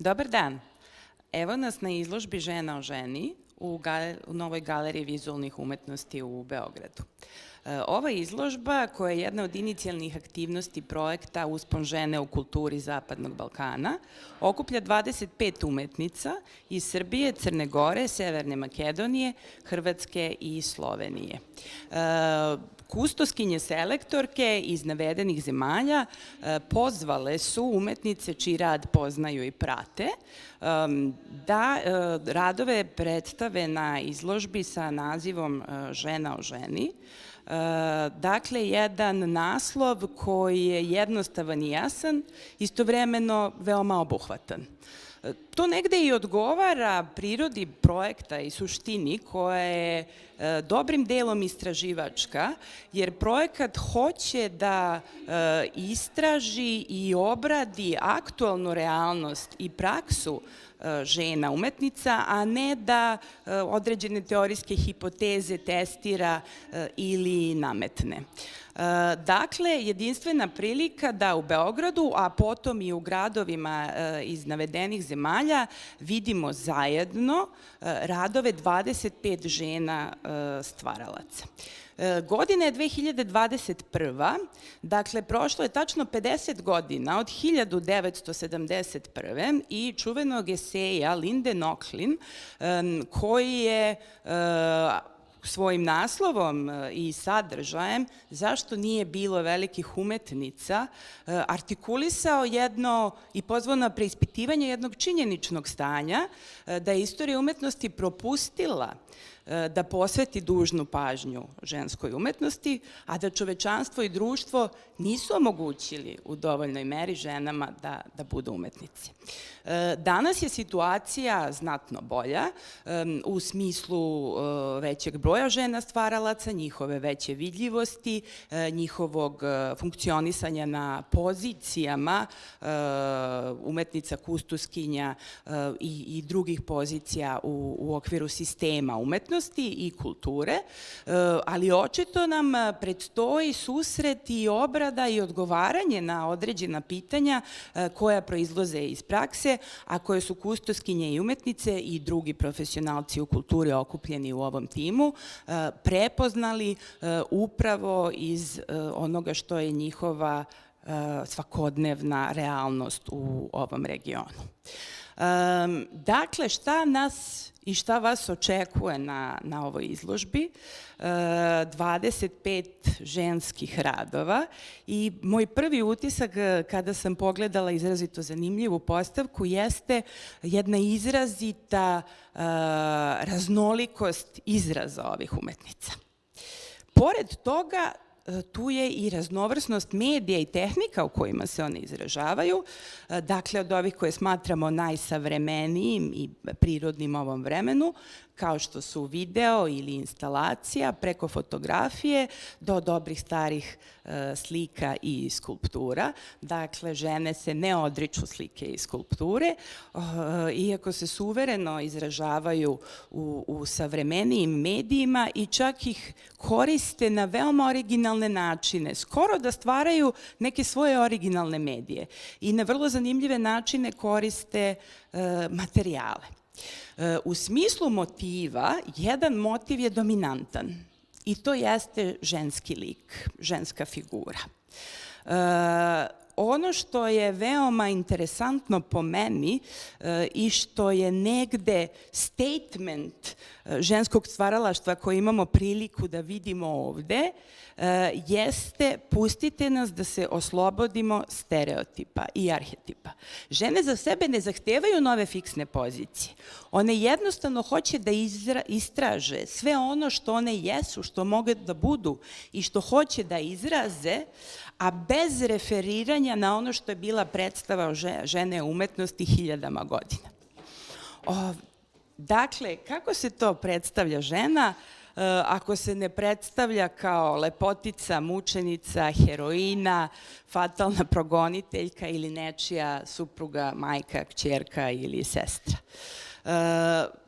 Dobar dan. Evo nas na izložbi Žena o ženi u Novoj galeriji vizualnih umetnosti u Beogradu. Ova izložba, koja je jedna od inicijalnih aktivnosti projekta Uspon žene u kulturi Zapadnog Balkana, okuplja 25 umetnica iz Srbije, Crne Gore, Severne Makedonije, Hrvatske i Slovenije. Kustoskinje selektorke iz navedenih zemalja pozvale su umetnice čiji rad poznaju i prate da radove predstave na izložbi sa nazivom Žena o ženi. Dakle, jedan naslov koji je jednostavan i jasan, istovremeno veoma obuhvatan. To negde i odgovara prirodi projekta i suštini koja je dobrim delom istraživačka, jer projekat hoće da istraži i obradi aktualnu realnost i praksu žena umetnica, a ne da određene teorijske hipoteze testira ili nametne. Dakle, jedinstvena prilika da u Beogradu, a potom i u gradovima iz navedenih zemalja vidimo zajedno radove 25 žena stvaralaca. Godina je 2021. Dakle, prošlo je tačno 50 godina od 1971. i čuvenog eseja Linde Nochlin, koji je svojim naslovom i sadržajem Zašto nije bilo velikih umetnica artikulisao jedno i pozvao na preispitivanje jednog činjeničnog stanja da je istorija umetnosti propustila da posveti dužnu pažnju ženskoj umetnosti, a da čovečanstvo i društvo nisu omogućili u dovoljnoj meri ženama da budu umetnici. Danas je situacija znatno bolja u smislu većeg broja žena stvaralaca, njihove veće vidljivosti, njihovog funkcionisanja na pozicijama umetnica, kustoskinja i drugih pozicija u okviru sistema umetnosti i kulture, ali očito nam predstoji susret i obrada i odgovaranje na određena pitanja koja proizlaze iz prakse, a koje su kustoskinje i umetnice i drugi profesionalci u kulturi okupljeni u ovom timu prepoznali upravo iz onoga što je njihova svakodnevna realnost u ovom regionu. Dakle, šta nas i šta vas očekuje na ovoj izložbi? 25 ženskih radova i moj prvi utisak kada sam pogledala izrazito zanimljivu postavku jeste jedna izrazita raznolikost izraza ovih umetnica. Pored toga, tu je i raznovrsnost medija i tehnika u kojima se one izražavaju, dakle od ovih koje smatramo najsavremenijim i prirodnim ovom vremenu, kao što su video ili instalacija, preko fotografije do dobrih starih slika i skulptura. Dakle, žene se ne odriču slike i skulpture, iako se suvereno izražavaju u savremenijim medijima i čak ih koriste na veoma originalne načine, skoro da stvaraju neke svoje originalne medije i na vrlo zanimljive načine koriste materijale. U smislu motiva, jedan motiv je dominantan i to jeste ženski lik, ženska figura. Ono što je veoma interesantno po meni i što je negde statement ženskog stvaralaštva koje imamo priliku da vidimo ovde, jeste pustite nas da se oslobodimo stereotipa i arhetipa. Žene za sebe ne zahtevaju nove fiksne pozicije. One jednostavno hoće da istraže sve ono što one jesu, što mogu da budu i što hoće da izraze, a bez referiranja na ono što je bila predstava žene umetnosti hiljadama godina. Dakle, kako se to predstavlja žena ako se ne predstavlja kao lepotica, mučenica, heroina, fatalna progoniteljka ili nečija supruga, majka, kćerka ili sestra?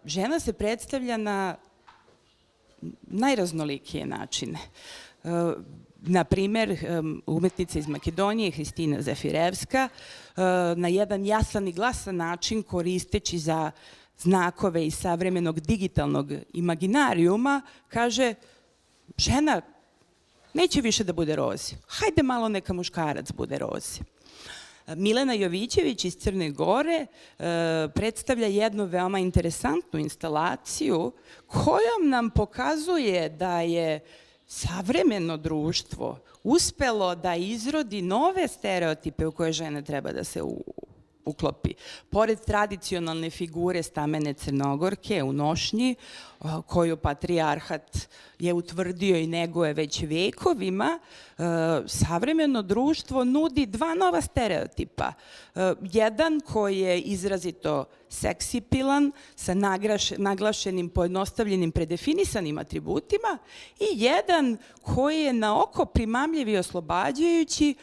Žena se predstavlja na najraznolikije načine. Na primer, umetnica iz Makedonije, Hristina Zefirevska, na jedan jasan i glasan način koristeći za znakove iz savremenog digitalnog imaginarijuma, kaže, žena neće više da bude Rozi, hajde malo neka muškarac bude Rozi. Milena Jovićević iz Crne Gore predstavlja jednu veoma interesantnu instalaciju kojom nam pokazuje da je savremeno društvo uspelo da izrodi nove stereotipe u koje žene treba da se uklopi. Pored tradicionalne figure stamene Crnogorke u nošnji, koju patrijarhat je utvrdio i neguje već vekovima, savremeno društvo nudi dva nova stereotipa. Jedan koji je izrazito seksipilan, sa naglašenim, pojednostavljenim, predefinisanim atributima i jedan koji je na oko primamljiv i oslobađajući,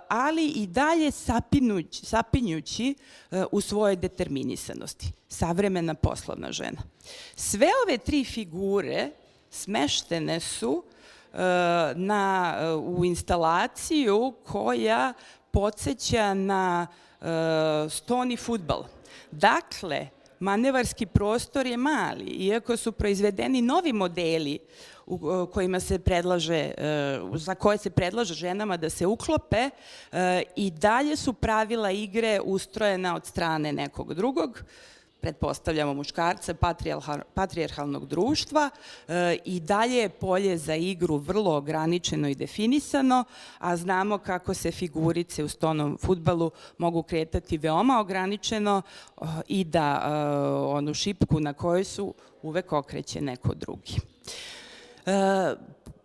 ali i dalje sapinjući u svojoj determinisanosti. Savremena poslovna žena. Sve ove tri figure smeštene su u instalaciju koja podsjeća na stoni fudbal. Dakle, manevarski prostor je mali, iako su proizvedeni novi modeli za koje se predlaže ženama da se uklope, i dalje su pravila igre ustrojena od strane nekog drugog, pretpostavljamo muškarca, patrijarhalnog društva, i dalje je polje za igru vrlo ograničeno i definisano, a znamo kako se figurice u stonom fudbalu mogu kretati veoma ograničeno i da onu šipku na kojoj su uvek okreće neko drugi.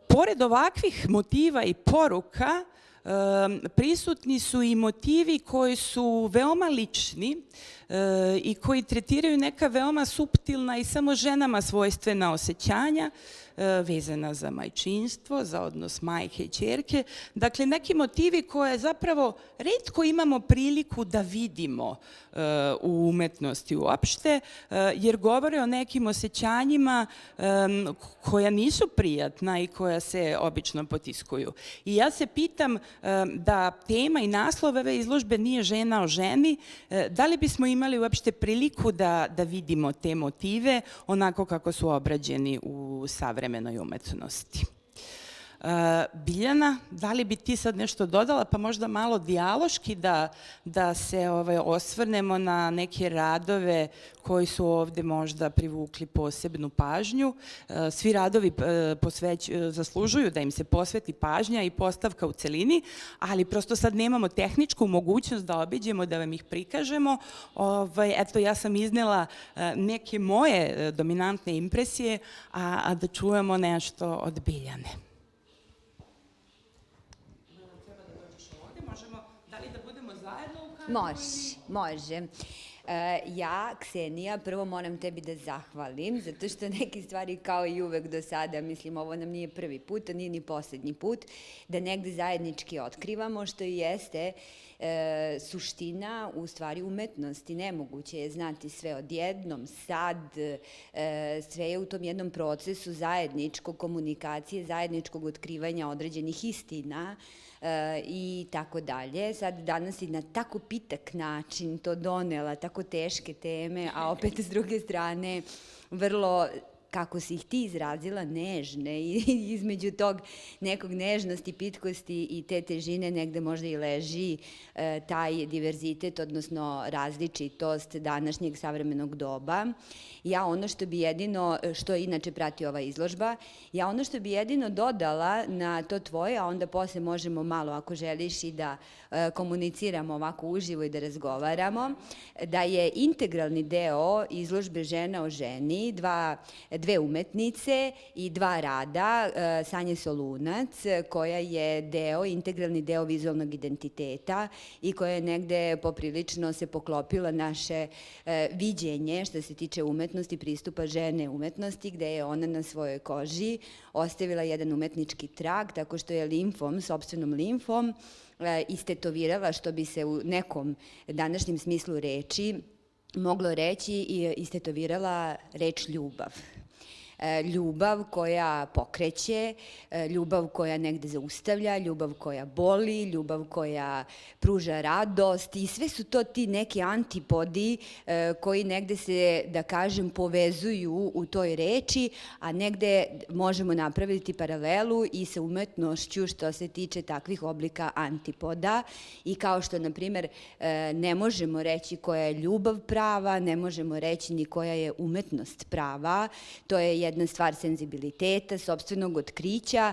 Pored ovakvih motiva i poruka, prisutni su i motivi koji su veoma lični i koji tretiraju neka veoma suptilna i samo ženama svojstvena osjećanja vezana za majčinstvo, za odnos majke i ćerke. Dakle, neki motivi koje zapravo retko imamo priliku da vidimo u umetnosti uopšte, jer govore o nekim osjećanjima koja nisu prijatna i koja se obično potiskuju. I ja se pitam da tema i naslov ove izložbe nije žena o ženi, da li bismo imali uopšte priliku da vidimo te motive onako kako su obrađeni u savremenoj umetnosti. Biljana, da li bi ti sad nešto dodala, pa možda malo dijaloški da se osvrnemo na neke radove koji su ovde možda privukli posebnu pažnju. Svi radovi zaslužuju da im se posveti pažnja i postavka u celini, ali prosto sad nemamo tehničku mogućnost da obiđemo, da vam ih prikažemo. Eto, ja sam iznela neke moje dominantne impresije, a da čujemo nešto od Biljane. Može. Ja, Ksenija, prvo moram tebi da zahvalim, zato što neke stvari kao i uvek do sada, mislim, ovo nam nije prvi put, a nije ni poslednji put, da negde zajednički otkrivamo, što i jeste suština u stvari umetnosti. Nemoguće je znati sve odjednom, sad, sve je u tom jednom procesu zajedničkog komunikacije, zajedničkog otkrivanja određenih istina i tako dalje. Sad danas si na tako pitak način to donela, tako teške teme, a opet s druge strane vrlo, kako si ih ti izrazila, nežne, i između tog nekog nežnosti, pitkosti i te težine negde možda i leži taj diverzitet, odnosno različitost današnjeg savremenog doba. Ja ono što bi jedino, što inače prati ova izložba, ja ono što bi jedino dodala na to tvoje, a onda posle možemo malo, ako želiš, i da komuniciramo ovako uživo i da razgovaramo, da je integralni deo izložbe Žena o ženi, dve umetnice i dva rada, Sanje Solunac, koja je integralni deo vizualnog identiteta i koja je negde poprilično se poklopila naše viđenje što se tiče umetnosti, pristupa žene umetnosti, gde je ona na svojoj koži ostavila jedan umetnički trag, tako što je limfom, sopstvenom limfom, istetovirala, što bi se u nekom današnjem smislu reči moglo reći, i istetovirala reč ljubav. Ljubav koja pokreće, ljubav koja negde zaustavlja, ljubav koja boli, ljubav koja pruža radost i sve su to ti neki antipodi koji negde se, da kažem, povezuju u toj reči, a negde možemo napraviti paralelu i sa umetnošću što se tiče takvih oblika antipoda i kao što, na primer, ne možemo reći koja je ljubav prava, ne možemo reći ni koja je umetnost prava, to je jedna stvar senzibiliteta, sopstvenog otkrića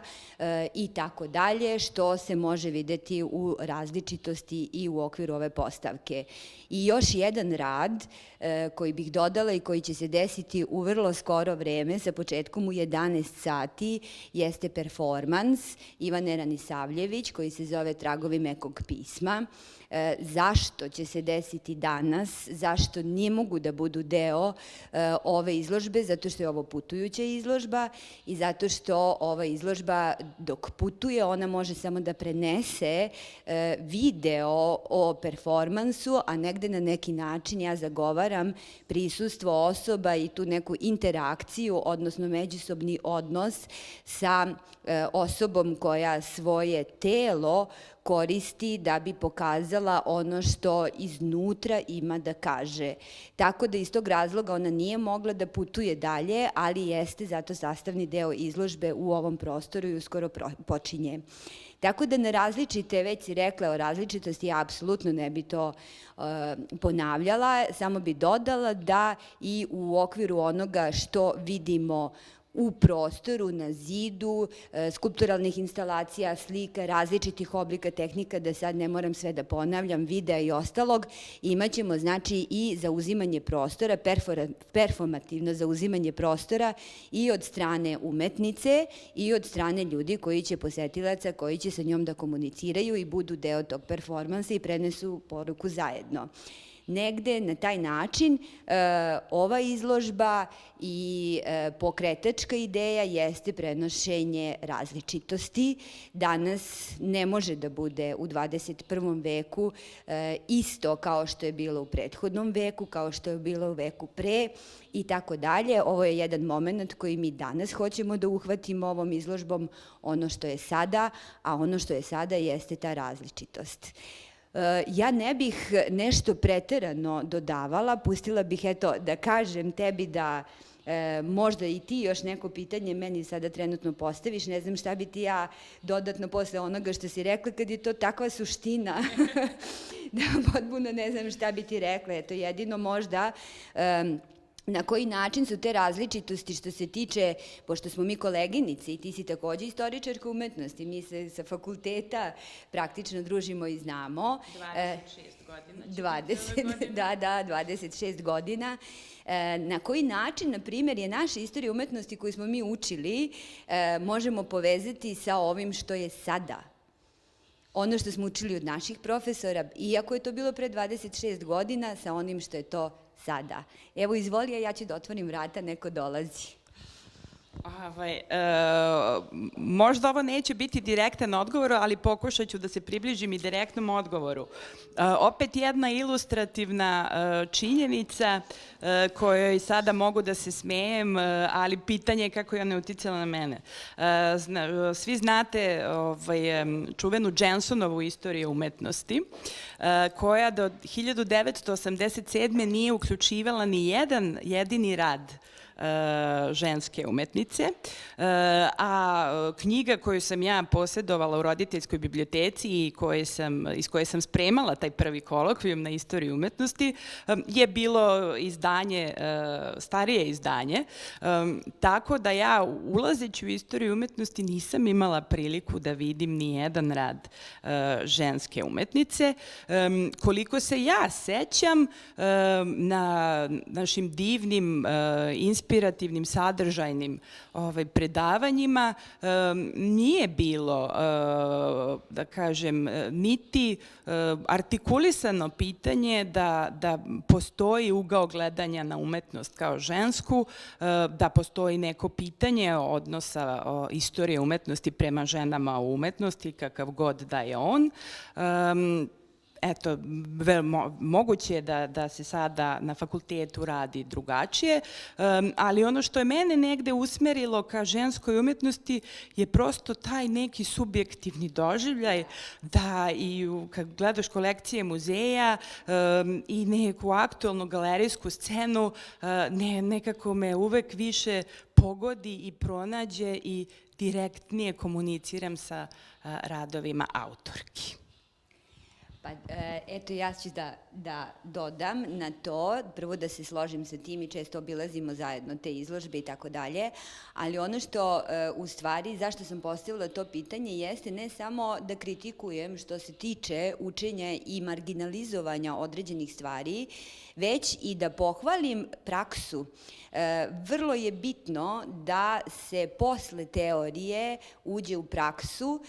i tako dalje, što se može videti u različitosti i u okviru ove postavke. I još jedan rad koji bih dodala i koji će se desiti u vrlo skoro vreme, sa početkom u 11 sati, jeste performans Ivane Ranisavljević, koji se zove Tragovi mekog pisma. Zašto će se desiti danas, zašto nije mogu da budu deo ove izložbe, zato što je ovo putujuća izložba i zato što ova izložba dok putuje, ona može samo da prenese video o performansu, a negde na neki način ja zagovaram prisustvo osoba i tu neku interakciju, odnosno međusobni odnos sa osobom koja svoje telo koristi da bi pokazala ono što iznutra ima da kaže. Tako da iz tog razloga ona nije mogla da putuje dalje, ali jeste zato sastavni deo izložbe u ovom prostoru i uskoro počinje. Tako da na različite, već si rekla o različitosti, ja apsolutno ne bi to ponavljala, samo bi dodala da i u okviru onoga što vidimo u prostoru, na zidu, skulpturalnih instalacija, slika, različitih oblika tehnika, da sad ne moram sve da ponavljam, videa i ostalog, imaćemo znači i zauzimanje prostora, performativno zauzimanje prostora i od strane umetnice i od strane ljudi koji će, posetilaca, koji će sa njom da komuniciraju i budu deo tog performansa i prenesu poruku zajedno. Negde na taj način ova izložba i pokretačka ideja jeste prenošenje različitosti. Danas ne može da bude u 21. veku isto kao što je bilo u prethodnom veku, kao što je bilo u veku pre i tako dalje. Ovo je jedan moment koji mi danas hoćemo da uhvatimo ovom izložbom, ono što je sada, a ono što je sada jeste ta različitost. Ja ne bih nešto preterano dodavala, pustila bih, eto, da kažem tebi da možda i ti još neko pitanje meni sada trenutno postaviš, ne znam šta bi ti ja dodatno posle onoga što si rekla, kad je to takva suština, da potpuno ne znam šta bi ti rekla, eto, jedino možda na koji način su te različitosti što se tiče, pošto smo mi koleginici i ti si takođe istoričarka umetnosti, mi se sa fakulteta praktično družimo i znamo. 26 godina. 26 godina. Na koji način, na primjer, je naša istorija umetnosti koju smo mi učili, možemo povezati sa ovim što je sada? Ono što smo učili od naših profesora, iako je to bilo pre 26 godina, sa onim što je to sada. Evo, izvoli, a ja ću da otvorim vrata, neko dolazi. Možda ovo neće biti direktan odgovor, ali pokušat ću da se približim i direktnom odgovoru. Opet jedna ilustrativna činjenica kojoj sada mogu da se smejem, ali pitanje je kako je ona uticala na mene. Svi znate čuvenu Jensonovu istoriju umetnosti, koja do 1987. nije uključivala ni jedan jedini rad ženske umetnice, a knjiga koju sam ja posjedovala u roditeljskoj biblioteci i iz koje sam spremala taj prvi kolokvijum na istoriju umetnosti je bilo izdanje, starije izdanje, tako da ja ulazeći u istoriju umetnosti nisam imala priliku da vidim ni jedan rad ženske umetnice. Koliko se ja sećam, na našim divnim inspirativnim, sadržajnim predavanjima nije bilo, da kažem, niti artikulisano pitanje da postoji ugao gledanja na umetnost kao žensku, da postoji neko pitanje odnosa istorije umetnosti prema ženama u umetnosti, kakav god da je on. eto, moguće je da se sada na fakultetu radi drugačije, ali ono što je mene negde usmerilo ka ženskoj umetnosti je prosto taj neki subjektivni doživljaj da i kad gledaš kolekcije muzeja i neku aktualnu galerijsku scenu, nekako me uvek više pogodi i pronađe i direktnije komuniciram sa radovima autorki. Pa eto, ja ću da dodam na to, prvo da se složim sa tim i često obilazimo zajedno te izložbe i tako dalje, ali ono što u stvari, zašto sam postavila to pitanje, jeste ne samo da kritikujem što se tiče učenja i marginalizovanja određenih stvari, već i da pohvalim praksu. Vrlo je bitno da se posle teorije uđe u praksu,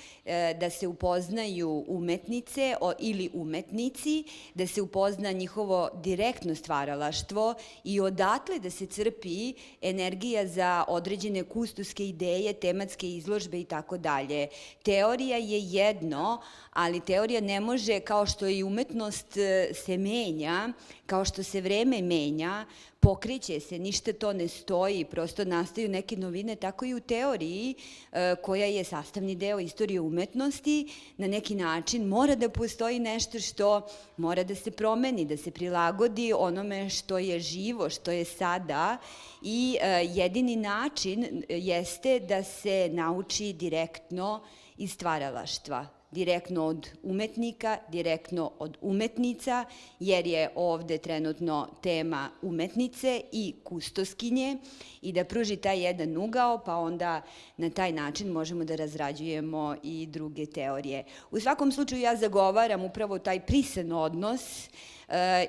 da se upoznaju umetnice ili umetnici, da se upozna njihovo direktno stvaralaštvo i odatle da se crpi energija za određene kustoske ideje, tematske izložbe i tako dalje. Teorija je jedno, ali teorija ne može, kao što i umetnost se menja, kao što se vreme menja, pokreće se, ništa to ne stoji, prosto nastaju neke novine, tako i u teoriji koja je sastavni deo istorije umetnosti, na neki način mora da postoji nešto što mora da se promeni, da se prilagodi onome što je živo, što je sada i jedini način jeste da se nauči direktno iz stvaralaštva, direktno od umetnika, direktno od umetnica, jer je ovde trenutno tema umetnice i kustoskinje i da pruži taj jedan ugao, pa onda na taj način možemo da razrađujemo i druge teorije. U svakom slučaju ja zagovaram upravo taj prisan odnos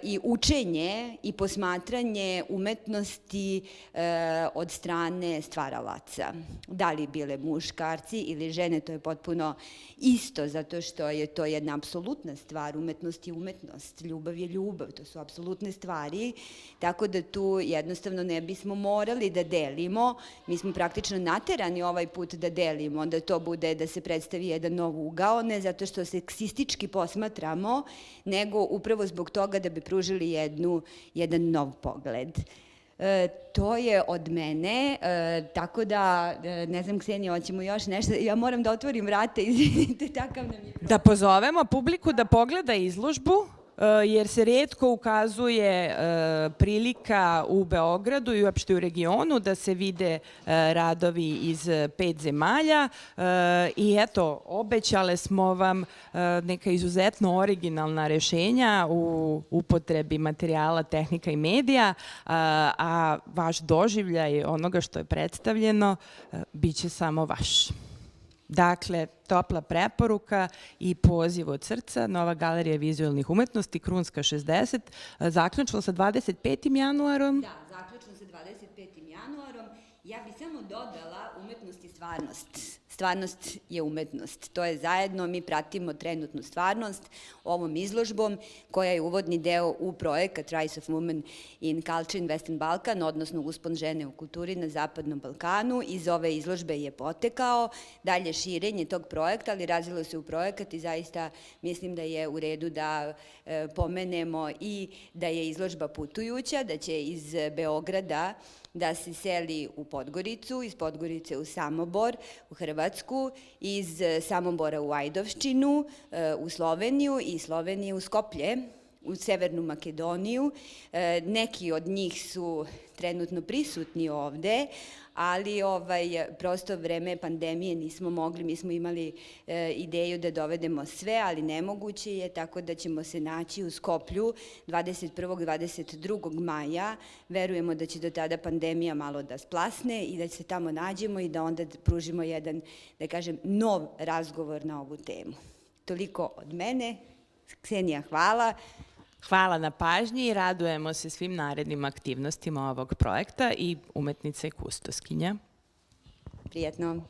i učenje i posmatranje umetnosti od strane stvaralaca. Da li bile muškarci ili žene, to je potpuno isto, zato što je to jedna apsolutna stvar. Umetnost je umetnost, ljubav je ljubav, to su apsolutne stvari, tako da tu jednostavno ne bismo morali da delimo. Mi smo praktično naterani ovaj put da delimo, da to bude, da se predstavi jedan nov ugao, ne zato što seksistički posmatramo, nego upravo zbog toga da bi pružili jedan nov pogled. To je od mene, tako da, ne znam, Ksenija, hoćemo još nešto? Ja moram da otvorim vrata, izvinite, takav nam je problem. Da pozovemo publiku da pogleda izložbu, jer se retko ukazuje prilika u Beogradu i uopšte u regionu da se vide radovi iz 5 zemalja i eto, obećale smo vam neka izuzetno originalna rešenja u upotrebi materijala, tehnika i medija, a vaš doživljaj onoga što je predstavljeno biće samo vaš. Dakle, topla preporuka i poziv od srca, Nova galerija vizualnih umetnosti, Krunska 60, zaključno sa 25. januarom. Da, zaključno sa 25. januarom. Ja bih samo dodala umetnost i stvarnost. Stvarnost je umetnost. To je zajedno, mi pratimo trenutnu stvarnost ovom izložbom koja je uvodni deo u projekat Rise of Women in Culture in Western Balkan, odnosno uspon žene u kulturi na Zapadnom Balkanu. Iz ove izložbe je potekao dalje širenje tog projekta, ali razvilo se u projekat i zaista mislim da je u redu da pomenemo i da je izložba putujuća, da će iz Beograda da se seli u Podgoricu, iz Podgorice u Samobor, u Hrvatsku, iz Samobora u Ajdovšćinu, u Sloveniju i Slovenije u Skoplje, u Severnu Makedoniju. Neki od njih su trenutno prisutni ovde, ali prosto vreme pandemije nismo mogli, mi smo imali ideju da dovedemo sve, ali nemoguće je, tako da ćemo se naći u Skoplju 21. 22. maja. Verujemo da će do tada pandemija malo da splasne i da se tamo nađemo i da onda pružimo jedan, da kažem, nov razgovor na ovu temu. Toliko od mene. Ksenija, hvala. Hvala na pažnji i radujemo se svim narednim aktivnostima ovog projekta i umetnica i kustoskinja. Prijetno.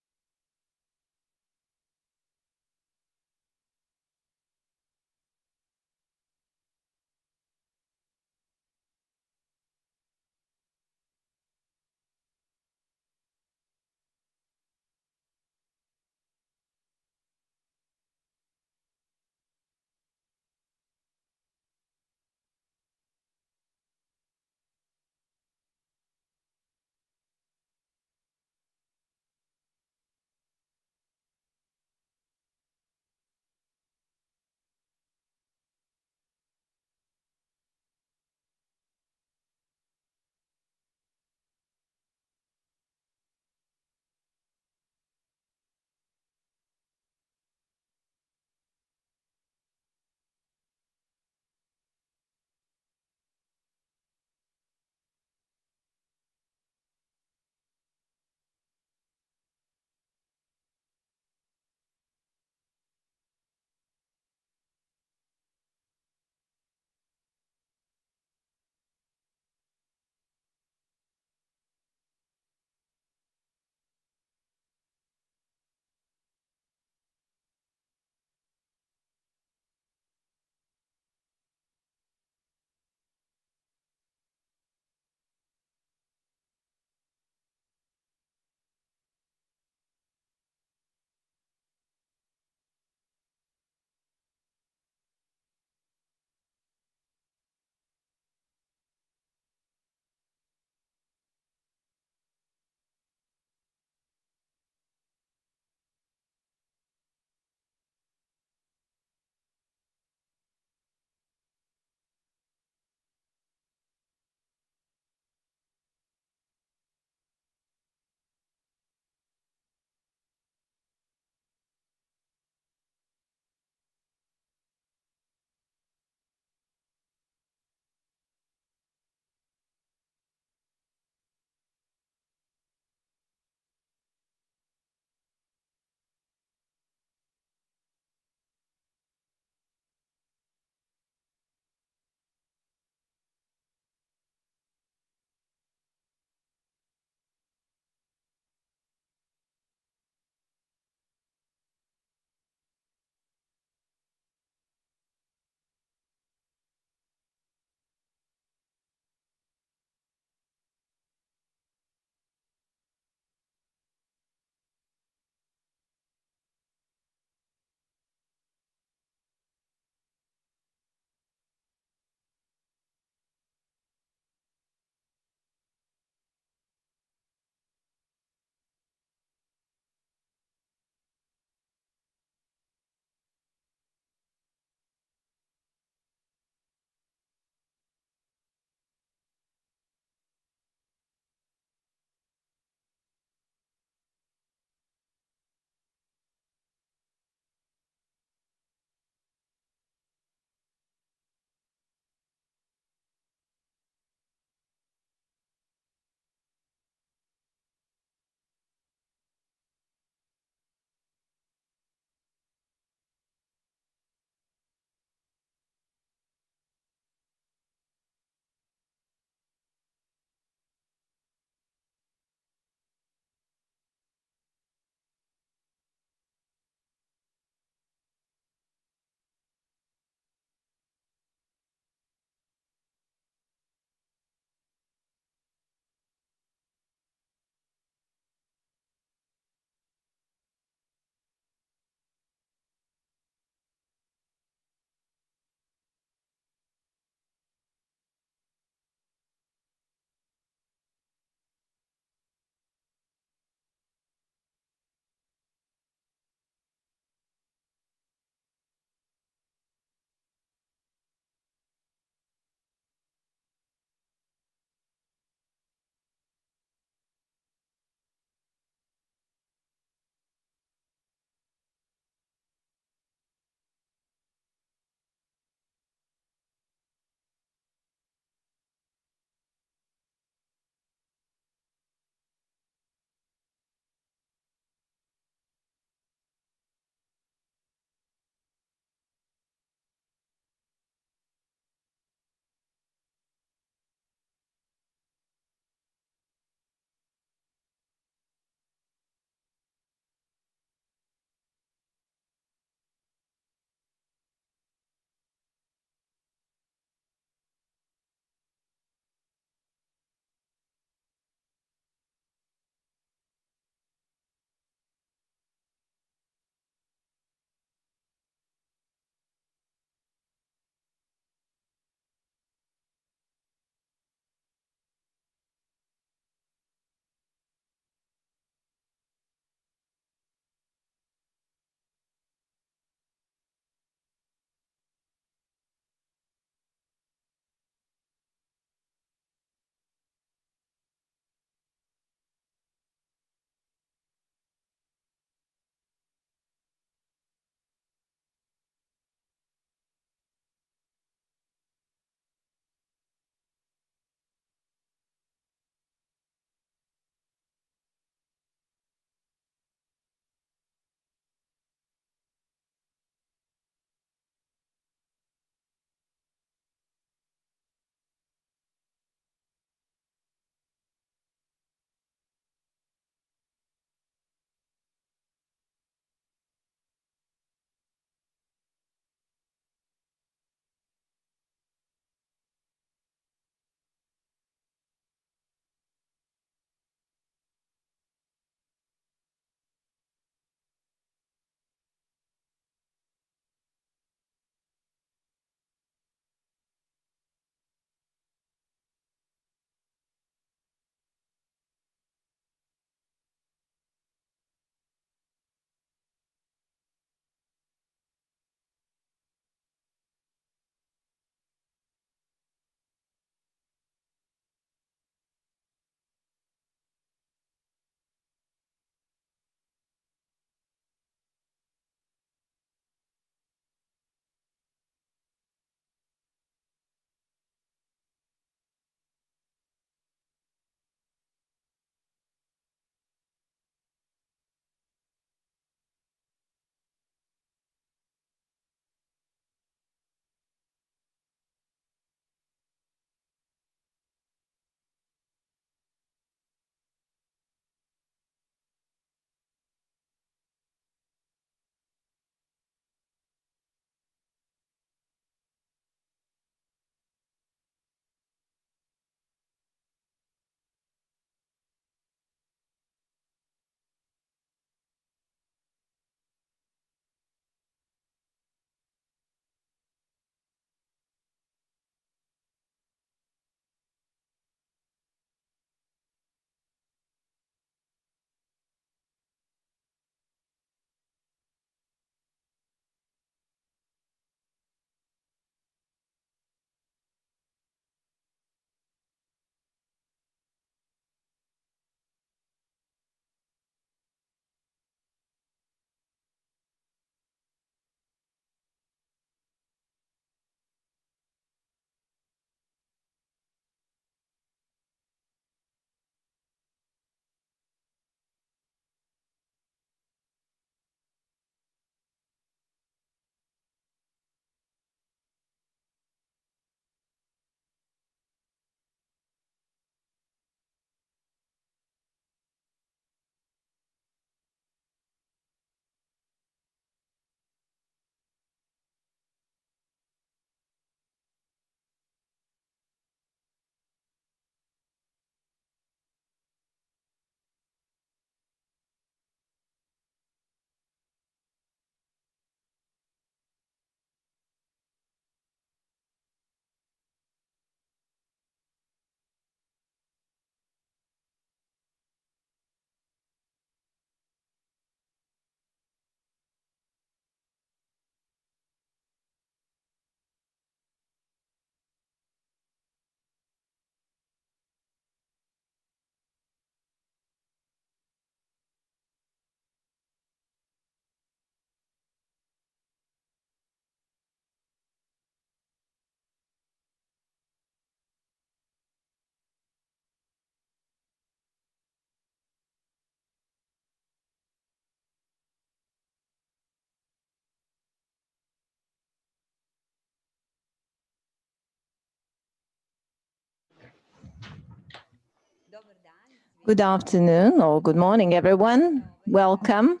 Good afternoon or good morning, everyone. Welcome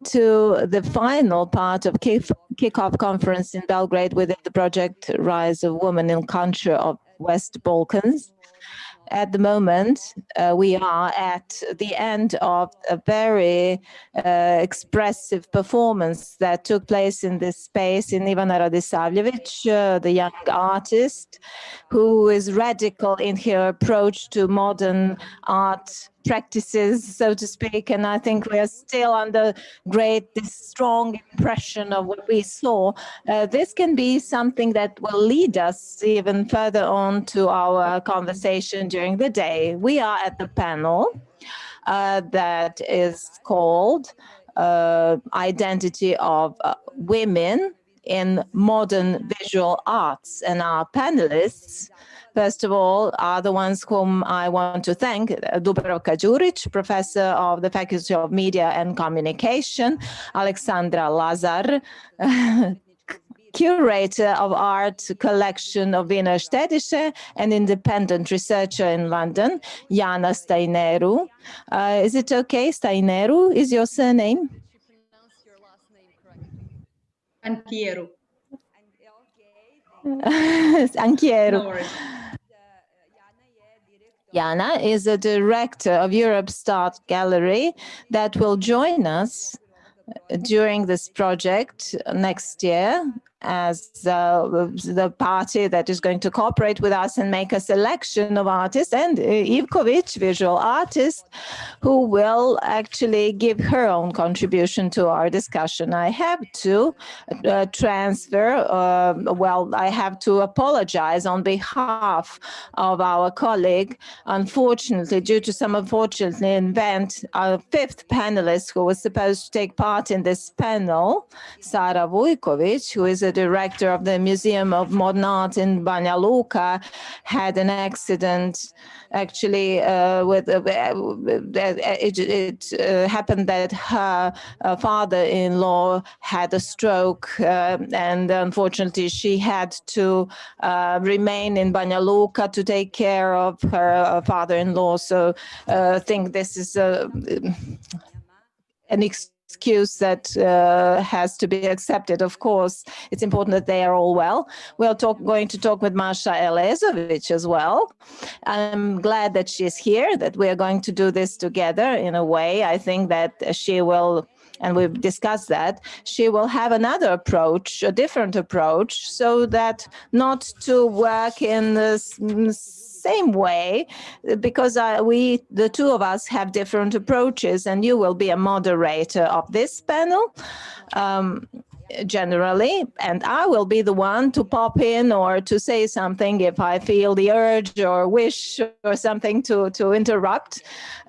to the final part of kickoff conference in Belgrade within the project Rise of Women in Culture of West Balkans. At the moment, we are at the end of a very expressive performance that took place in this space in IVANA the young artist, who is radical in her approach to modern art practices, so to speak, and I think we are still under this strong impression of what we saw. This can be something that will lead us even further on to our conversation during the day. We are at the panel that is called Identity of Women in Modern Visual Arts, and our panelists, first of all, are the ones whom I want to thank: DUBRAVKA DJURIĆ, professor of the Faculty of Media and Communication; ALEXANDRA LAZAR, curator of art collection of Wiener Städtische, an independent researcher in London; IANA STANTIERI. Is it okay? STANTIERI is your surname? Antiero. Anchiero. No worries. IANA is a director of Europe's Art Gallery that will join us during this project next year as the party that is going to cooperate with us and make a selection of artists, and IVKOVIĆ, visual artist, who will actually give her own contribution to our discussion. I have to I have to apologize on behalf of our colleague. Unfortunately, due to some unfortunate event, our fifth panelist who was supposed to take part in this panel, Sara Vujković, who is a director of the Museum of Modern Art in Banja Luka, had an accident. Actually, it happened that her father-in-law had a stroke, and unfortunately she had to remain in Banja Luka to take care of her father-in-law. So I think this is an excuse that has to be accepted. Of course, it's important that they are all well. We're going to talk with Masha Elezović as well. I'm glad that she's here, that we're going to do this together in a way. I think that she will, and we've discussed that, she will have another approach, a different approach, so that not to work in this same way, because the two of us have different approaches, and you will be a moderator of this panel generally, and I will be the one to pop in or to say something if I feel the urge or wish or something to interrupt,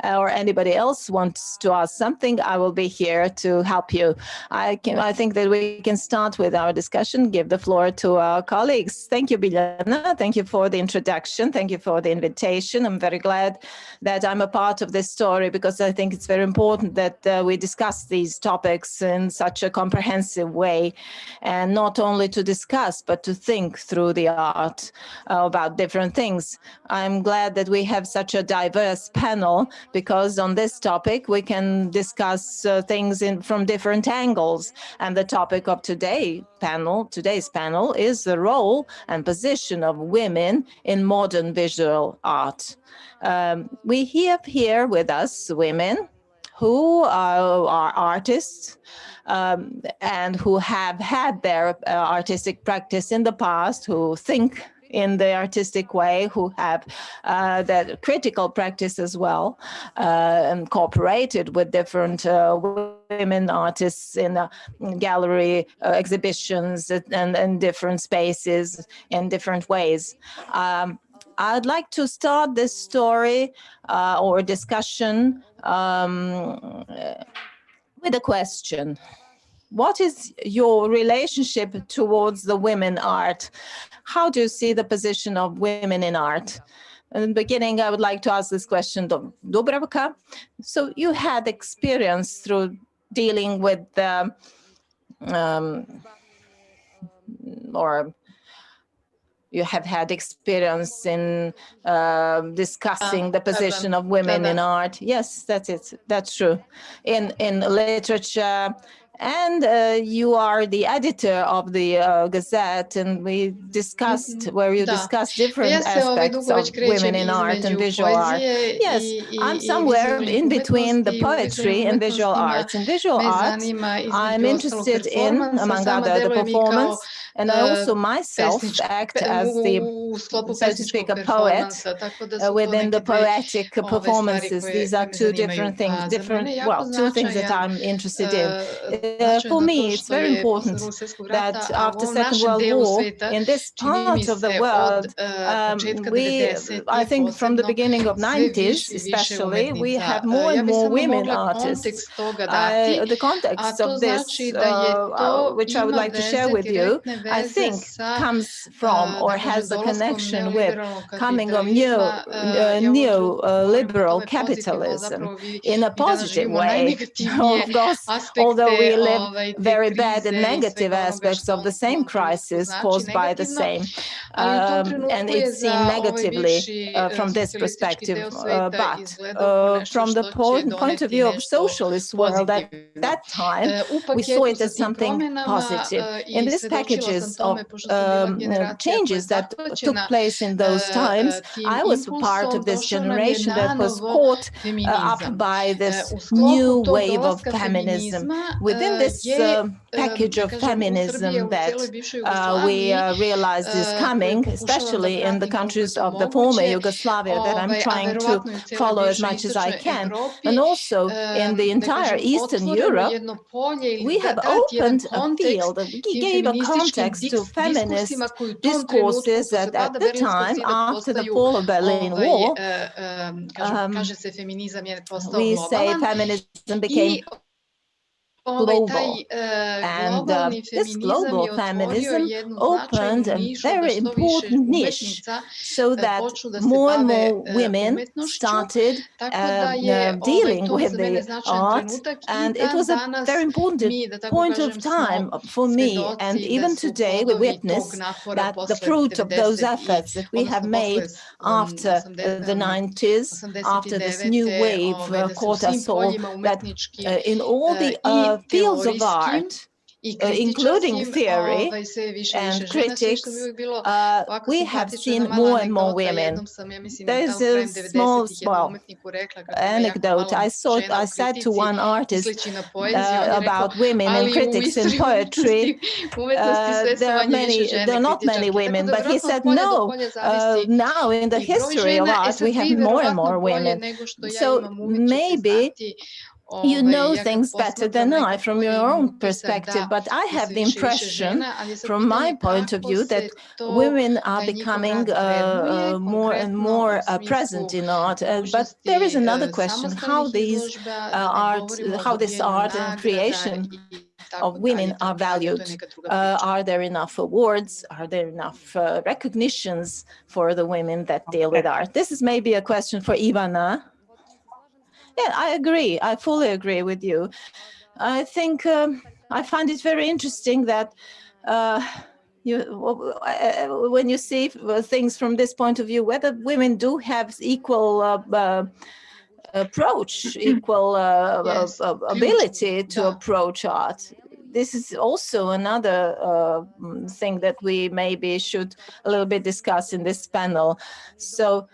or anybody else wants to ask something. I will be here to help you. I think that we can start with our discussion, give the floor to our colleagues. Thank you, Biljana. Thank you for the introduction. Thank you for the invitation. I'm very glad that I'm a part of this story, because I think it's very important that we discuss these topics in such a comprehensive way, and not only to discuss, but to think through the art about different things. I'm glad that we have such a diverse panel, because on this topic we can discuss things from different angles. And the topic of today's panel is the role and position of women in modern visual art. We have here with us women who are artists, and who have had their artistic practice in the past, who think in the artistic way, who have that critical practice as well, and cooperated with different women artists in gallery exhibitions and different spaces in different ways. I'd like to start this story or discussion with a question. What is your relationship towards the women art? How do you see the position of women in art? In the beginning, I would like to ask this question to Dubravka. So you had experience through dealing with or you have had experience in discussing the position of women in art. Yes, that's it. That's true. In literature, and you are the editor of the Gazette, and we discussed where you discussed different aspects of women in art and visual art. Yes, I'm somewhere in between the poetry and visual arts. In visual arts, I'm interested in, among other, the performance, and I also myself act as the, so to speak, a poet within the poetic performances. These are two different things, two things that I'm interested in. For me, it's very important that after Second World War, in this part of the world, I think from the beginning of 90s especially, we have more and more women artists. The context of this, which I would like to share with you, I think comes from or has a connection with coming of neoliberal capitalism in a positive way. Of course, although we live very bad and negative aspects of the same crisis caused by the same, and it's seen negatively from this perspective, but from the point of view of socialist world at that time, we saw it as something positive. In these packages of changes that took place in those times, I was part of this generation that was caught up by this new wave of feminism. Within this package of feminism that we realized is coming, especially in the countries of the former Yugoslavia that I'm trying to follow as much as I can, and also in the entire Eastern Europe, we have opened a field, we gave a context to feminist discourses that at the time, after the fall of Berlin Wall, we say feminism became global, and this global feminism opened a very important niche so that more and more women started dealing with the art, and it was a very important point of time for me. And even today we witness that the fruit of those efforts that we have made after the 90s, after this new wave caught us all, that in all the fields of art, including theory and critics, we have seen more and more women. There is a small anecdote. I said to one artist about women and critics in poetry, there are not many women, but he said, no, now in the history of art, we have more and more women. So maybe you know things better than I from your own perspective, but I have the impression, from my point of view, that women are becoming more and more present in art. But there is another question: how this art and creation of women are valued. Are there enough awards? Are there enough recognitions for the women that deal with art? This is maybe a question for Ivana. Yeah, I agree. I fully agree with you. I think I find it very interesting that when you see things from this point of view, whether women do have equal approach, equal ability to approach art. This is also another thing that we maybe should a little bit discuss in this panel. So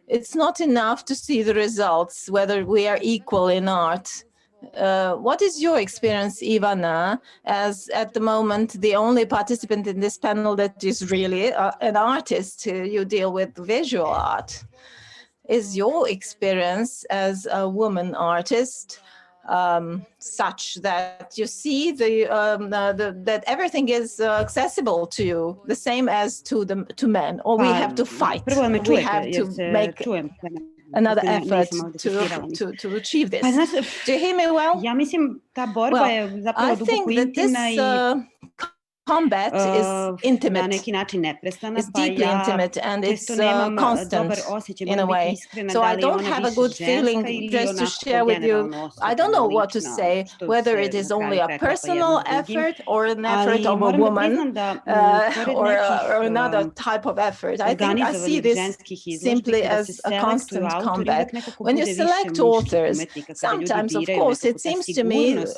it's not enough to see the results, whether we are equal in art. What is your experience, Ivana, as at the moment the only participant in this panel that is really an artist? You deal with visual art. Is your experience as a woman artist such that you see that everything is accessible to you, the same as to men, or we have to fight? We have to make another effort to achieve this. Do you hear me well? Well, I think that this combat is intimate, na neki način neprestana, it's pa deeply ja intimate and it's često nemam constant dobar osjećaj, in a moram biti way. iskrena, So da I li je don't ona have a više good ženska feeling ili just to onako share with you. generalno I don't osobena, know what to lična, say, što whether se it is na kraju only a preklapa personal jedno s drugim. effort or an effort Ali of a moram da woman priznam da pored or nekih another type of effort. I think I see organizovanih this ženskih izložbi, simply kada as se a selektuju constant autori, combat. uvek nekako When you bude više select muških authors, umetnika, kada ljudi sometimes, of biraju course, nekako it ta seems to me sigurnost,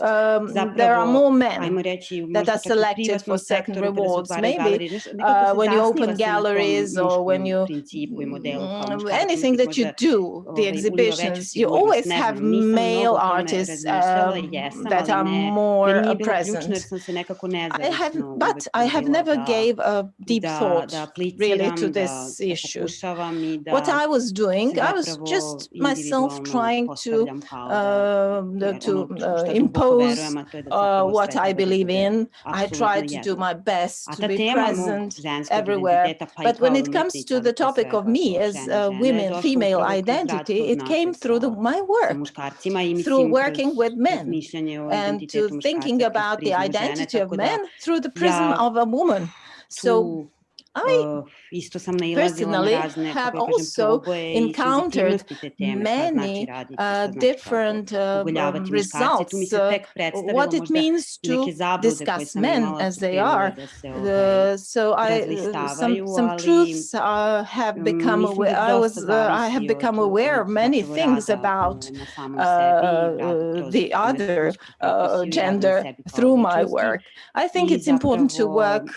there are more zapravo, men ajmo reći, that možda are čak i u selected for privatnom certain sektoru, kada se rewards. otvaraju Maybe galerije, nekako se when you zasniva open se na tom galleries or when muškom you principu i modelu, kao muškarac anything umetnik that you možda do, the uliva veću exhibitions, you sigurnost. always Ne have znam, nisam mnogo male o tome artists razmišljala, jesam, that ali are ne, more meni nije bilo ključno present. jer sam se nekako nezavisno But uvek I have trudila never gave a deep thought da really apliciram, to da this issue. pokušavam i da What I was doing, se I was zapravo just myself individualno trying to postavljam kao da, jer ono u šta duboko impose verujem, a to je da zapravo what sve I treba da believe bude in. I apsolutno tried to do jedno. my best A to ta be tema mog present ženskog everywhere. identiteta, pa i But kao when it comes umetnica, to ali the pre topic svega of me kao as žena, a je women, došla female upravo kroz rad identity, tog it came našeg through my sa work, muškarcima i through mislim working kroz with men, razmišljanje o and to identitetu thinking muškarca kroz about the prizmu žene, identity of tako da men through the prism ja of a woman. So tu I isto sam nailazila na personally razne, have kako ja kažem, also proboje i encountered senzitivnosti te teme, šta znači many raditi, šta znači different kao ugoljavati muškarce. Tu mi results, se tek predstavilo what it možda means to neke zablude koje discuss sam men imala as su they krenule are. da se razlistavaju, Some ali truths have become mislim aware. da dosta I have zavisi become aware of od many zapravo things rada about na samom sebi i radu kroz the other umetničku profesiju i radu na gender sebi kao through my ličnosti. work. I think I it's important to zapravo work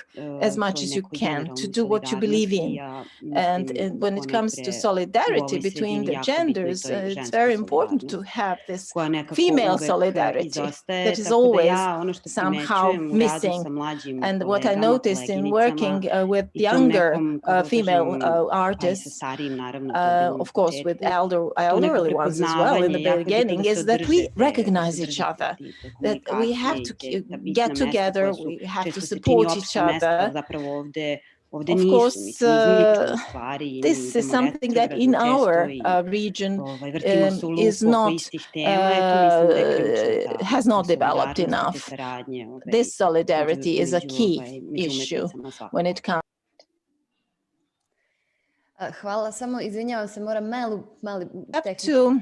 as much toj as you nekoj can, to generalnoj do what you believe solidarnosti. in. Ja And mislim when it comes to ponajpre u solidarity ovoj between sredini the jako bitna i genders, to je it's ženska very important to solidarnost have this koja nekako female uvek solidarity izostaje, that is tako da always ja ono što somehow primećujem u radu missing. sa mlađim And what I kolegama, noticed in working koleginicama with i tom younger nekom, kako da female kažem, pa i sa artists, starijim naravno, to je bilo na of course with početku, to neko elderly ones as well in the prepoznavanje, jako je bitno beginning, da se is that održe we te, recognize each other, te that we have komunikacije to i ta bitna get mesta together, koja su we have to često se čini support each opšta mesta, other. ali zapravo ovde Of nisu, course, mislim, izmiču u stvari i mi this is idemo something that in retrogradno our često i region vrtimo se u is lupu oko not istih tema, tu mislim da je ključna ta has not developed solidarnost i te enough. saradnje This solidarity is a key među issue umetnicama svakako. when it comes. Hvala, samo izvinjavam se, moram mali To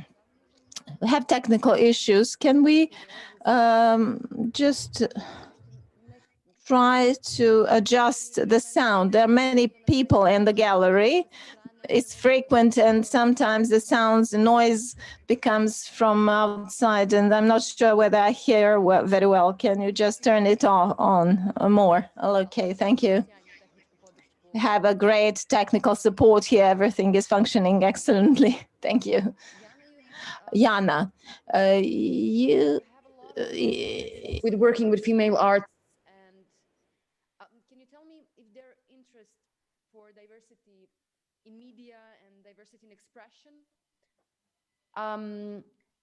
have technical issues, can we just try to adjust the sound? There are many people in the gallery. It's frequent, and sometimes the noise becomes from outside, and I'm not sure whether I hear very well. Can you just turn it on more? Okay, thank you. Have a great technical support here. Everything is functioning excellently. Thank you. Jana, you with working with female art. And can you tell me if their interest for diversity in media and diversity in expression?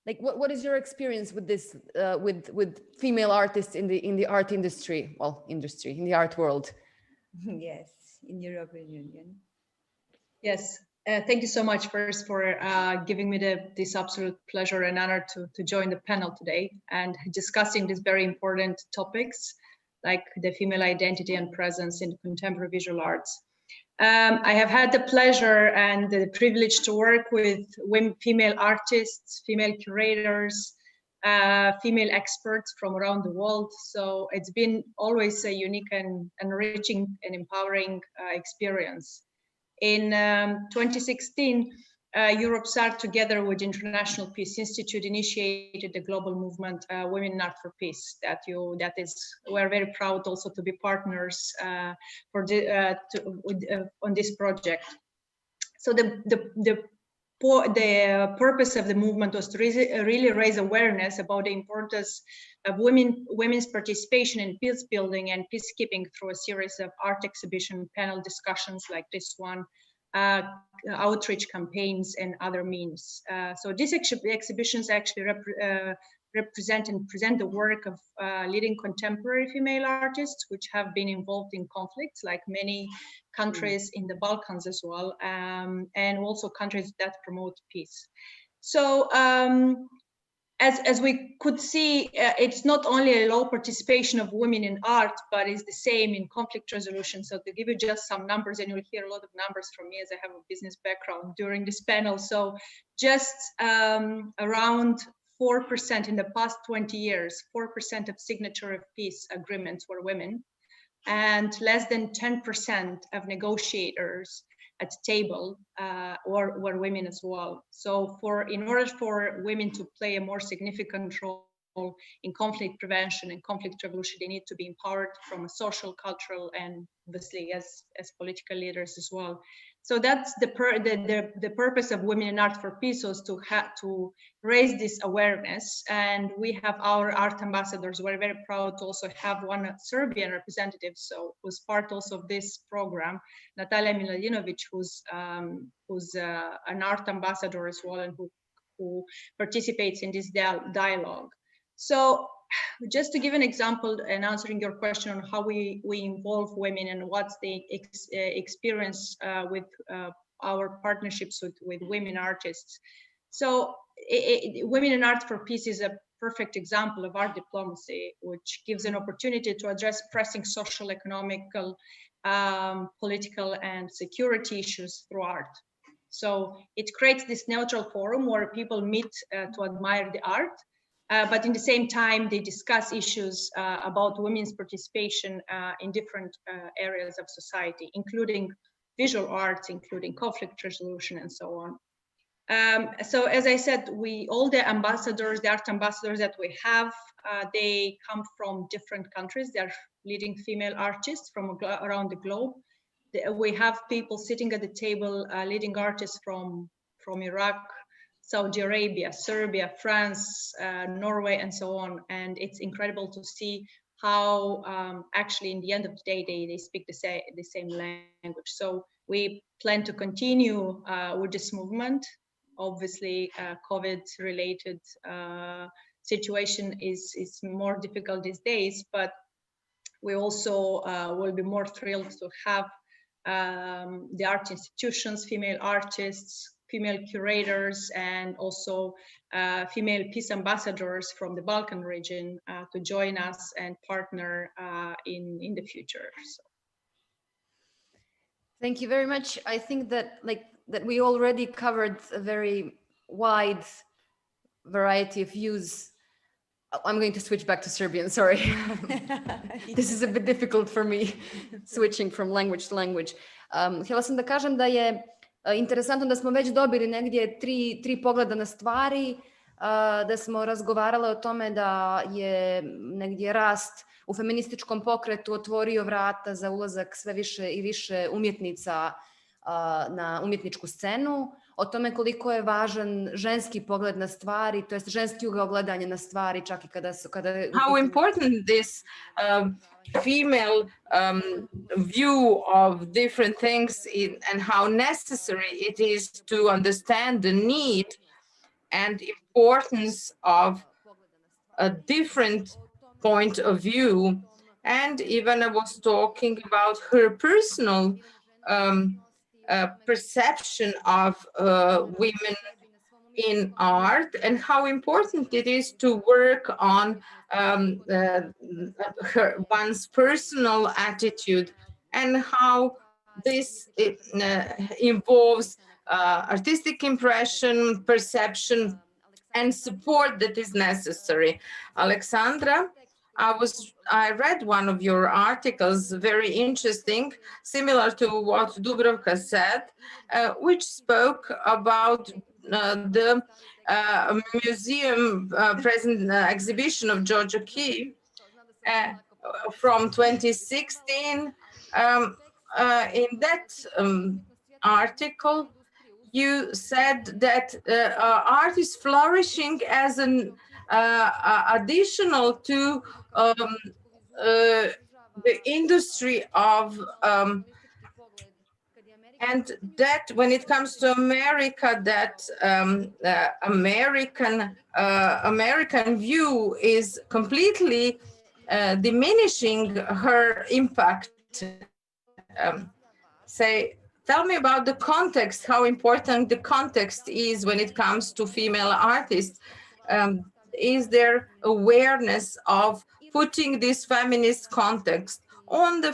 Like what is your experience with this, with female artists in the art industry? Well, in the art world. Yes, in European Union. Yes, thank you so much first for giving me this absolute pleasure and honor to join the panel today and discussing these very important topics like the female identity and presence in contemporary visual arts. I have had the pleasure and the privilege to work with female artists, female curators, female experts from around the world. So it's been always a unique and enriching and empowering experience. In 2016, Europesart, together with International Peace Institute, initiated the global movement Women in Art for Peace. We're very proud also to be partners on this project. So the purpose of the movement was to really raise awareness about the importance of women's participation in peace building and peacekeeping through a series of art exhibition, panel discussions like this one, outreach campaigns, and other means. So these exhibitions actually represent and present the work of leading contemporary female artists, which have been involved in conflicts, like many countries in the Balkans as well, and also countries that promote peace. So as we could see, it's not only a low participation of women in art, but it's the same in conflict resolution. So to give you just some numbers, and you'll hear a lot of numbers from me as I have a business background during this panel. So just around 4% in the past 20 years, 4% of signature of peace agreements were women, and less than 10% of negotiators at the table were women as well. So in order for women to play a more significant role in conflict prevention and conflict resolution, they need to be empowered from a social, cultural, and obviously as political leaders as well. So that's the purpose of Women in Art for Peace, was to raise this awareness. And we have our art ambassadors. We're very proud to also have one Serbian representative, so who's part also of this program, Natalia Miladinović, who's an art ambassador as well, and who participates in this dialogue. So just to give an example and answering your question on how we involve women and what's the experience with our partnerships with women artists. So Women in Art for Peace is a perfect example of art diplomacy, which gives an opportunity to address pressing social, economical, political, and security issues through art. So it creates this neutral forum where people meet to admire the art, but in the same time, they discuss issues about women's participation in different areas of society, including visual arts, including conflict resolution, and so on. So as I said, all the ambassadors, the art ambassadors that we have, they come from different countries. They're leading female artists from around the globe. We have people sitting at the table, leading artists from Iraq, Saudi Arabia, Serbia, France, Norway, and so on. And it's incredible to see how actually in the end of the day, they speak the same language. So we plan to continue with this movement. Obviously, COVID-related situation is more difficult these days, but we also will be more thrilled to have the art institutions, female artists, female curators, and also female peace ambassadors from the Balkan region to join us and partner in the future. So. Thank you very much. I think that we already covered a very wide variety of views. I'm going to switch back to Serbian, sorry. This is a bit difficult for me, switching from language to language. Htjela sam da kažem da je interesantno da smo već dobili negdje tri pogleda na stvari, da smo razgovarali o tome da je negdje rast u feminističkom pokretu otvorio vrata za ulazak sve više i više umjetnica na umjetničku scenu, o tome koliko je važan ženski pogled na stvari, to jest ženski ugao gledanja na stvari, čak i kada... How important this female view of different things and how necessary it is to understand the need and importance of a different point of view. And Ivana was talking about her personal perception of women in art and how important it is to work on one's personal attitude and how this involves artistic impression, perception, and support that is necessary. Alexandra, I read one of your articles, very interesting, similar to what Dubravka said, which spoke about the museum present exhibition of Georgia Key from 2016. In that article, you said that art is flourishing as an additional to the industry of and that when it comes to America, that American view is completely diminishing her impact. Tell me about the context, how important the context is when it comes to female artists. is there awareness of putting this feminist context on the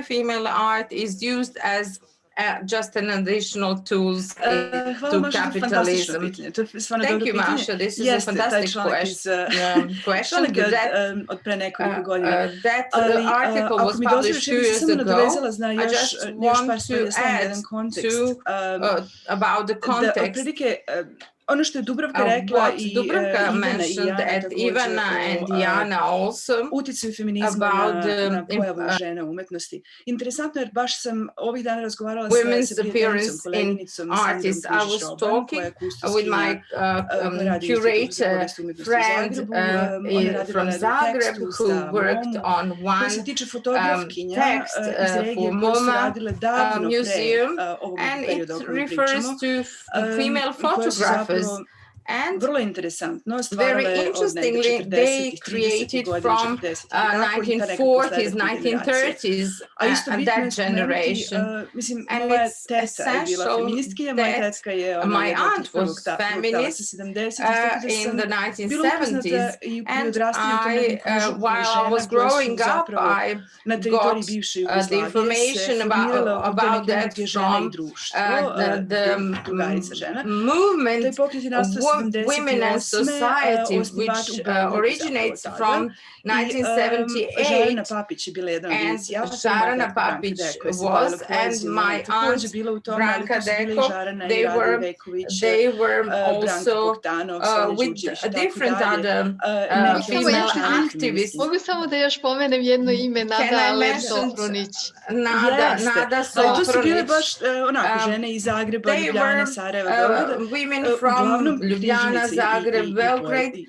female art is used as just an additional tools to capitalism. Thank you, Masha. This is a fantastic question. That article was published 2 years ago. I just want to add to about the context. Ono što je Dubravka rekla i mentioned at IVANA and IANA also uticaju feminizma na pojavu žena u umetnosti. Interesantno jer baš sam ovih dana razgovarala sa prijateljicom, koleginicom artists. I was talking with my curator friend from Zagreb who worked on one text for MoMA museum, and it refers to female photographers. And very interestingly, they created from 1940s, 1930s, that generation. And it's essential that my aunt was feminist in the 1970s. And while I was growing up, I got the information about that from the movement Women and Society, which originates from 1978, and Žarana Papić was, and my aunt Branka Deko, they were also with different other female activists. Mogu samo da još pomenem jedno ime, Nada Soprunić. Nada Soprunić. To su bile baš onako žene iz Zagreba, Ljubljane, Sarajeva, Beograda. Women from Ljubljana, Zagreb, Belgrade,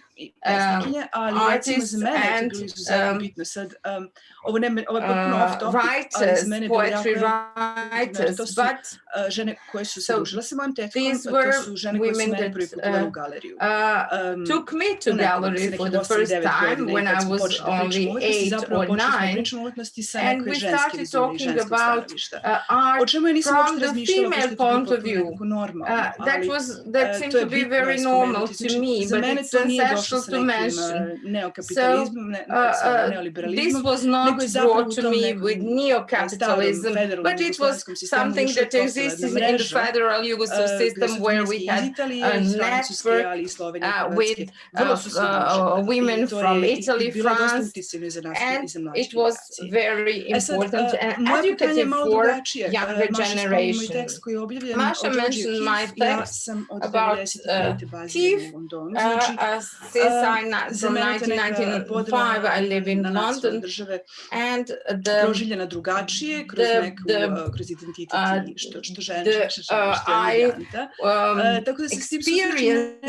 artists and writers, poetry writers, but these were women that took me to gallery for the first time when I was only 8 or 9, and we started talking about art from the female point of view. That seemed to be very normal to me, but it's essential to mention. So this was not brought to me with neo-capitalism, but it was something that existed in the federal Yugoslav system where we had a network with women from Italy, France, and it was very important and educative for younger generations. Masha mentioned my text about thief. Since from 1995 I live in London, and I experienced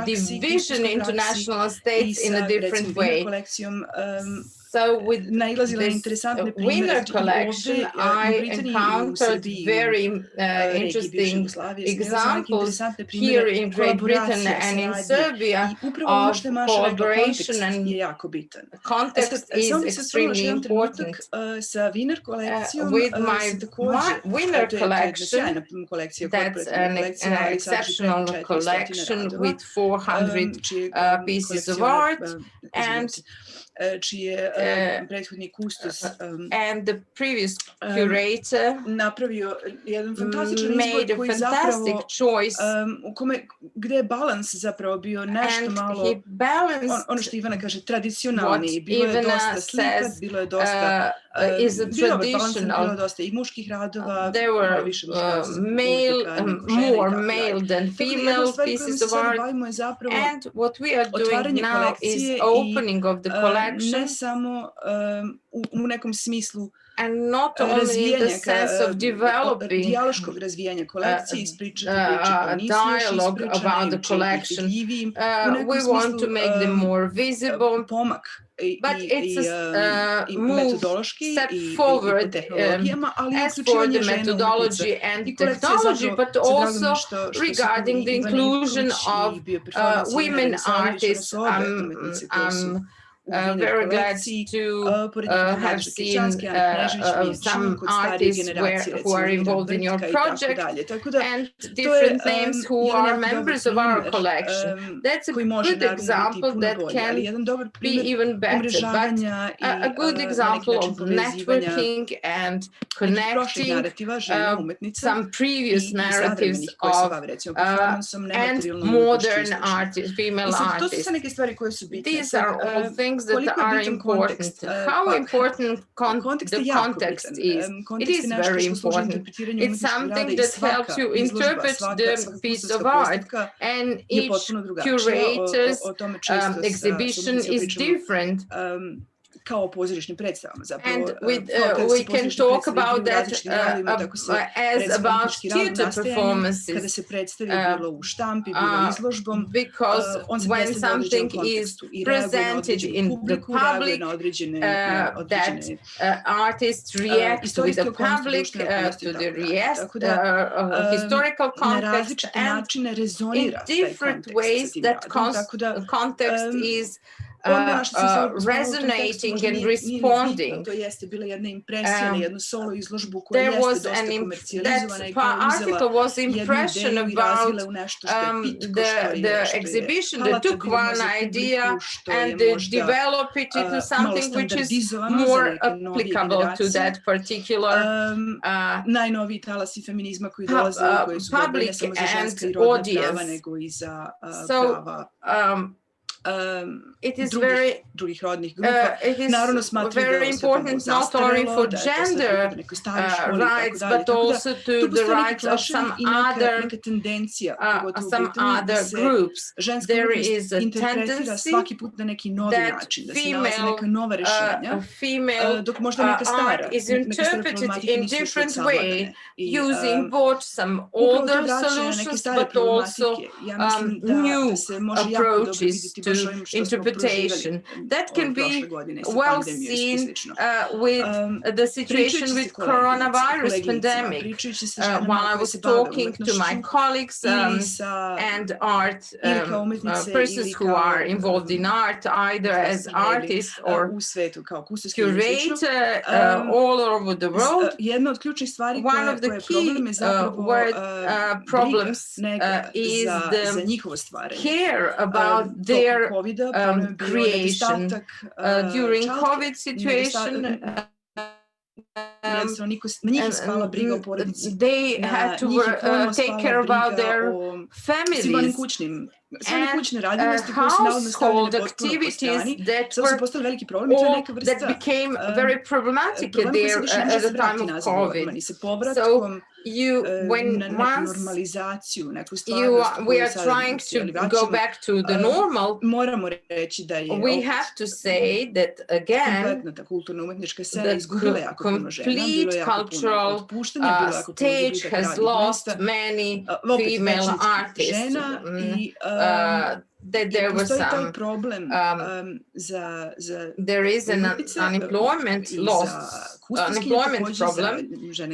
this division into national states in a different way. So with this winner collection, I encountered very interesting examples here in Great Britain and in Serbia of collaboration, and context is extremely important. With my winner collection, that's an exceptional collection with 400 pieces of art, and and the previous curator made a fantastic choice, gde je balans zapravo bio nešto malo, ono što Ivana kaže, tradicionalni, bilo je dosta slika, bilo je dosta bilo dosta i muških radova, there were more male than female pieces of art, and what we are doing now is opening of the collection, ne samo u nekom smislu and not only in the sense of developing dijaloškog razvijanja kolekcije, dialogue about the collection. We want to make them more visible, but it's a move step forward as for the methodology and technology, but also regarding the inclusion of women artists. I'm very glad to have seen some artists who are involved in your project and different names who are members of our collection. That's a good example that can be even better, but a good example of networking and connecting some previous narratives of and modern artists, female artists. These are all things that are important. How important the context is. It is very important. It's something that helps you interpret the piece of art, and each curator's exhibition is different. And we can talk about that as about theater performances, because when something is presented in the public, that artists react with the public to the historical context, and in different ways that context is resonating and responding. There was that article was impression about the exhibition that took one idea and developed it into something which is more applicable to that particular public and audience. So it is very important not only for gender rights, but also to the rights of some other groups. There is a tendency that female art is interpreted in different ways, using both some older solutions, but also new approaches to interpretation. That can be well seen with the situation with coronavirus pandemic. While I was talking to my colleagues and art persons who are involved in art, either as artists or curator all over the world, one of the key problems is the care about their creation. During COVID situation, they had to take care about their families and household activities that became very problematic there at the time of COVID. So we are trying to go back to the normal, we have to say that again, the complete cultural stage has lost many female artists. That there was some there is an unemployment problem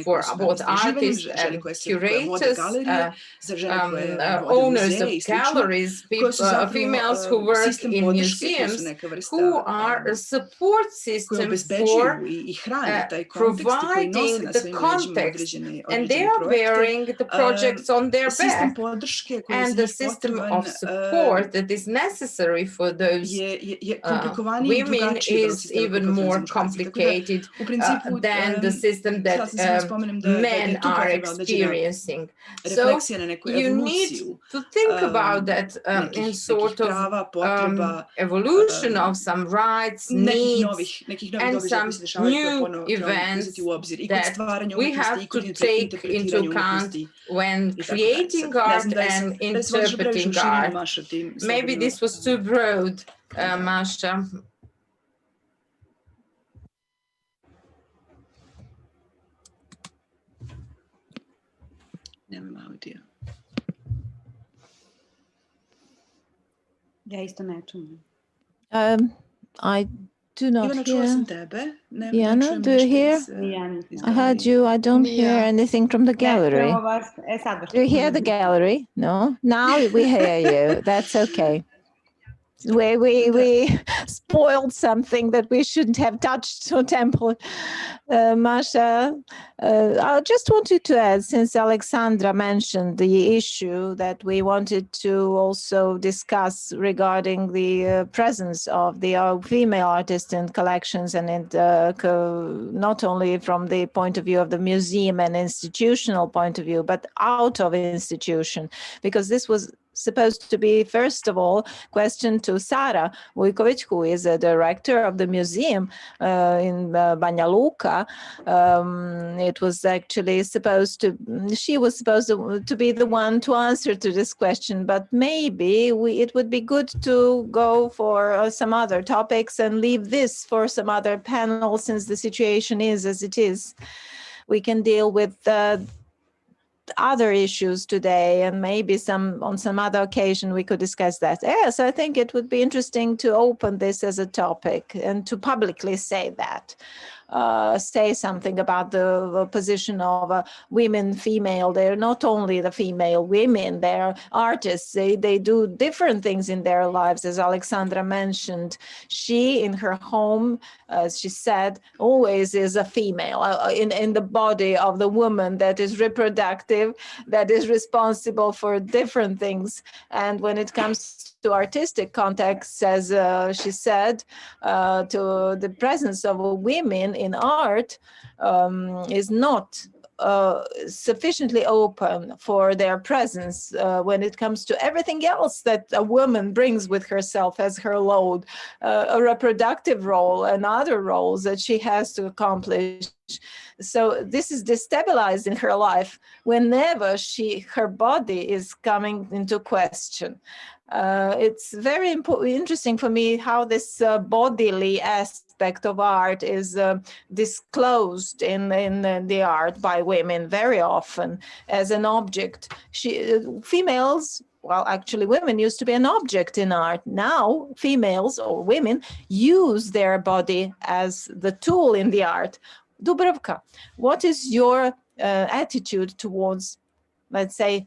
for both artists and curators, owners of galleries, females who work in museums, who are a support system for providing the context, and they are bearing the projects on their back, and the system of support that is necessary for those women is even more complicated than the system that men are experiencing. So you need to think about that in sort of evolution of some rights, needs, and some new events that we have to take into account when creating art and interpreting art. Maybe this was too broad, Masha. Ja isto ne čujem. I do not hear. IANA, do you hear? I heard you. I don't hear anything from the gallery. Do you hear the gallery? No? Now we hear you. That's okay. where we spoiled something that we shouldn't have touched so temple. Masha, I just wanted to add, since Alexandra mentioned the issue that we wanted to also discuss regarding the presence of the female artists in collections, and not only from the point of view of the museum and institutional point of view, but out of institution, because this was supposed to be, first of all, question to Sara Vujković, who is a director of the museum in Banja Luka. It was actually she was supposed to be the one to answer to this question, but maybe it would be good to go for some other topics and leave this for some other panel, since the situation is as it is. We can deal with other issues today, and maybe on some other occasion we could discuss that. Yes, I think it would be interesting to open this as a topic and to publicly say that. Say something about the position of women, female. They're not only the female women, they're artists. They do different things in their lives, as Alexandra mentioned. She, in her home, as she said, always is a female in the body of the woman that is reproductive, that is responsible for different things. And when it comes to artistic contexts, as she said, to the presence of women in art is not sufficiently open for their presence when it comes to everything else that a woman brings with herself as her load, a reproductive role and other roles that she has to accomplish. So this is destabilized in her life whenever her body is coming into question. It's very interesting for me how this bodily aspect of art is disclosed in the art by women very often as an object. Females, well, actually women used to be an object in art. Now females or women use their body as the tool in the art. Dubravka, what is your attitude towards, let's say,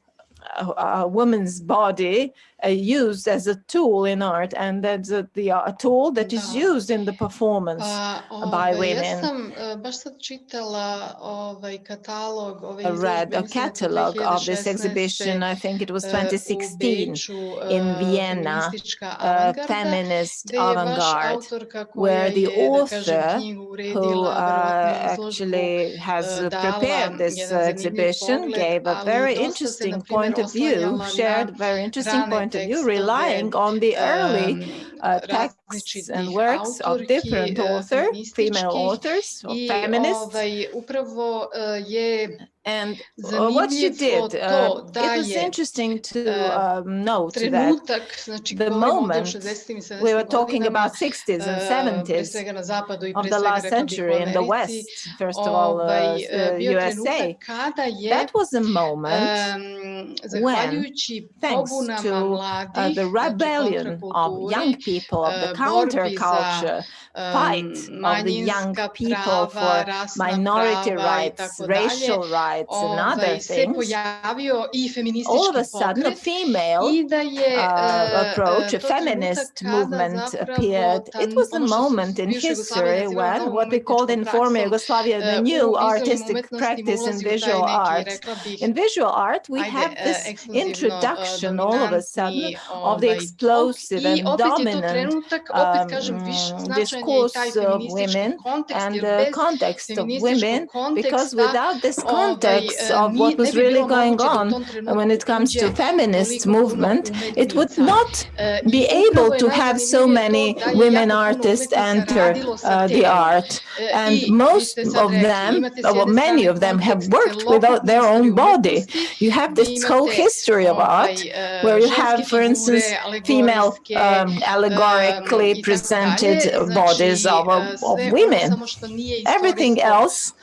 a woman's body used as a tool in art, and that's a tool that is used in the performance by women? Ja sam baš sad čitala katalog ove I read a catalog of this exhibition, I think it was 2016 in Vienna, Feminist Avant-Garde, where the author who actually has prepared this exhibition gave a very interesting point of view, shared a very interesting point of view, relying on the early texts and works of different authors, female authors, or feminists. And what she did, it was interesting to note that the moment we were talking about 60s and 70s of the last century in the West, first of all, USA, that was a moment when, thanks to the rebellion of young people, of the counterculture, fight of the young people for minority rights, racial rights, and other things, all of a sudden a female approach, a feminist movement appeared. It was a moment in history when what we called in former Yugoslavia the new artistic practice in visual art. In visual art, we have this introduction all of a sudden of the explosive and dominant discourse of women and the context of women, because without this context of what was really going on when it comes to feminist movement, it would not be able to have so many women artists enter the art. And most of them, well, many of them have worked without their own body. You have this whole history of art where you have, for instance, female allegorically presented bodies of women. Everything else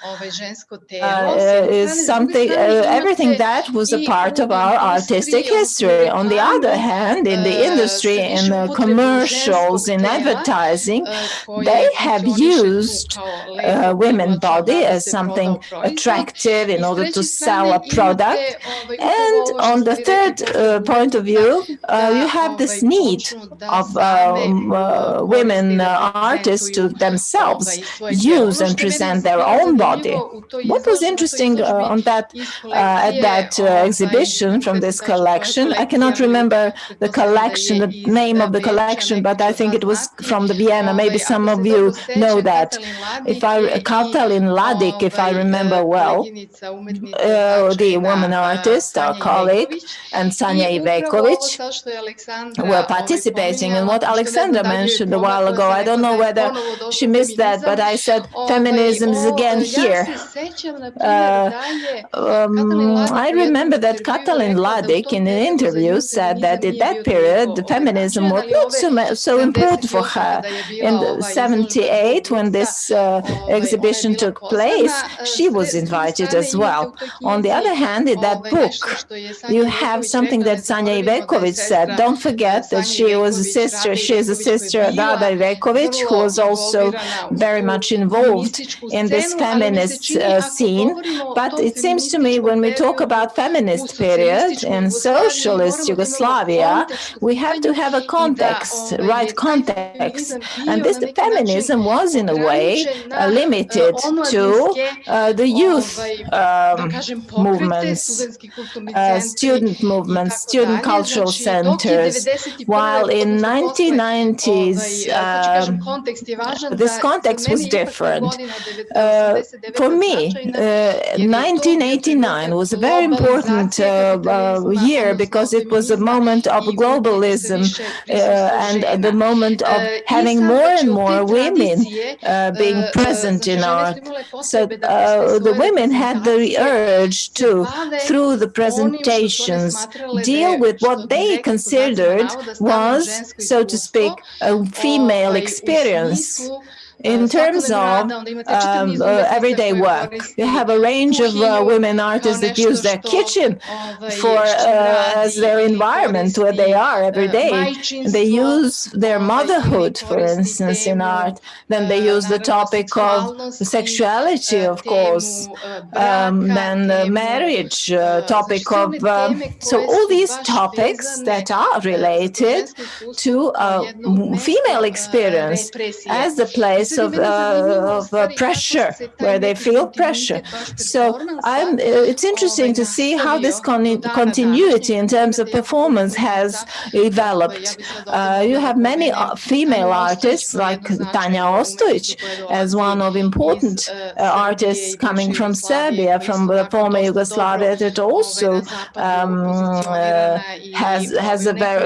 was something, everything that was a part of our artistic history. On the other hand, in the industry, in the commercials, in advertising, they have used women's body as something attractive in order to sell a product. And on the third point of view, you have this need of women artists to themselves use and present their own body. What was interesting on that at that exhibition from this collection, I cannot remember the collection, the name of the collection, but I think it was from the Vienna. Maybe some of you know that. Katalin Ladik, if I remember well, the woman artist, our colleague, and Sanja IVKOVIĆ were participating in what Alexandra mentioned a while ago. I don't know whether she missed that, but I said feminism is again here. I remember that Katalin Ladik in an interview said that in that period the feminism was not so important for her. In '78, when this exhibition took place, she was invited as well. On the other hand, in that book, you have something that Sanja IVKOVIĆ said. Don't forget that she was a sister. She is a sister of Dada IVKOVIĆ, who was also very much involved in this feminist scene. But it seems to me when we talk about feminist period in socialist Yugoslavia, we have to have a context, right context. And this feminism was in a way limited to the youth movements, student movements, student cultural centers, while in 1990s this context was different. For me, 1989 was a very important year because it was a moment of globalism and the moment of having more and more women being present in art. So the women had the urge to, through the presentations, deal with what they considered was, so to speak, a female experience. In terms of everyday work, you have a range of women artists that use their kitchen for as their environment where they are every day. They use their motherhood, for instance, in art. Then they use the topic of sexuality, of course. Then the marriage topic of so all these topics that are related to female experience as the place of pressure, where they feel pressure. So it's interesting to see how this continuity in terms of performance has developed. You have many female artists like Tanja Ostojić as one of important artists coming from Serbia, from the former Yugoslavia, that also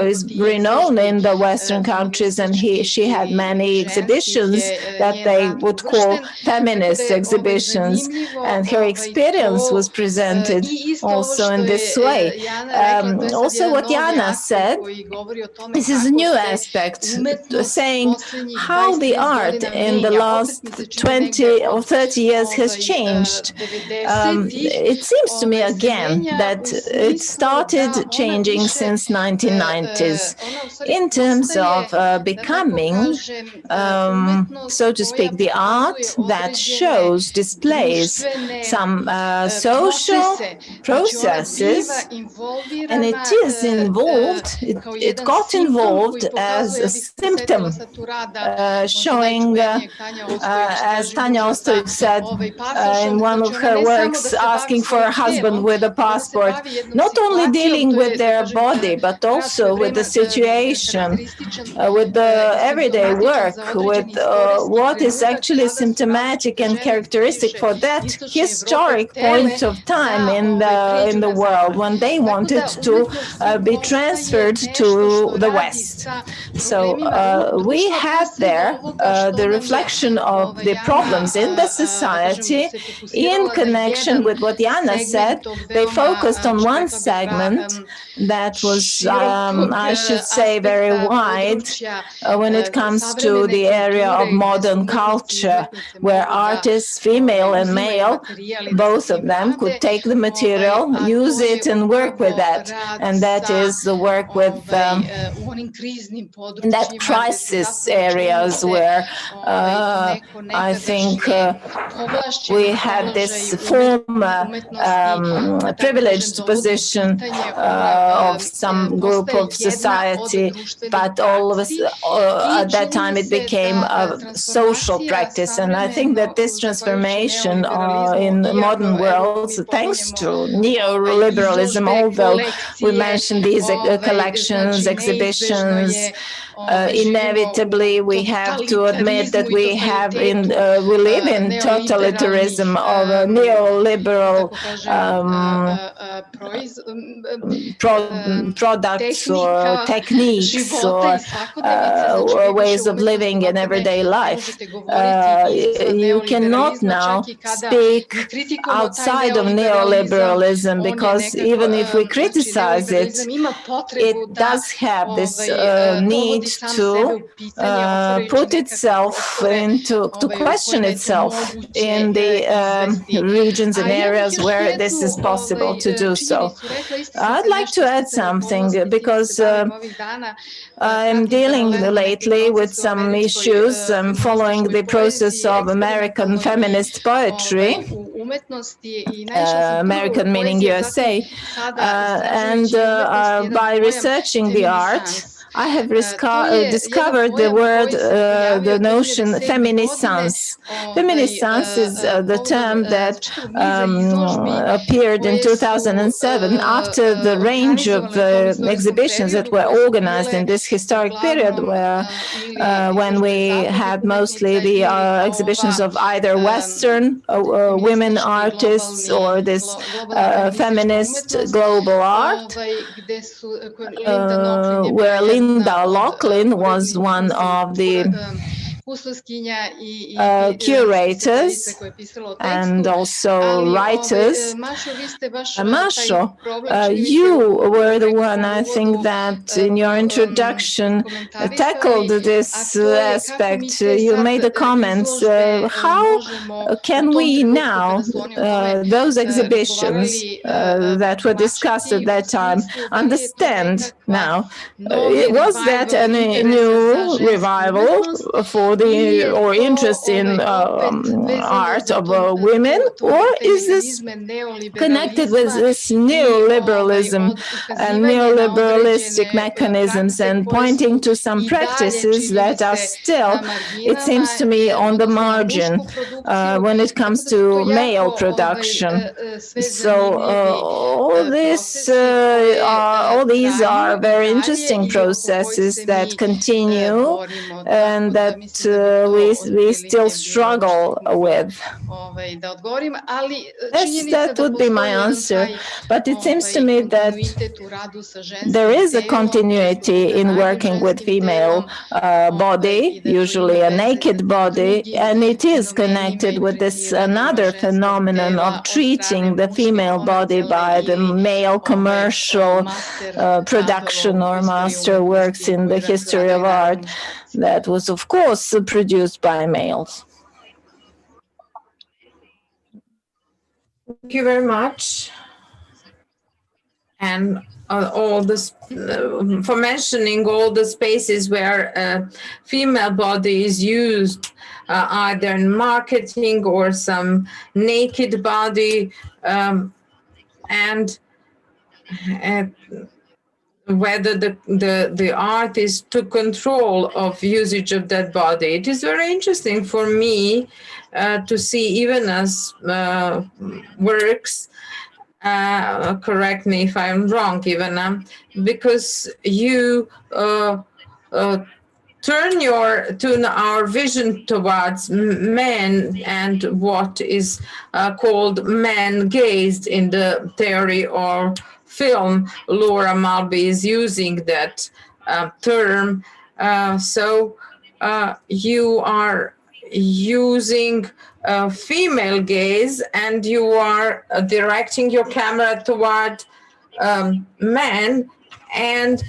is renowned in the Western countries, and she had many exhibitions that they would call feminist exhibitions, and her experience was presented also in this way. Also what Jana said, this is a new aspect, saying how the art in the last 20 or 30 years has changed. It seems to me again that it started changing since 1990s in terms of becoming, so to speak, the art that shows, displays some social processes, and it is involved, it got involved as a symptom, showing, as Tanja Ostojić said in one of her works, asking for a husband with a passport, not only dealing with their body, but also with the situation, with the everyday work, with what is actually symptomatic and characteristic for that historic point of time in the world when they wanted to be transferred to the West. So we had there the reflection of the problems in the society in connection with what Jana said. They focused on one segment that was, I should say, very wide when it comes to the area of modern modern culture where artists, female and male, both of them could take the material, use it and work with that. And that is the work with in that crisis areas where I think we had this former privileged position of some group of society, but all of us, at that time it became a social practice. And I think that this transformation in the modern world, thanks to neoliberalism, although we mentioned these collections, exhibitions, inevitably we have to admit that we have we live in totalitarianism of a neoliberal products or techniques or ways of living in everyday life. You cannot now speak outside of neoliberalism, because even if we criticize it, it does have this need to put itself to question itself in the regions and areas where this is possible to do so. I'd like to add something, because I'm dealing lately with some issues. I'm following the process of American feminist poetry, American meaning USA, and by researching the art, I have discovered the word, the notion feminiscence. Feminiscence is the term that appeared in 2007 after the range of exhibitions that were organized in this historic period, where when we had mostly the exhibitions of either Western women artists or this feminist global art, where Linda Laughlin was one of the curators and also writers. Masha, you were the one, I think, that in your introduction tackled this aspect. You made the comments. How can we now, those exhibitions that were discussed at that time, understand now? Was that a new revival for or interest in art of women, or is this connected with this neoliberalism and neoliberalistic mechanisms and pointing to some practices that are still, it seems to me, on the margin when it comes to male production? So all these are very interesting processes that continue and that we still struggle with. Yes, that would be my answer. But it seems to me that there is a continuity in working with female body, usually a naked body, and it is connected with this another phenomenon of treating the female body by the male commercial production or master works in the history of art that was, of course, produced by males. Thank you very much. And all this for mentioning all the spaces where female body is used, either in marketing or some naked body, and whether the artist took control of usage of that body. It is very interesting for me to see even as works, correct me if I'm wrong, Ivana, because you turn our vision towards men and what is called man-gazed in the theory or film. Laura Mulvey is using that term. So you are using female gaze and you are directing your camera toward men and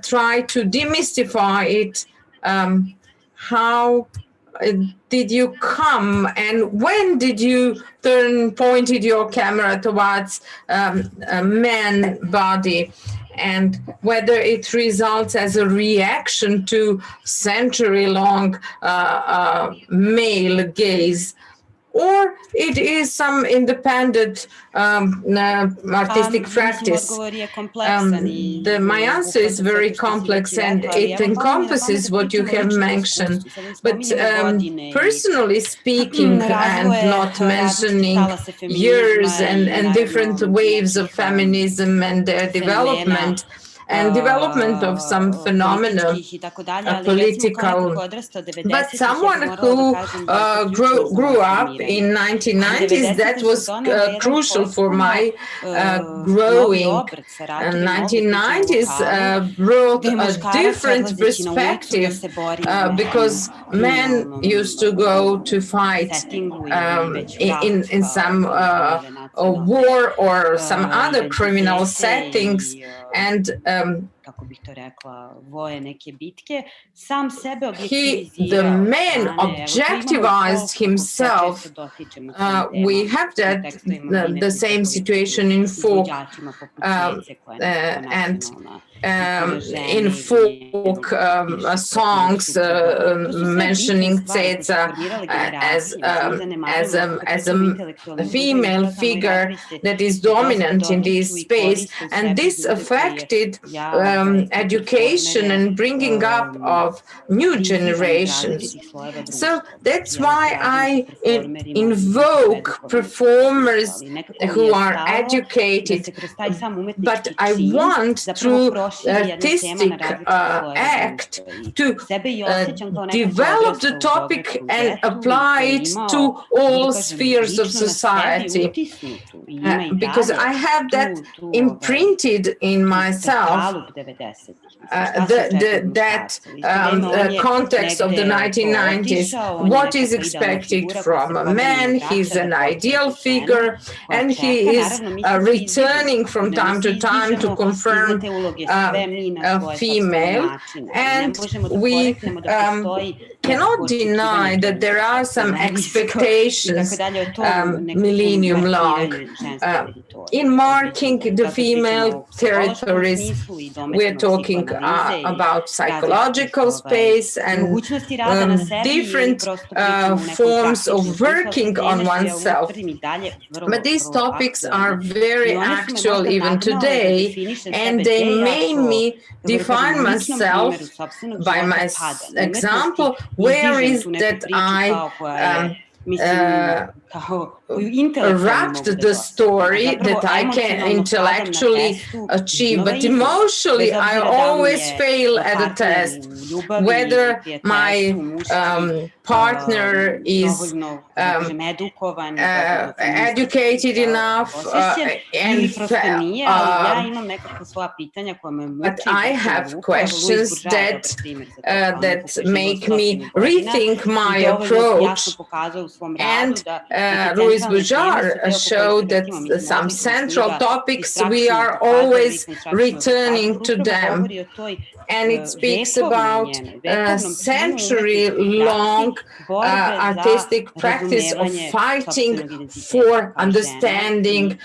try to demystify it, how did you come, and when did you pointed your camera towards a man body, and whether it results as a reaction to century-long male gaze, or it is some independent artistic practice. My answer is very complex, and it encompasses what you have mentioned. But personally speaking, and not mentioning years and different waves of feminism and their development, and development of some phenomena, political, but someone who grew up in 1990s, that was crucial for my growing. 1990s brought a different perspective because men used to go to fight in some war or some other criminal settings, and the man objectivized himself. We have the same situation in folk, and in folk songs mentioning Ceca as a female figure that is dominant in this space, and this affected education and bringing up of new generations. So that's why I invoke performers who are educated, but I want through artistic act to develop the topic and apply it to all spheres of society, because I have that imprinted in myself. That context of the 1990s, what is expected from a man? He's an ideal figure, and he is returning from time to time to confirm a female, and we cannot deny that there are some expectations millennium long in marking the female territories. We're talking about psychological space and different forms of working on oneself. But these topics are very actual even today, and they made me define myself by my example. Where is that I wrapped the story that I can intellectually achieve, but emotionally I always fail at a test, whether my partner is educated enough, but I have questions that make me rethink my approach. And Ruiz Bujar showed that some central topics, we are always returning to them. And it speaks about a century-long artistic practice of fighting for understanding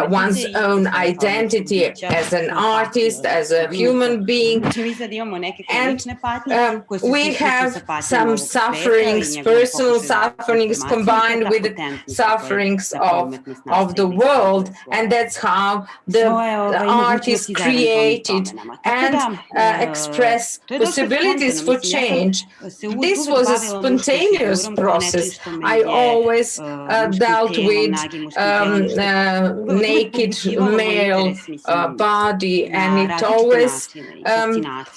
one's own identity as an artist, as a human being. And we have some sufferings, personal sufferings combined with the sufferings of the world, and that's how the art is created and express possibilities for change. This was a spontaneous process. I always dealt with naked male body, and it always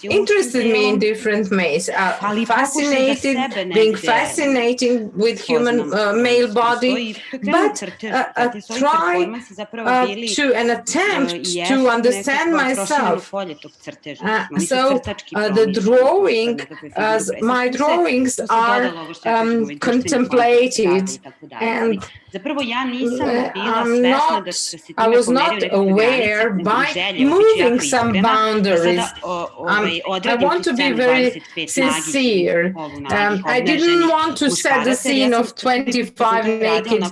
interested me in different ways. Being fascinating with human male body, but try to an attempt to understand myself. So my drawings are contemplated, and Zapravo ja nisam bila svesna da se time I was pomeraju not nekakve aware granice by želje, moving opet jako some iskrena, da boundaries. sada I odradim want tu to be scenu very 25 sincere. nagih, polunagih, I didn't obnaženih want to set the muškaraca, jer scene ja of sam, 25 naked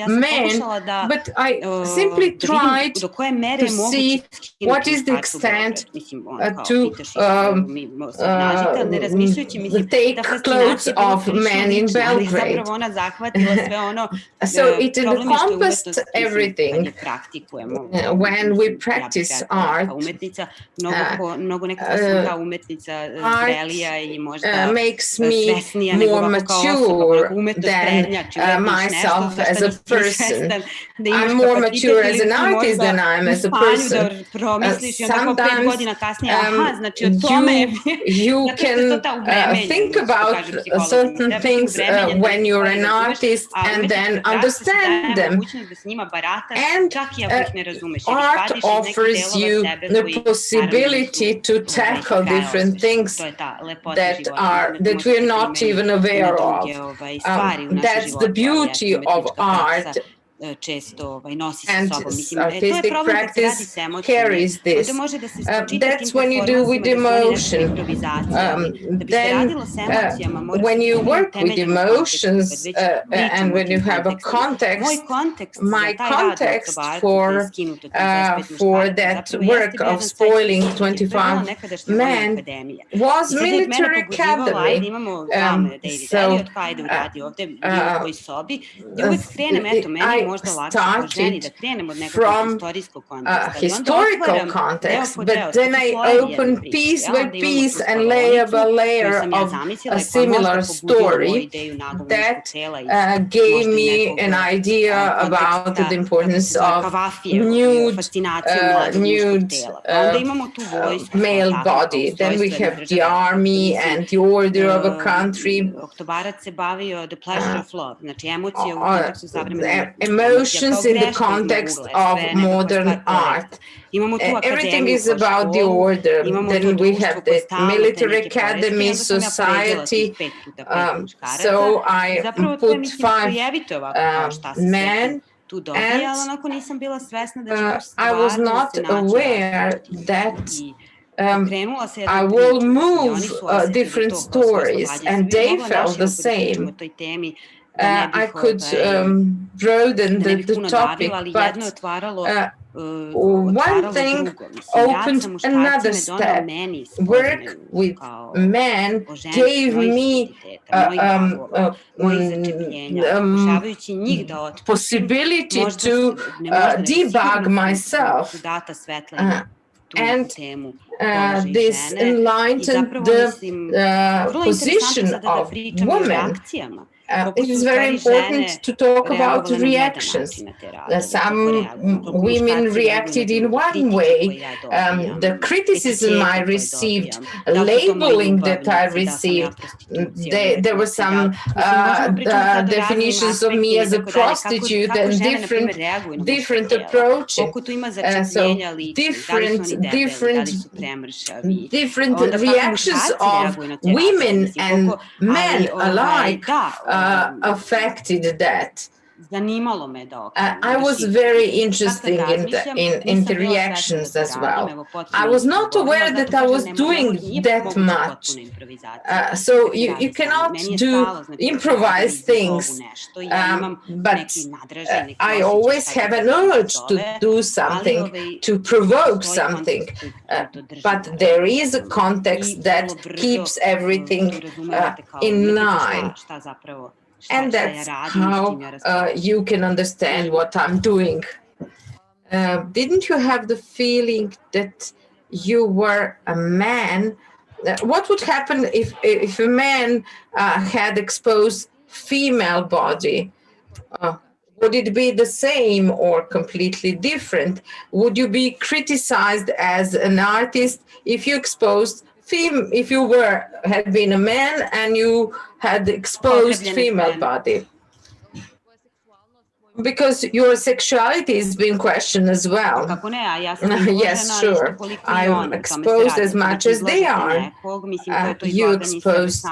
men, but I simply tried to see what is the extent to take clothes off men in Belgrade. So it encompassed everything when we practice art. Art makes me more mature than myself as a person. I'm more mature as an artist than I am as a person. Sometimes you can think about certain things when you're an artist and then understand them. And art offers you the possibility to tackle different things that we're not even aware of. That's the beauty of art. And artistic practice carries this. That's when you do with emotion. Then when you work with emotions and when you have a context, my context for that work of spoiling 25 men was military academy. I started from a historical context, but then I opened piece by piece and layer by layer of a similar story that gave me an idea about the importance of nude male body. Then we have the army and the order of a country. Emotions in the context of modern art. Everything is about the order. Then we have the military academy, society. So I put 5 men, and I was not aware that I will move different stories, and they felt the same. I could broaden the topic, but one thing opened another step. Work with men gave me possibility to debug myself. And this enlightened the position of women. It is very important to talk about reactions. Some women reacted in one way. The criticism I received, labeling that I received, there were some definitions of me as a prostitute and different approaches. So different reactions of women and men alike affected that. I was very interested in the reactions as well. I was not aware that I was doing that much. So you cannot improvise things, but I always have an urge to do something, to provoke something. But there is a context that keeps everything in line. And that's how you can understand what I'm doing. Didn't you have the feeling that you were a man? What would happen if a man had exposed female body? Would it be the same or completely different? Would you be criticized as an artist if you exposed if you had been a man and you had exposed female body? Because your sexuality is being questioned as well. Yes, sure. I'm exposed as much as they are. You expose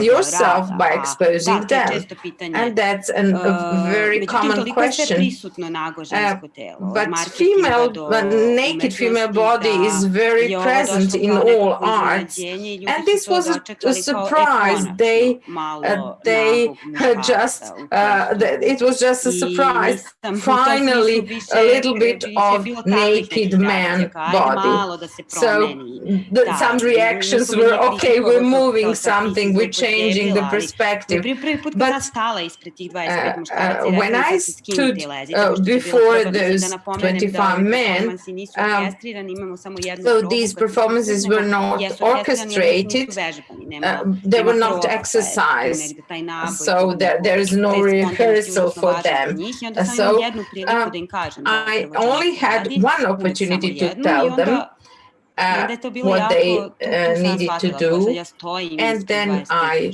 yourself by exposing them. And that's a very common question. But naked female body is very present in all arts. And this was a surprise. It was just a surprise. Finally, a little bit of naked man body. So some reactions were, okay, we're moving something, we're changing the perspective. But when I stood before those 25 men, so these performances were not orchestrated, they were not exercised, so there is no rehearsal for them. So I only had one opportunity to tell them what they needed to do, and then I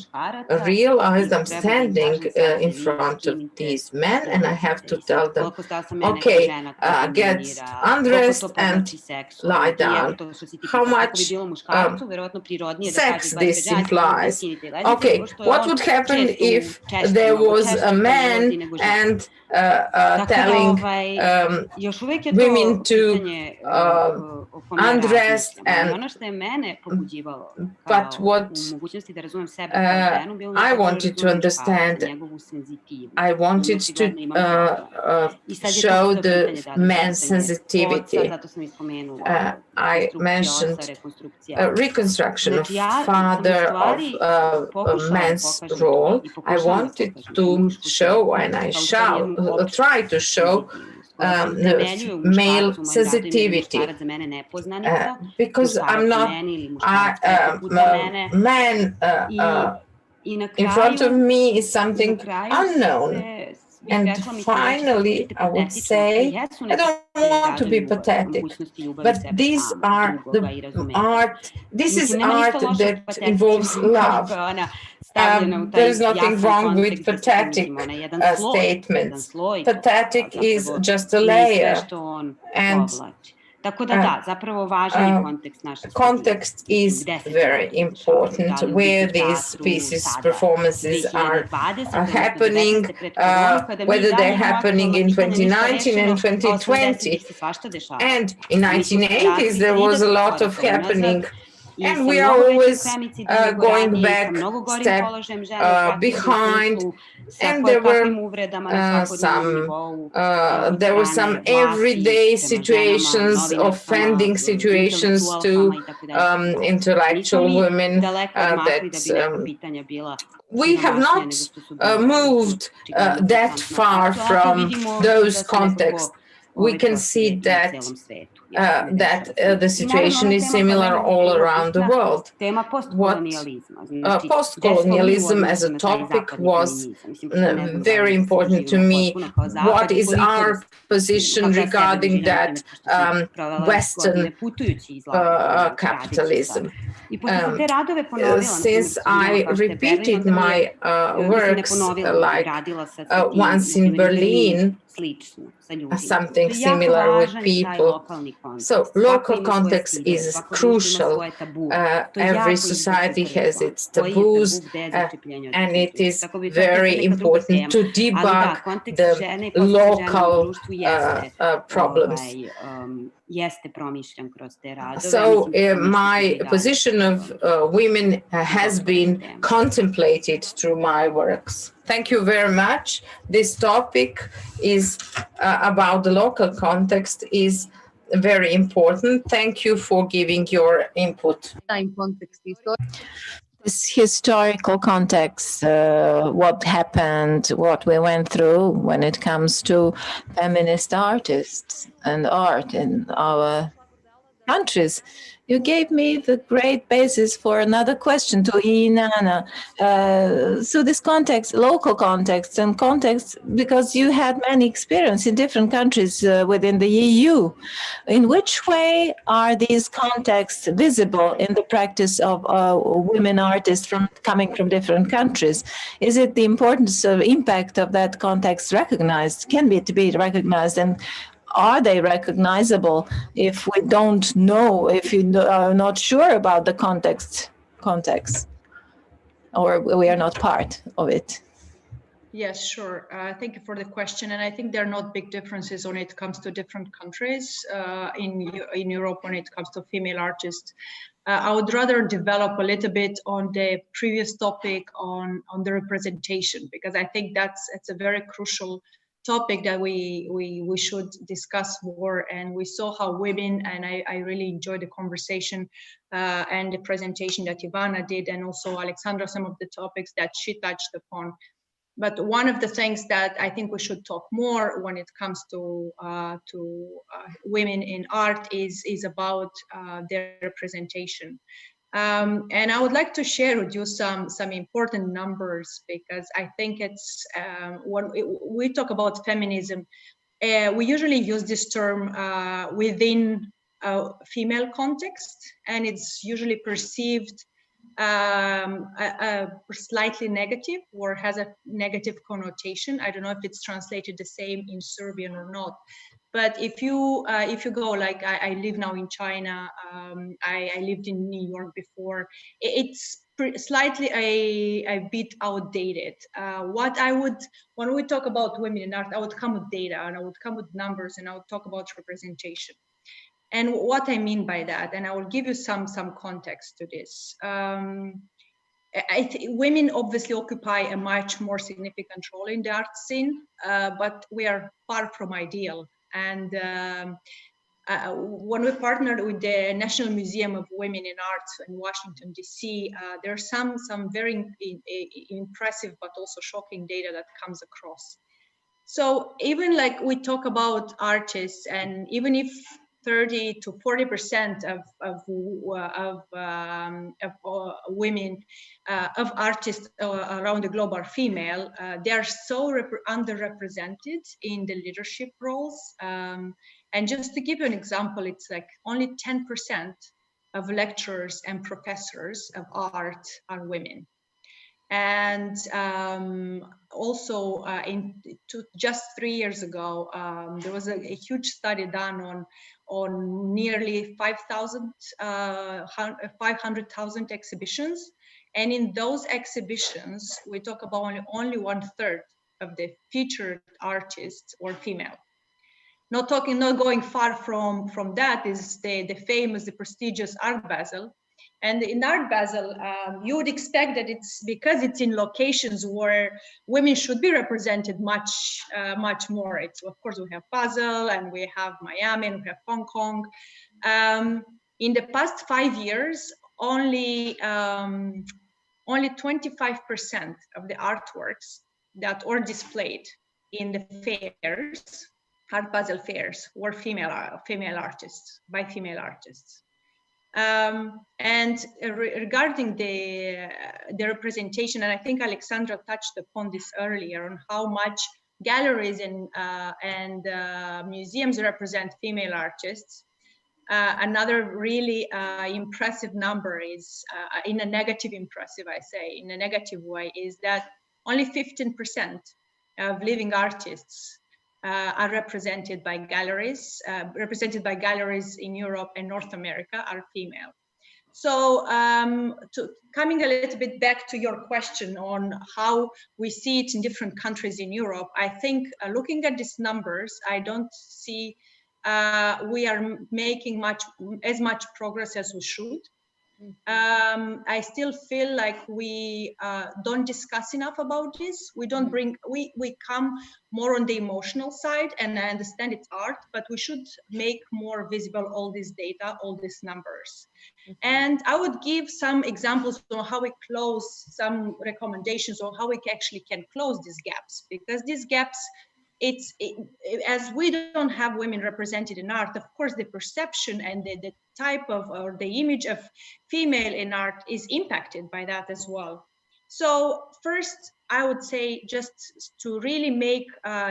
realized I'm standing in front of these men and I have to tell them, okay, get undressed and lie down. How much sex this implies? Okay, what would happen if there was a man and telling women to undress? But what I wanted to understand, I wanted to show the man's sensitivity. I mentioned reconstruction of father of a man's role. I wanted to show, and I shall try to show, male sensitivity, because I'm not man in front of me is something unknown. And finally, I would say, I don't want to be pathetic, but these are the art. This is art that involves love. There is nothing wrong with pathetic statements. Pathetic is just a layer, and context is very important where these pieces, performances are happening, whether they're happening in 2019 and 2020. And in 1980s, there was a lot of happening. And we are always going back, step behind, and there were some everyday situations, offending situations to intellectual women that we have not moved that far from those contexts. We can see that the situation is similar all around the world. Post-colonialism as a topic was very important to me. What is our position regarding that Western capitalism? Since I repeated my works once in Berlin, something similar with people. So local context is crucial. Every society has its taboos, and it is very important to debug the local problems. So my position of women has been contemplated through my works. Thank you very much. This topic is about the local context is very important. Thank you for giving your input. This historical context, what happened, what we went through when it comes to feminist artists and art in our countries. You gave me the great basis for another question to IANA. So this context, local context and context, because you had many experience in different countries within the EU. In which way are these contexts visible in the practice of women artists coming from different countries? Is it the importance of impact of that context recognized? Can it be recognized, and are they recognizable if we don't know, if you are not sure about the context, or we are not part of it? Yes, sure. Thank you for the question. And I think there are not big differences when it comes to different countries in Europe when it comes to female artists. I would rather develop a little bit on the previous topic on the representation, because I think it's a very crucial topic that we should discuss more. And we saw how women, and I really enjoyed the conversation and the presentation that Ivana did, and also Alexandra, some of the topics that she touched upon. But one of the things that I think we should talk more when it comes to women in art is about their representation. And I would like to share with you some important numbers, because I think it's when we talk about feminism, we usually use this term within a female context, and it's usually perceived slightly negative, or has a negative connotation. I don't know if it's translated the same in Serbian or not. But if you go, like I live now in China, I lived in New York before, it's slightly a bit outdated. When we talk about women in art, I would come with data, and I would come with numbers, and I would talk about representation. And what I mean by that, and I will give you some context to this. Women obviously occupy a much more significant role in the art scene, but we are far from ideal. And when we partnered with the National Museum of Women in Art in Washington, D.C., there's some very impressive but also shocking data that comes across. So even like we talk about artists, and even if 30 to 40% of women, of artists around the globe are female, they are so underrepresented in the leadership roles. And just to give you an example, it's like only 10% of lecturers and professors of art are women. And also just 3 years ago, there was a huge study done on nearly 500,000 exhibitions. And in those exhibitions, we talk about only 1/3 of the featured artists were female. Not going far from that is the famous, the prestigious Art Basel. And in Art Basel, you would expect that it's because it's in locations where women should be represented much more. It's, of course, we have Basel, and we have Miami, and we have Hong Kong. In the past 5 years, only 25% of the artworks that were displayed in the fairs, Art Basel fairs, were female artists, by female artists. And regarding the representation, and I think Alexandra touched upon this earlier, on how much galleries and museums represent female artists. Another really impressive number is, in a negative impressive, I say, in a negative way, is that only 15% of living artists are represented by galleries in Europe and North America are female. So coming a little bit back to your question on how we see it in different countries in Europe, I think looking at these numbers, I don't see we are making as much progress as we should. I still feel like we don't discuss enough about this. We don't we come more on the emotional side, and I understand it's art, but we should make more visible all this data, all these numbers. And I would give some examples on how we close, some recommendations on how we actually can close these gaps, because these gaps as we don't have women represented in art, of course, the perception and the type of, or the image of female in art is impacted by that as well. So first, I would say just to really make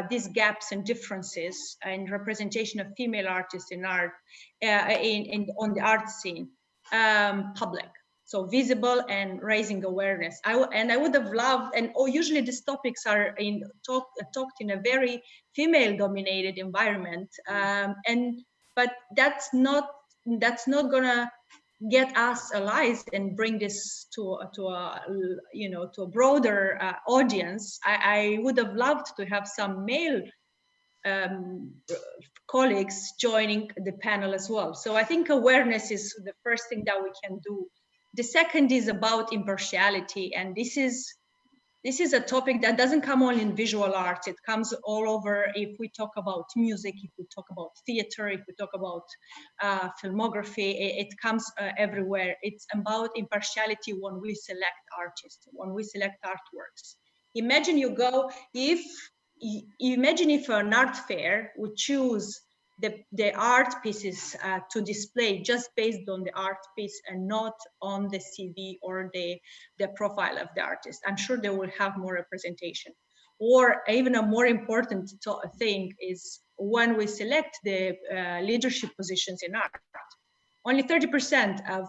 these gaps and differences in representation of female artists in art, on the art scene, public. So visible and raising awareness. I would have loved, and usually these topics are talked in a very female-dominated environment, but that's not gonna get us allies and bring this to a broader audience. I would have loved to have some male colleagues joining the panel as well. So I think awareness is the first thing that we can do. The second is about impartiality, and this is a topic that doesn't come only in visual arts. It comes all over. If we talk about music, if we talk about theater, if we talk about filmography, it comes everywhere. It's about impartiality when we select artists, when we select artworks. Imagine if an art fair would choose the art pieces to display just based on the art piece and not on the CV or the profile of the artist. I'm sure they will have more representation. Or even a more important thing is when we select the leadership positions in art, only 30% of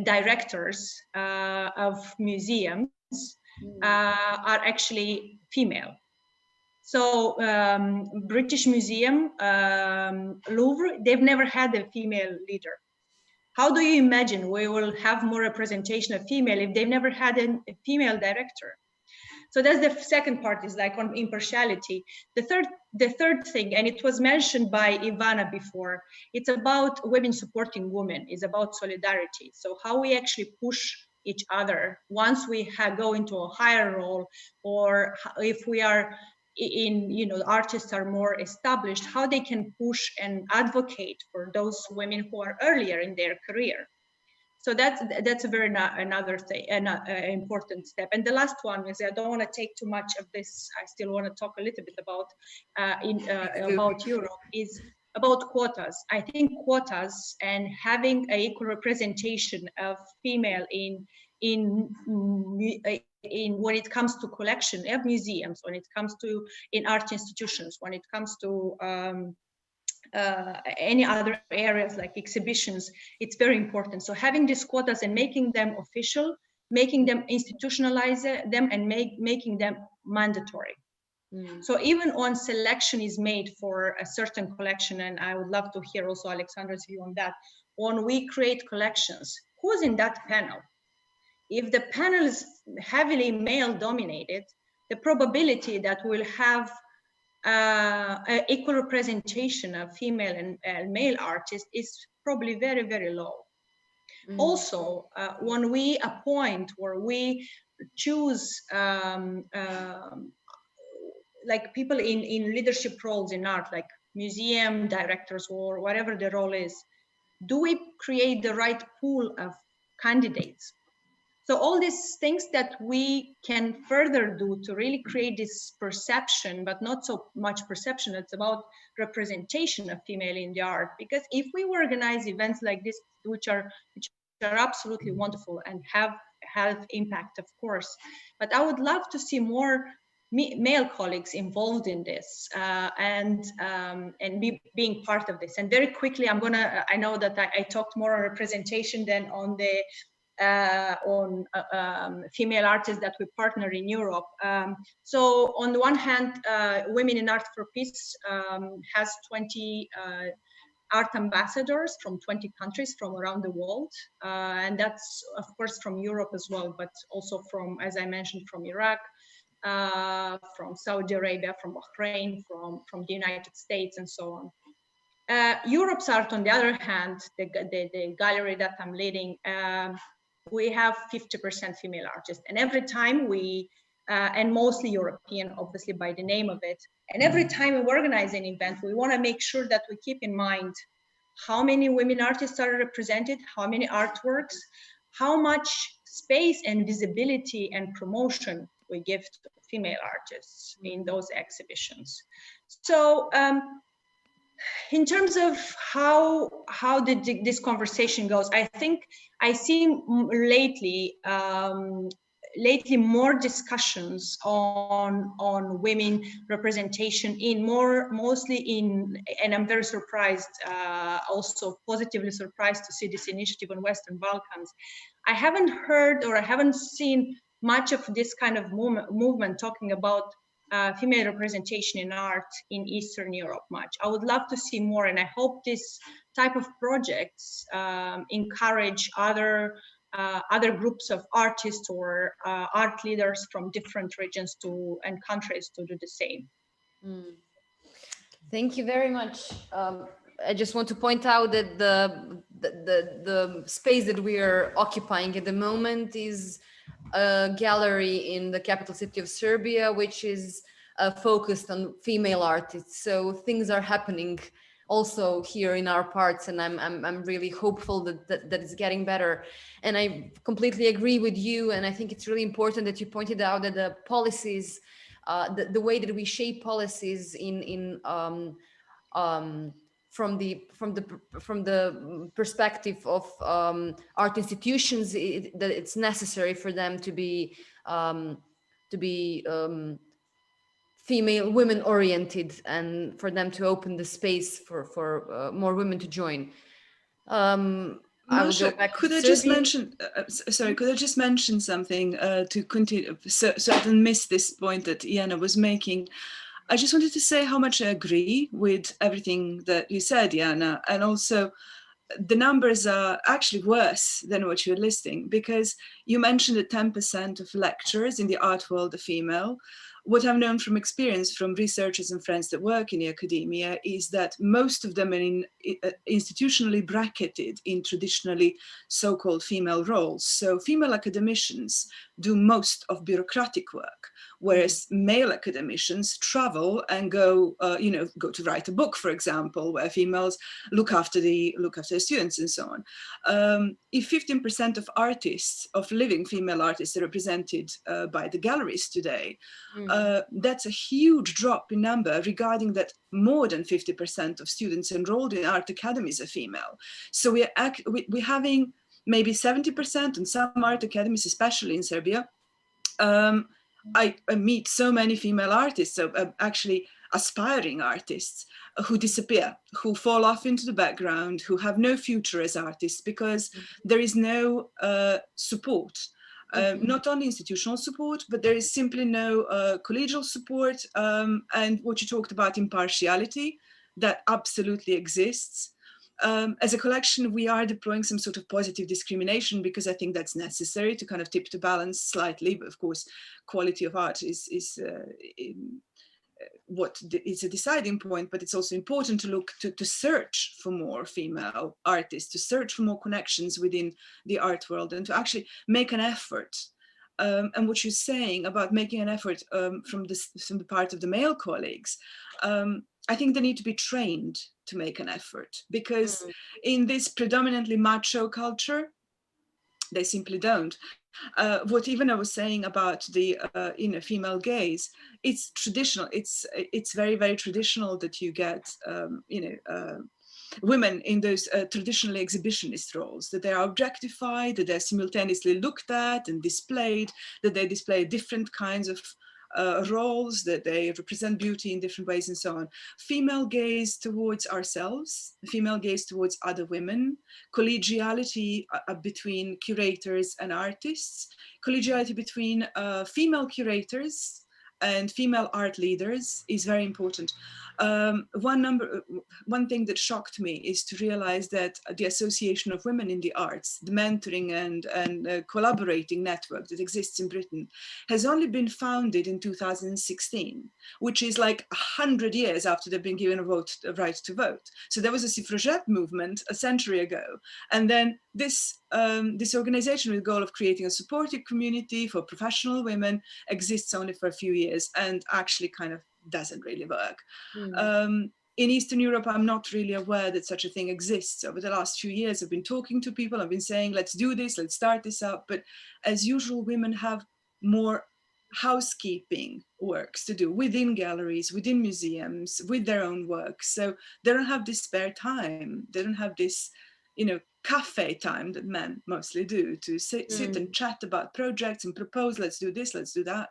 directors of museums are actually female. So British Museum, Louvre, they've never had a female leader. How do you imagine we will have more representation of female if they've never had a female director? So that's the second part, is like on impartiality. The third thing, and it was mentioned by IVANA before, it's about women supporting women, it's about solidarity. So how we actually push each other once we go into a higher role, or if we are artists are more established, how they can push and advocate for those women who are earlier in their career. So that's a very another thing, an important step. And the last one is, I don't want to take too much of this. I still want to talk a little bit about Europe, is about quotas. I think quotas and having an equal representation of female when it comes to collection of museums, when it comes to in art institutions, when it comes to any other areas like exhibitions, it's very important. So having these quotas and making them official, making them institutionalize them, and making them mandatory. So even when selection is made for a certain collection, and I would love to hear also Alexandra's view on that, when we create collections, who's in that panel? If the panel is heavily male dominated, the probability that we'll have equal representation of female and male artists is probably very, very low. Also, when we appoint or we choose like people in leadership roles in art, like museum directors or whatever the role is, do we create the right pool of candidates? So all these things that we can further do to really create this perception, but not so much perception, it's about representation of female in the art. Because if we organize events like this, which are absolutely wonderful and have impact, of course, but I would love to see more male colleagues involved in this and being part of this. And very quickly, I know that I talked more on representation than on the female artists that we partner in Europe. So on the one hand, Women in Art for Peace has 20 art ambassadors from 20 countries from around the world. And that's, of course, from Europe as well, but also from, as I mentioned, from Iraq, from Saudi Arabia, from Bahrain, from the United States, and so on. Europe's art, on the other hand, the gallery that I'm leading, we have 50% female artists. And every time and mostly European, obviously by the name of it, and every time we organize an event, we want to make sure that we keep in mind how many women artists are represented, how many artworks, how much space and visibility and promotion we give female artists in those exhibitions. So in terms of how this conversation goes, I think I see lately more discussions on women representation mostly in, and I'm very surprised, also positively surprised to see this initiative on Western Balkans. I haven't heard or I haven't seen much of this kind of movement talking about female representation in art in Eastern Europe much. I would love to see more, and I hope this type of projects encourage other groups of artists or art leaders from different regions and countries to do the same. Thank you very much. I just want to point out that the space that we are occupying at the moment is a gallery in the capital city of Serbia, which is focused on female artists. So things are happening also here in our parts, and I'm really hopeful that it's getting better. And I completely agree with you, and I think it's really important that you pointed out that the policies, the way that we shape policies from the perspective of art institutions, that it's necessary for them to be female, women oriented, and for them to open the space for more women to join. Masha, could I just mention? Sorry, could I just mention something to continue? So I don't miss this point that IANA was making. I just wanted to say how much I agree with everything that you said, IANA, and also the numbers are actually worse than what you're listing, because you mentioned that 10% of lecturers in the art world are female. What I've known from experience from researchers and friends that work in the academia is that most of them are institutionally bracketed in traditionally so-called female roles. So female academicians do most of bureaucratic work, whereas male academicians travel and go to write a book, for example, where females look after the students and so on. If 15% of artists, of living female artists, are represented by the galleries today, that's a huge drop in number, regarding that more than 50% of students enrolled in art academies are female. So we're having maybe 70% in some art academies, especially in Serbia. I meet so many female artists, so actually aspiring artists, who disappear, who fall off into the background, who have no future as artists because there is no support. Not only institutional support, but there is simply no collegial support. And what you talked about, impartiality, that absolutely exists. As a collection, we are deploying some sort of positive discrimination, because I think that's necessary to kind of tip the balance slightly. But of course, quality of art is a deciding point, but it's also important to look to search for more female artists, to search for more connections within the art world, and to actually make an effort. And what you're saying about making an effort from the part of the male colleagues, I think they need to be trained to make an effort, because in this predominantly macho culture, they simply don't. What Ivana was saying about the female gaze, it's traditional. It's very, very traditional that you get women in those traditionally exhibitionist roles, that they are objectified, that they're simultaneously looked at and displayed, that they display different kinds of roles, that they represent beauty in different ways and so on. Female gaze towards ourselves, female gaze towards other women, collegiality between curators and artists, collegiality between female curators and female art leaders is very important. One thing that shocked me is to realize that the Association of Women in the Arts, the mentoring and collaborating network that exists in Britain, has only been founded in 2016, which is like 100 years after they've been given a right to vote. So there was a suffragette movement a century ago, and then this organization with the goal of creating a supportive community for professional women exists only for a few years and actually kind of doesn't really work. In Eastern Europe, I'm not really aware that such a thing exists. Over the last few years, I've been talking to people, I've been saying, let's do this, let's start this up. But as usual, women have more housekeeping works to do within galleries, within museums, with their own work. So they don't have this spare time. They don't have this, cafe time that men mostly do, to sit and chat about projects and propose, let's do this, let's do that.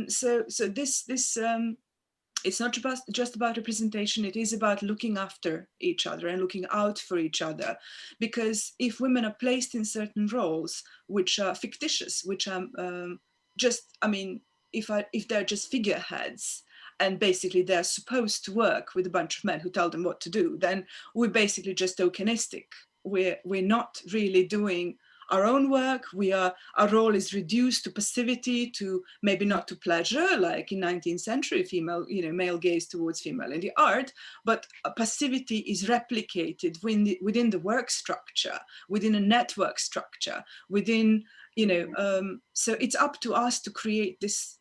So this it's not just about representation, it is about looking after each other and looking out for each other. Because if women are placed in certain roles which are fictitious, which are if they're just figureheads, and basically they're supposed to work with a bunch of men who tell them what to do, then we're basically just tokenistic. We're not really doing our own work. Our role is reduced to passivity, to maybe not to pleasure, like in 19th century male gaze towards female in the art, but passivity is replicated within the work structure, within a network structure, within, so it's up to us to create this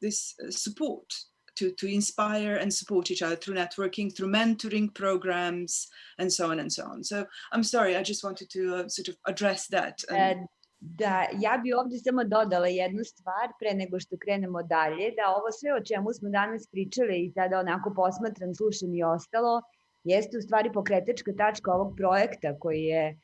support, to inspire and support each other through networking, through mentoring programs, and so on and so on. So I'm sorry, I just wanted to sort of address that. Da, ja bi ovdje samo dodala jednu stvar pre nego što krenemo dalje, da ovo sve o čemu smo danas pričali i sada onako posmatram, slušam i ostalo, jeste u stvari pokretačka tačka ovog projekta koji je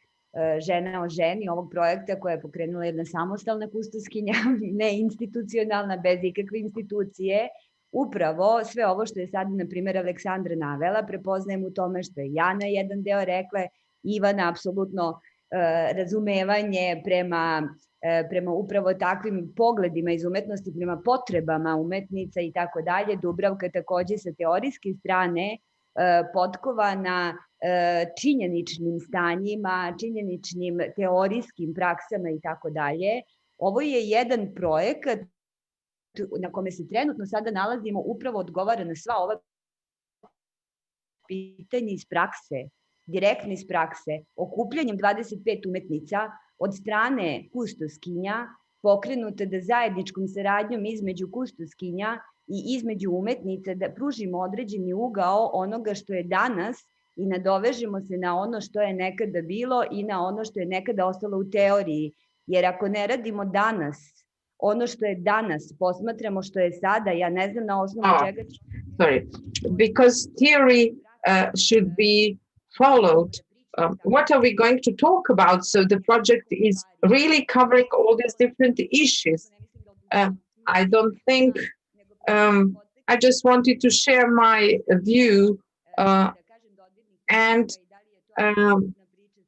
Žena o ženi, ovog projekta koja je pokrenula jedna samostalna kustoskinja, ne institucionalna, bez ikakve institucije. Upravo sve ovo što je sad, na primjer, Aleksandra navela, prepoznajem u tome što je Jana jedan deo rekla, Ivana apsolutno razumevanje prema upravo takvim pogledima iz umetnosti, prema potrebama umetnica i tako dalje. Dubravka takođe sa teorijske strane potkovana činjeničnim stanjima, činjeničnim teorijskim praksama i tako dalje. Ovo je jedan projekat na kome se trenutno sada nalazimo, upravo odgovara na sva ova pitanja iz prakse, direktno iz prakse, okupljanjem 25 umetnica od strane kustoskinja, pokrenute da zajedničkom saradnjom između kustoskinja i između umetnica da pružimo određeni ugao onoga što je danas i nadovežemo se na ono što je nekada bilo i na ono što je nekada ostalo u teoriji. Jer ako ne radimo danas, ono što je danas, posmatramo što je sada, ja ne znam na osnovu čega... Sorry, because theory should be followed. What are we going to talk about? So the project is really covering all these different issues. I don't think, I just wanted to share my view and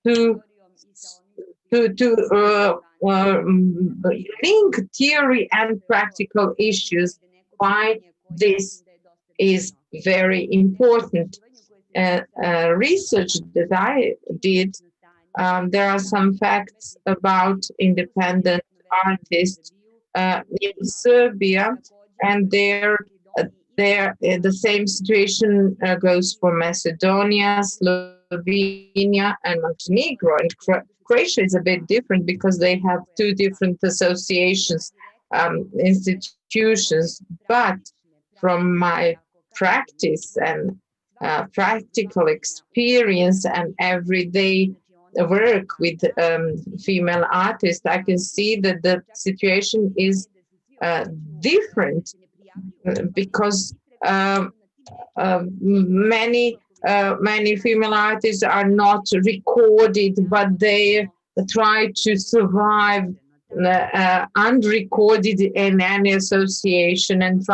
to link theory and practical issues, why this is very important. Research that I did, there are some facts about independent artists in Serbia, and the same situation goes for Macedonia, Slovenia, and Montenegro. And Croatia is a bit different because they have two different associations, institutions. But from my practice and practical experience and everyday work with female artists, I can see that the situation is different because many female artists are not recorded, but they try to survive unrecorded in any association and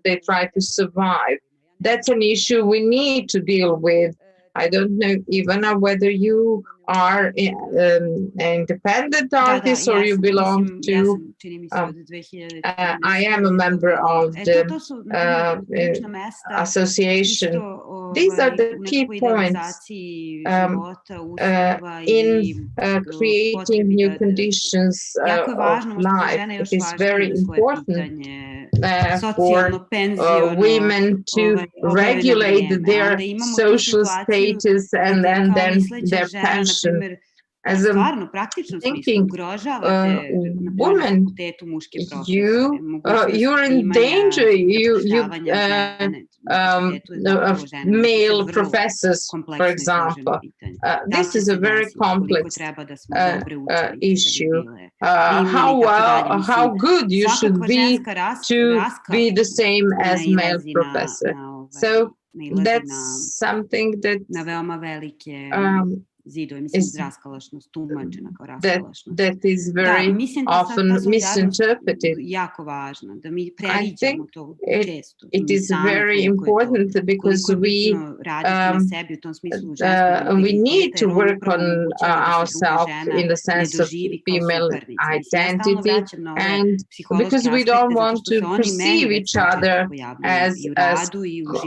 they try to survive. That's an issue we need to deal with. I don't know, Ivana, whether you are an independent artist or you belong to... I am a member of the association. These are the key points in creating new conditions of life. It is very important for women to regulate their social status and then their pension. as a thinking woman, you're in danger. Male professors, for example. This is a very complex issue. How good you should be to be the same as male professor. So that's something that that is very often misinterpreted. I think it is very important because we need to work on ourselves in the sense of female identity, and because we don't want to perceive each other as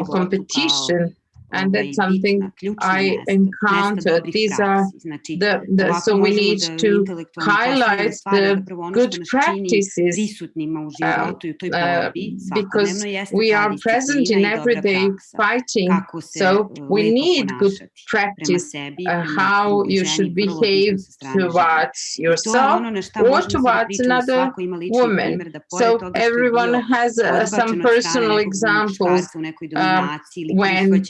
competition. And that's something I encountered. These are so we need to highlight the good practices because we are present in everyday fighting. So we need good practice, how you should behave towards yourself or towards another woman. So everyone has some personal examples when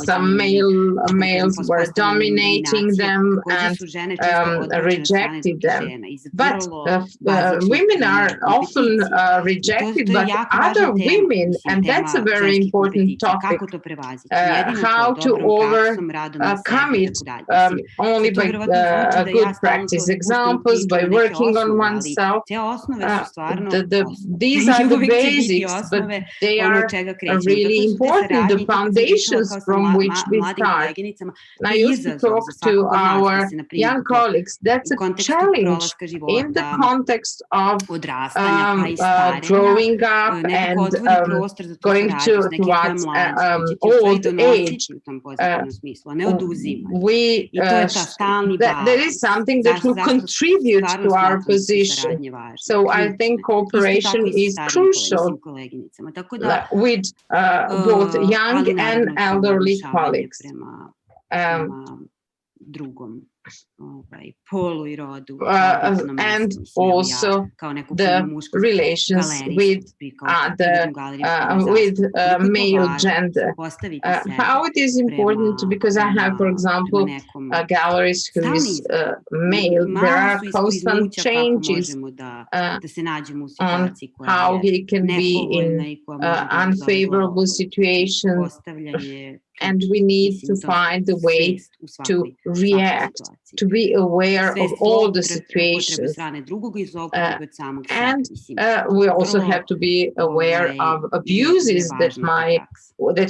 some males were dominating them and rejected them. But women are often rejected by other women, and that's a very important topic. How to overcome it only by good practice examples, by working on oneself. These are the basics, but they are really important, the foundations from which we start. I used to talk to our young colleagues. That's a challenge in the context of growing up and going towards old age. There is something that will contribute to our position. So I think cooperation is crucial with both young and elderly colleagues. And also the relations with male gender. How it is important, because I have, for example, a gallerist who is male. There are constant changes on how he can be in unfavorable situations. And we need to find a way to react, to be aware of all the situations. And we also have to be aware of abuses that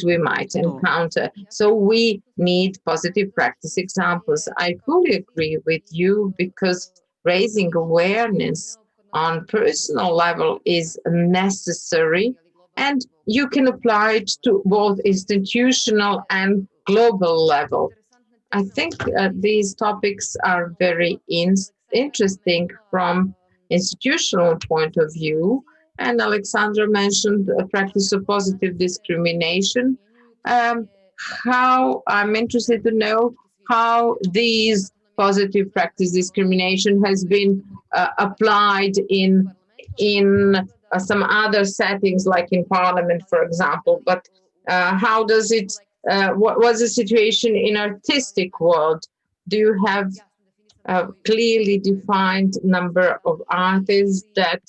we might encounter. So we need positive practice examples. I fully agree with you, because raising awareness on personal level is necessary. And you can apply it to both institutional and global level. I think these topics are very interesting from institutional point of view. And Alexandra mentioned the practice of positive discrimination. How I'm interested to know how these positive practice discrimination has been applied in some other settings, like in Parliament, for example. But how does it? What was the situation in artistic world? Do you have a clearly defined number of artists that,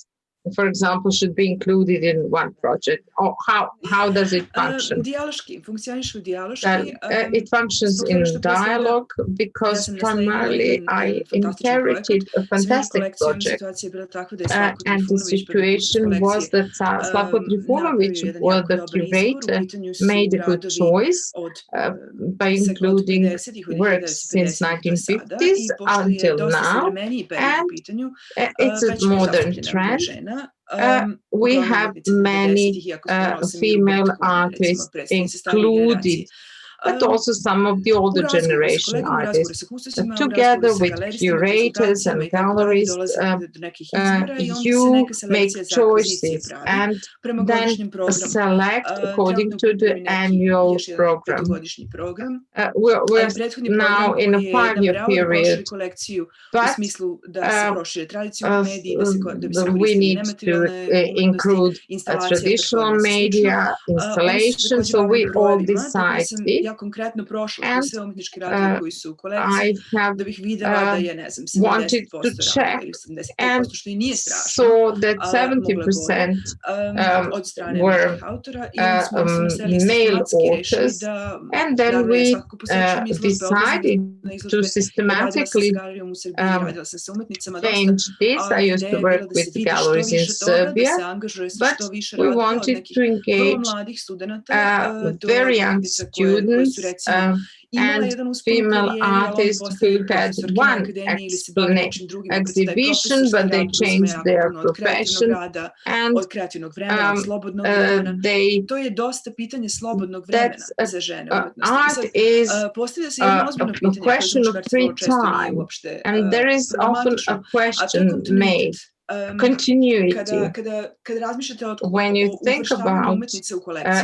for example, should be included in one project? Or how does it function? It functions in dialogue, because primarily I inherited a fantastic project. And the situation was that Slavko Trifunović, the curator, made a good choice by including works since 1950s until now. And it's a modern trend. We have many female artists included but also some of the older generation artists. Together with curators and gallerists, you make choices and then select according to the annual program. We're now in a 5-year period, but we need to include traditional media, installation, so we all decide it. And I have wanted to check and saw that 70% were male authors, and then we decided to systematically change this. I used to work with galleries in Serbia, but we wanted to engage very young students and female artists who had one exhibition, but they changed their profession, and art is a question of free time, and there is often a question made. Continuity. When you think about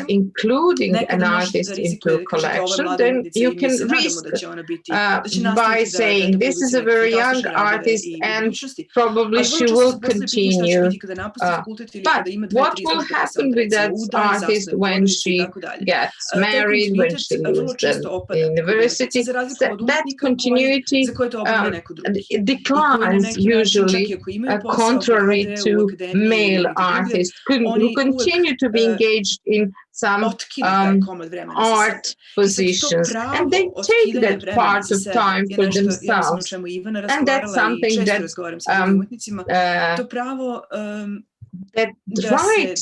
including an artist into a collection, then you can risk by saying this is a very young artist and probably she will continue. But what will happen with that artist when she gets married, when she leaves the university? That continuity declines usually, contrary to male artists who continue to be engaged in some art positions, and they take that part of time for themselves, and that's something that that right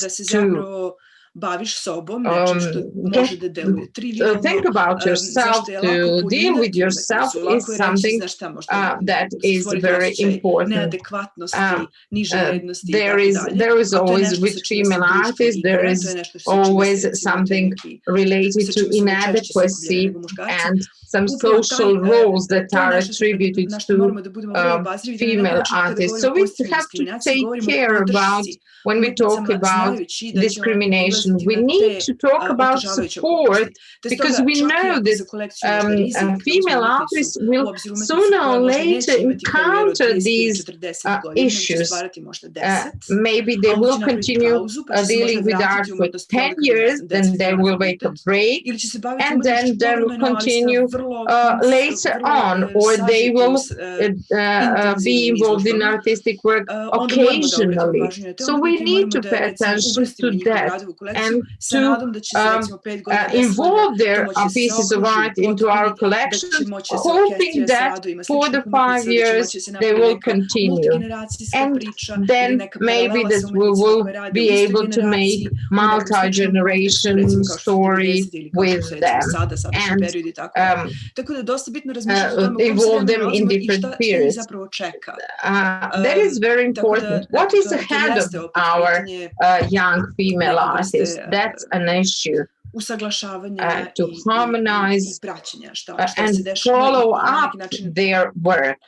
to think about yourself, to deal with yourself is something that is very important. There is always, with female artists, there is always something related to inadequacy and some social roles that are attributed to female artists. So we have to take care about, when we talk about discrimination, we need to talk about support, because we know that female artists will sooner or later encounter these issues. Maybe they will continue dealing with art for 10 years, then they will make a break, and then they will continue later on, or they will be involved in artistic work occasionally. So we need to pay attention to that and to involve their pieces of art into our collection, hoping that for the 5 years they will continue. And then maybe that we will be able to make multi-generation story with them and involve them in different periods. That is very important. What is ahead of our young female artists? That's an issue. To harmonize and follow up their work.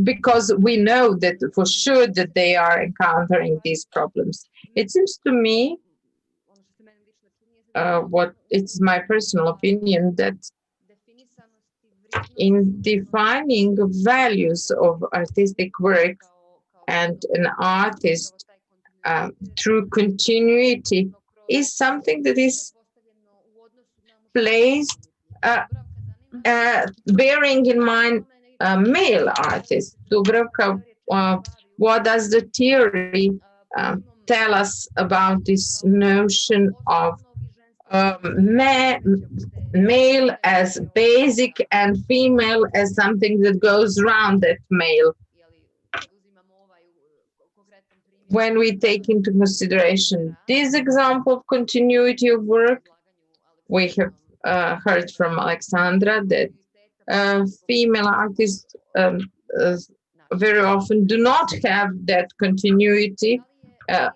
Because we know that for sure that they are encountering these problems. It seems to me, it's my personal opinion, that in defining values of artistic work and an artist through continuity is something that is placed bearing in mind male artists. Dubravka, what does the theory tell us about this notion of male as basic and female as something that goes around that male? When we take into consideration this example of continuity of work, we have heard from Alexandra that female artists very often do not have that continuity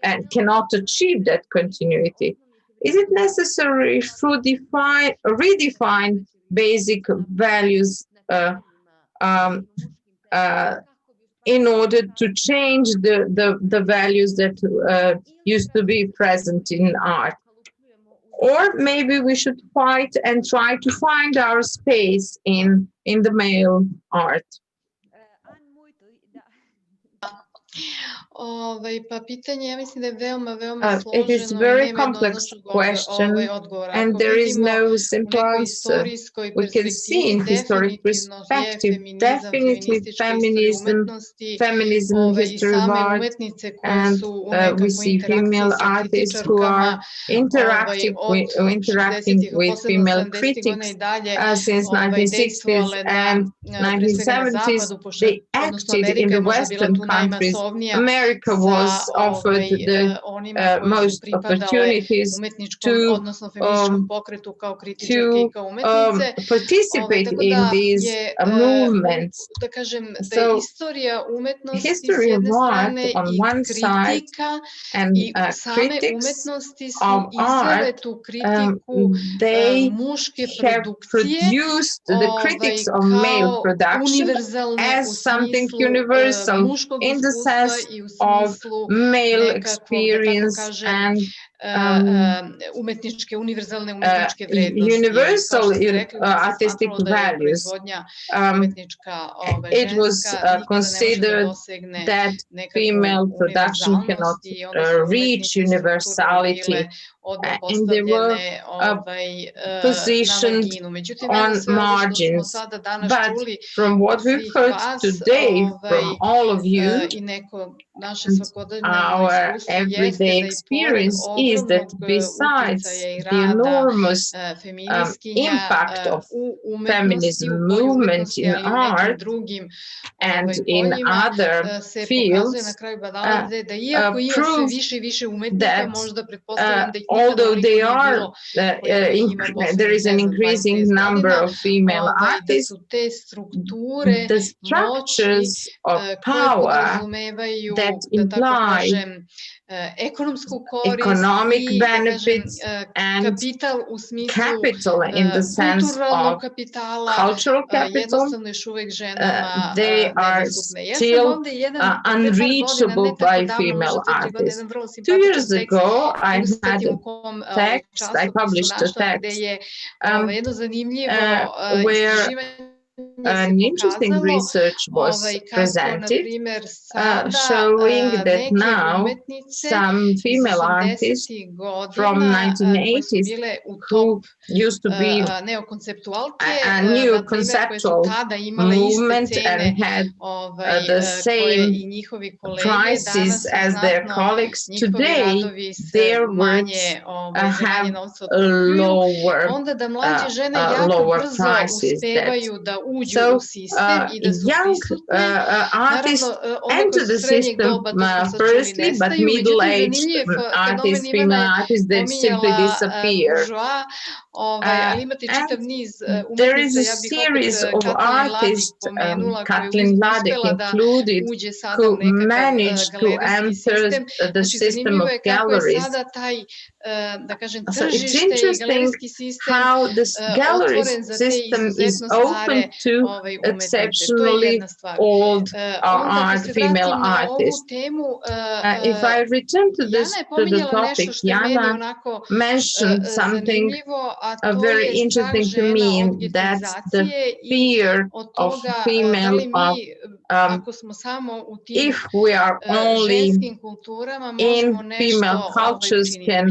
and cannot achieve that continuity? Is it necessary to redefine basic values in order to change the values that used to be present in art? Or maybe we should fight and try to find our space in the male art. It is a very complex question, and there is no simple answer. We can see in historic perspective, definitely feminism, history of art, and we see female artists who are interacting with female critics since 1960s and 1970s. They acted in the Western countries. America was offered the most opportunities to participate in these movements. So, history of art on one side and critics of art, they have produced the critics of male production as something universal in the sense of male experience and universal artistic values. It was considered that female production cannot reach universality, and they were positioned on margins. But from what we've heard today from all of you, our everyday experience is that besides the enormous impact of feminism movement in art and in other fields, prove that although they are, there is an increasing number of female artists, the structures of power that imply economic benefits and capital in the sense of cultural capital, they are still unreachable by female artists. 2 years ago, I had a text, I published a text where an interesting research was presented showing that now some female artists from 1980s who used to be a new conceptual movement and had the same prices as their colleagues, today their works have lower prices. So young artists enter the system firstly, but middle-aged artists, female artists, they simply disappear. And there is a series of artists, Katlin Mladek included, who managed to enter the system of galleries. So it's interesting how this gallery system is open to exceptionally old art, female artists. If I return to the topic, Jana mentioned something very interesting to me, that's the fear of female if we are only in female cultures can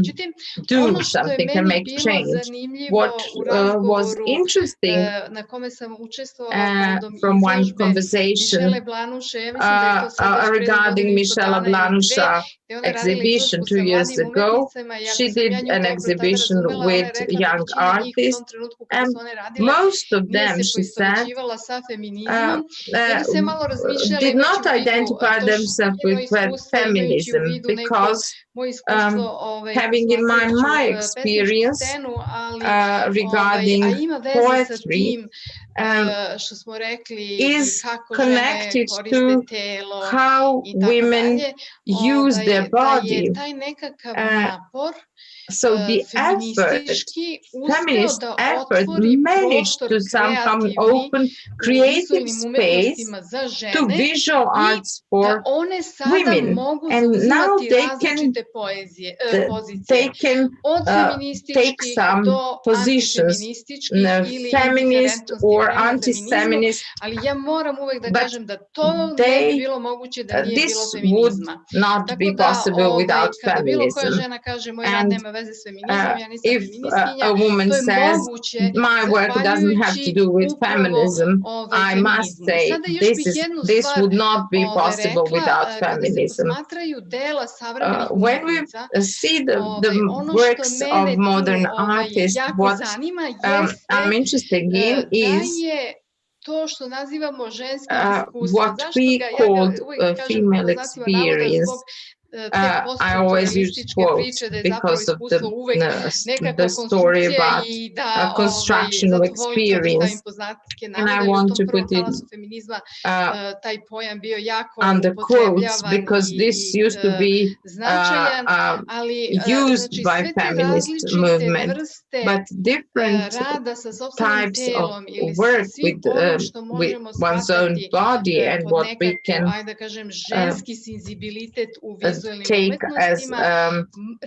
do something, can make change. What was interesting from one conversation regarding Michela Blanusha exhibition 2 years ago, she did an exhibition with young artists, and most of them, she said, did not identify themselves with feminism because having in mind my experience regarding poetry, što smo rekli, is kako connected žene to koriste telo how i tako women dalje, use their da je body. taj nekakav napor So the effort, feminist effort, managed to somehow open creative space to visual arts for women, and now they can take some positions, feminist or anti-feminist, but this would not be possible without feminism. And if a woman says, my work doesn't have to do with feminism, I must say this would not be possible without feminism. When we see the works of modern artists, what I'm interested in is what we called female experience. I always use quotes because of the story about a construction of experience, and I want to put it under quotes because this used to be used by feminist movement, but different types of work with one's own body and what we can take as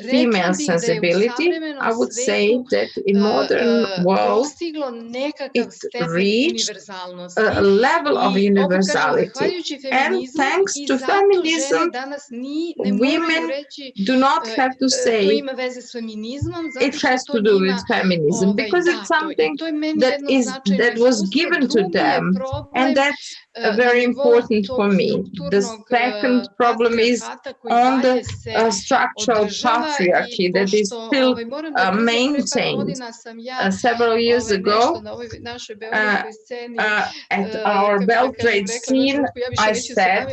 female sensibility, I would say that in modern world it reached a level of universality, and thanks to feminism women do not have to say it has to do with feminism, because it's something that was given to them, and that's very important for me. The second problem is on the structural patriarchy that is still maintained. Several years ago, at our Belgrade scene, I said,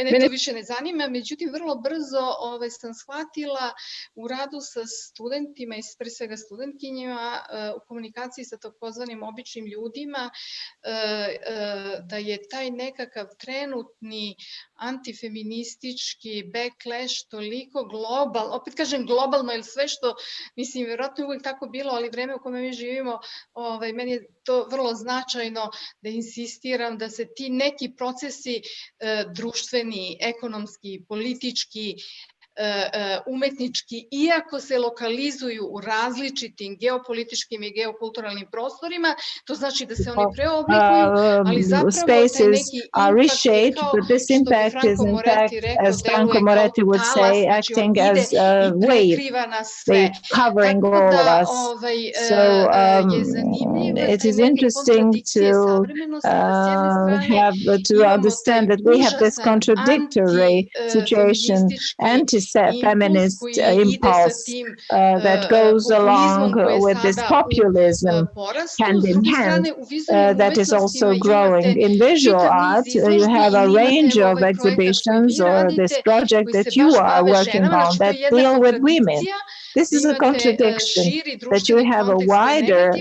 mene to više ne zanima, međutim vrlo brzo sam shvatila u radu sa studentima i pre svega studentkinjima u komunikaciji sa takozvanim običnim ljudima da je taj nekakav trenutni antifeministički backlash toliko globalno, opet kažem globalno, jer sve što, mislim, vjerojatno je uvijek tako bilo, ali vreme u kome mi živimo, meni je to vrlo značajno da insistiram da se ti neki procesi društveni, ekonomski, politički, umetnički, iako se lokalizuju u različitim geopolitičkim i geokulturalnim prostorima, to znači da se oni preoblikuju, ali zapravo taj neki impact, kao što bi Franco Moretti rekao, deluje kao talas, znači on ide i prekriva nas sve. Tako da je zanimljivo da te neke kontradikcije savremenosti, da s jedne strane imamo feminist impulse that goes along with this populism hand in hand that is also growing. In visual art, you have a range of exhibitions or this project that you are working on that deal with women. This is a contradiction, that you have a wider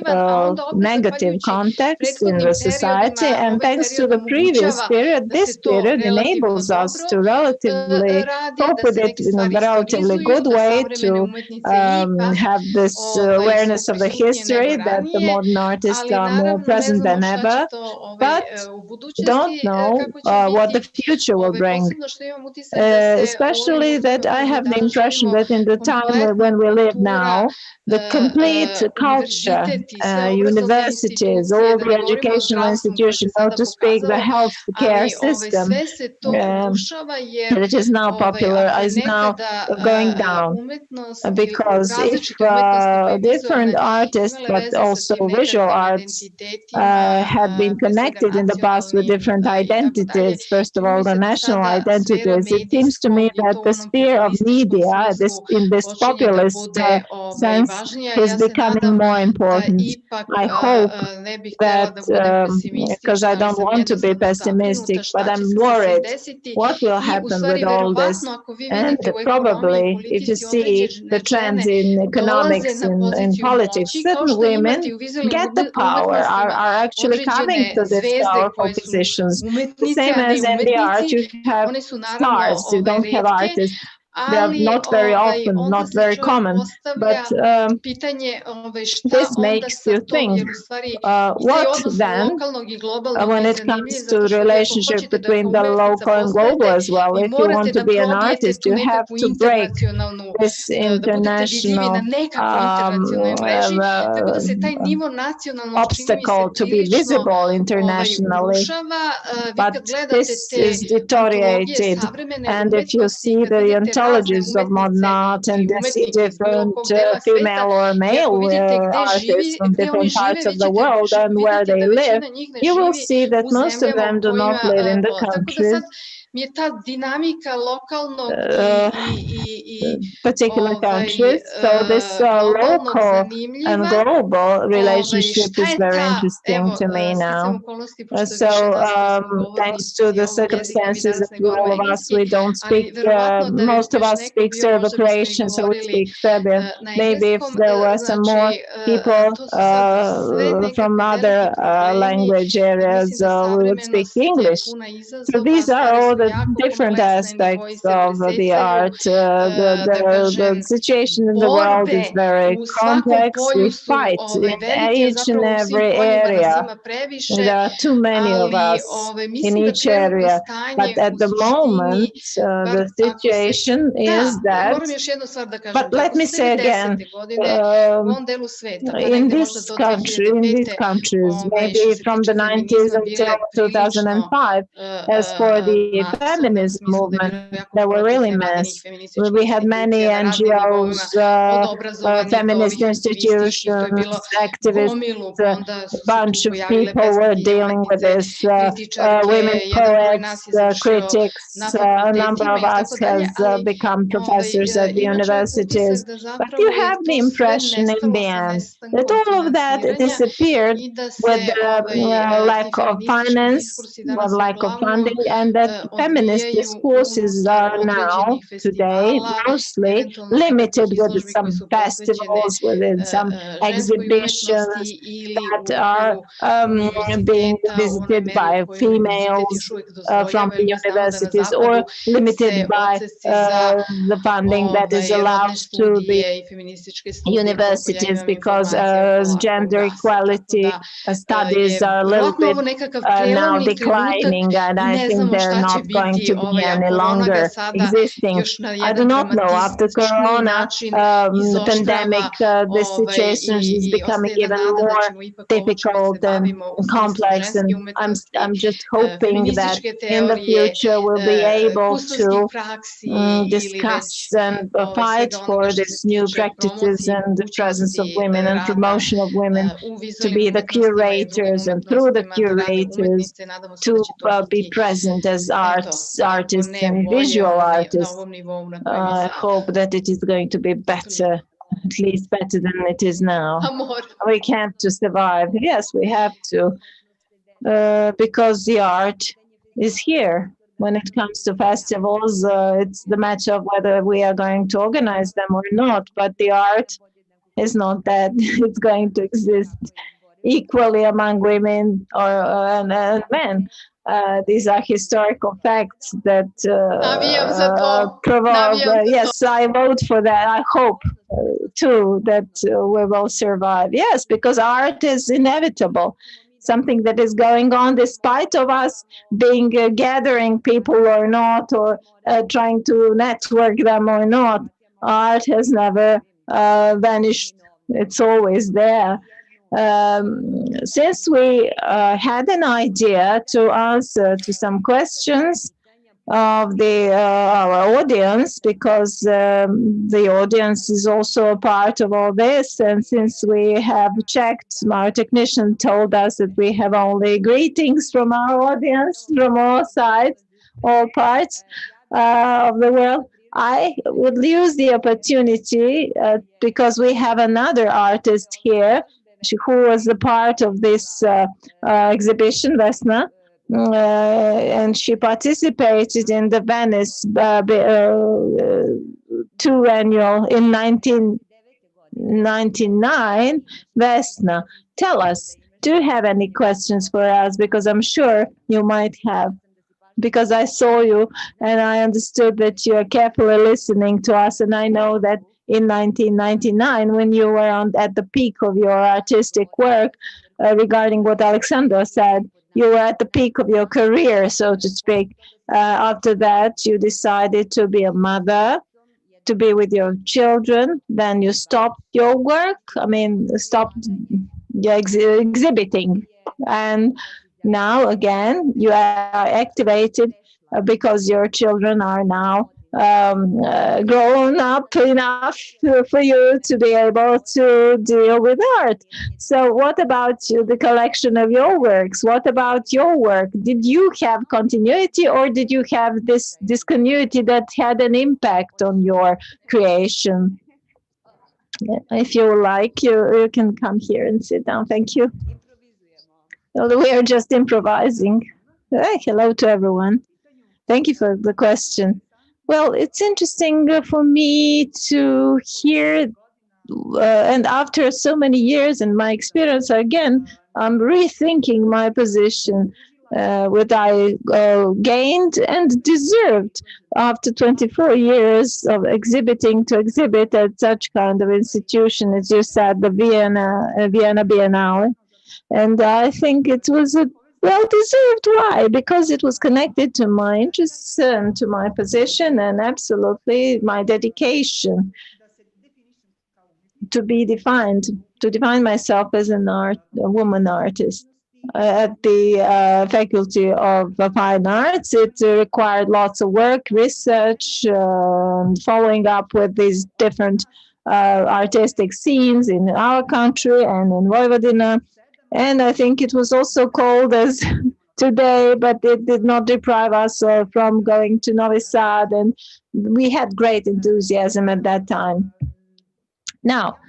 negative context in the society, and thanks to the previous period, this period enables us to relatively cope with it in a relatively good way, to have this awareness of the history, that the modern artists are more present than ever, but don't know what the future will bring. Especially that I have the impression that in the time when we live now, the complete culture, universities, all the educational institutions, so to speak, the healthcare system that is now popular, is now going down, because if different artists, but also visual arts, have been connected in the past with different identities, first of all the national identities, it seems to me that the sphere of media in this populist this sense is becoming more important. I hope that, because I don't want to be pessimistic, but I'm worried what will happen with all this. And probably, if you see the trends in economics and in politics, certain women get the power, are actually coming to these powerful positions. The same as in the art, you have stars, you don't have artists. They are not very often, not very common, but this makes you think, what then, when it comes to the relationship between the local and global as well? If you want to be an artist, you have to break this international obstacle to be visible internationally, but this is deteriorated. And if you see the ontologies of modern art and see different female or male artists from different parts of the world and where they live, you will see that most of them do not live in the country. Particular countries. So this local and global relationship is very interesting to me now. So thanks to the circumstances that all of us, we don't speak, most of us speak Serbo-Croatian, so we speak Serbian. Maybe if there were some more people from other language areas, we would speak English. So these are all the different aspects of the art. The situation in the world is very complex. We fight in each and every area. There are too many of us in each area. But at the moment, the situation is that, but let me say again, in this country, in these countries, maybe from the 90s until 2005, as for the feminism movement, there were really mess. We had many NGOs, feminist institutions, activists, a bunch of people were dealing with this, women poets, critics, a number of us has become professors at the universities. But you have the impression in the end that all of that disappeared with the lack of finance, with lack of funding, and that feminist discourses are now, today, mostly limited with some festivals, within some exhibitions that are being visited by females from the universities, or limited by the funding that is allowed to the universities, because gender equality studies are a little bit now declining, and I think they're not going to be any longer existing. I do not know. After Corona, the pandemic, the situation is becoming even more difficult and complex, and I'm just hoping that in the future we'll be able to discuss and fight for these new practices and the presence of women and promotion of women to be the curators, and through the curators to be present as artists and visual artists. I hope that it is going to be better, at least better than it is now. We have to survive. Yes, we have to, because the art is here. When it comes to festivals, it's the matter of whether we are going to organize them or not, but the art is not that it's going to exist equally among women and men. These are historical facts that provoke. Yes, I vote for that. I hope too that we will survive. Yes, because art is inevitable. Something that is going on despite of us being gathering people or not, or trying to network them or not. Art has never vanished. It's always there. Since we had an idea to answer to some questions of our audience, because the audience is also a part of all this, and since we have checked, our technician told us that we have only greetings from our audience from all sides, all parts of the world. I would use the opportunity because we have another artist here who was a part of this exhibition, Vesna, and she participated in the Venice 2 annual in 1999. Vesna, tell us, do you have any questions for us? Because I'm sure you might have. Because I saw you and I understood that you are carefully listening to us. And I know that in 1999, when you were at the peak of your artistic work, regarding what Alexandra said, you were at the peak of your career, so to speak. After that, you decided to be a mother, to be with your children. Then you stopped your work. I mean, stopped exhibiting. And now again, you are activated because your children are now grown up enough for you to be able to deal with art. So what about the collection of your works? What about your work? Did you have continuity, or did you have this discontinuity that had an impact on your creation? If you like, you can come here and sit down. Thank you. We are just improvising. Hello to everyone. Thank you for the question. Well, it's interesting for me to hear, and after so many years and my experience, again, I'm rethinking my position, what I gained and deserved after 24 years of exhibiting to exhibit at such kind of institution, as you said, the Vienna Biennale. And I think it was a well-deserved. Why? Because it was connected to my interests and to my position, and absolutely my dedication to be defined, to define myself as a woman artist. At the Faculty of Fine Arts, it required lots of work, research, following up with these different artistic scenes in our country and in Vojvodina. And I think it was also cold as today, but it did not deprive us from going to Novi Sad, and we had great enthusiasm at that time. Now,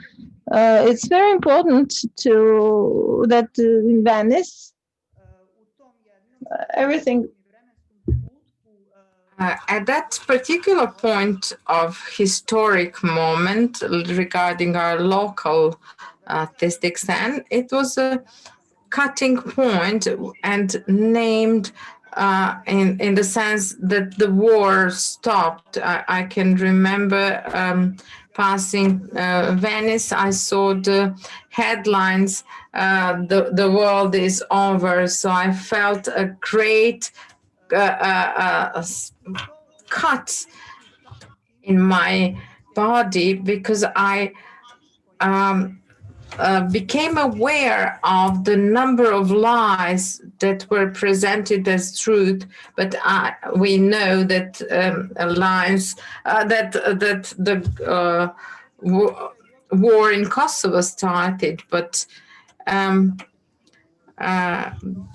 it's very important that in Venice, everything. At that particular point of historic moment regarding our local artistic scene, it was a cutting point and named in the sense that the war stopped. I can remember passing Venice. I saw the headlines, the world is over. So I felt a great cut in my body because I became aware of the number of lies that were presented as truth, but we know that lies that the war in Kosovo started, but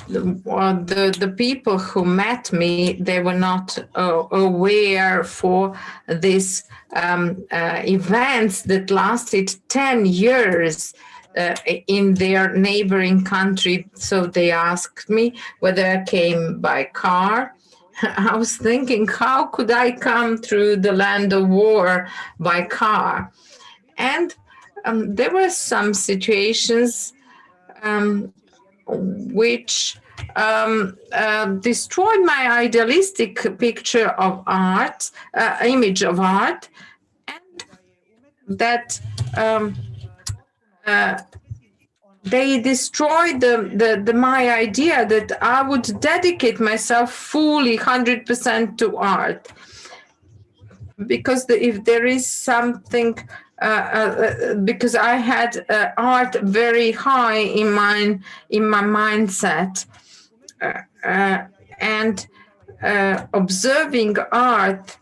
the people who met me, they were not aware for these events that lasted 10 years in their neighboring country. So they asked me whether I came by car. I was thinking, how could I come through the land of war by car? And there were some situations which destroyed my idealistic picture of art, image of art, and that they destroyed my idea that I would dedicate myself fully 100% to art. Because if there is something, because I had art very high in my mindset, and observing art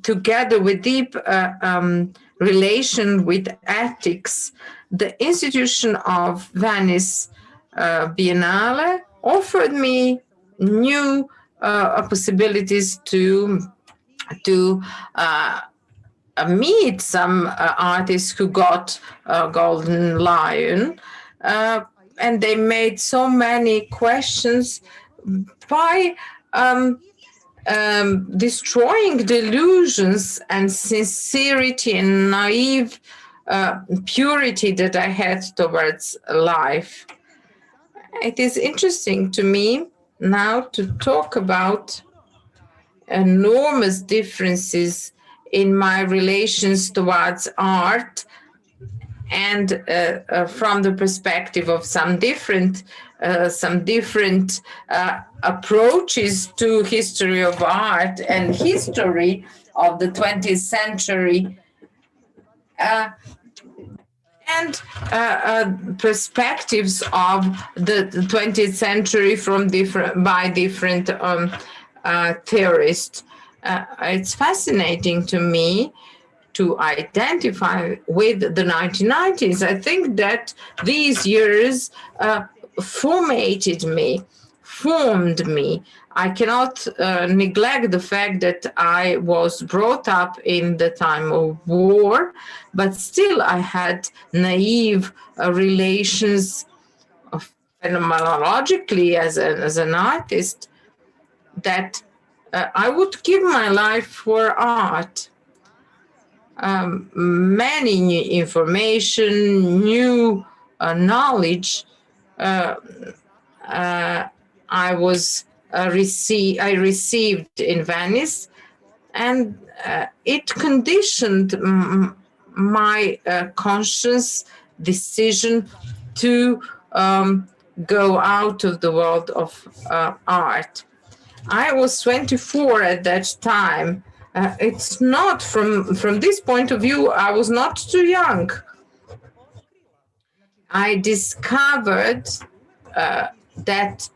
together with deep relation with ethics, the institution of Venice Biennale offered me new possibilities to to meet some artists who got a Golden Lion, and they made so many questions by destroying delusions and sincerity and naive purity that I had towards life. It is interesting to me now to talk about enormous differences in my relations towards art, and from the perspective of some different approaches to history of art and history of the 20th century, and perspectives of the 20th century from different theorists. It's fascinating to me to identify with the 1990s. I think that these years formed me. I cannot neglect the fact that I was brought up in the time of war, but still I had naive relations phenomenologically as an artist, that I would give my life for art. Many new information, new knowledge I received in Venice, and it conditioned my conscious decision to go out of the world of art. I was 24 at that time. It's not, from this point of view, I was not too young. I discovered that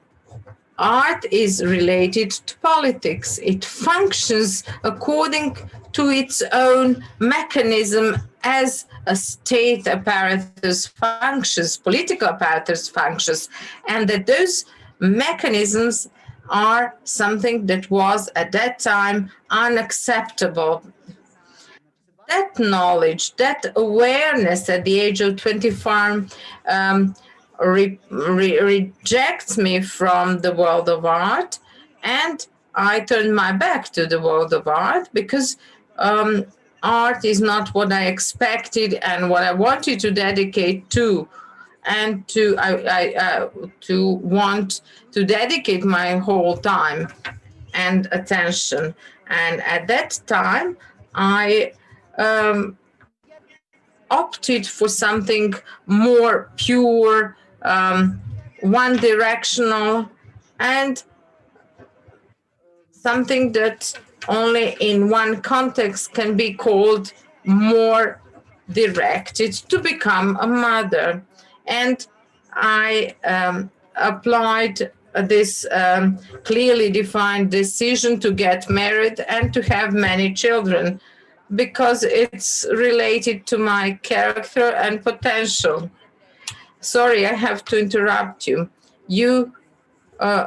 art is related to politics. It functions according to its own mechanism as a state apparatus functions, political apparatus functions, and that those mechanisms are something that was at that time unacceptable. That knowledge, that awareness at the age of 24 rejects me from the world of art, and I turned my back to the world of art because art is not what I expected and what I wanted to dedicate to, and to want to dedicate my whole time and attention. And at that time, I opted for something more pure, one-directional, and something that only in one context can be called more directed, to become a mother. And I applied this clearly defined decision to get married and to have many children, because it's related to my character and potential. Sorry, I have to interrupt you. You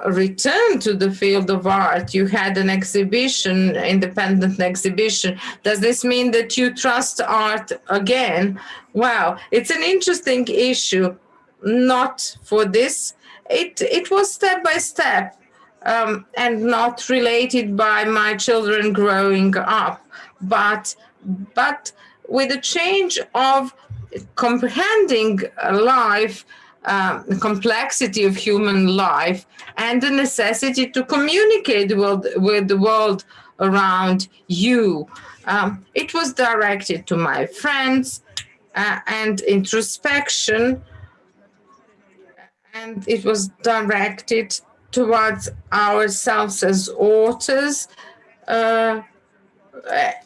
returned to the field of art. You had an exhibition, independent exhibition. Does this mean that you trust art again? Wow, it's an interesting issue. Not for this. It was step by step, and not related by my children growing up, but with a change of comprehending life, the complexity of human life, and the necessity to communicate with the world around you. It was directed to my friends and introspection, and it was directed towards ourselves as authors,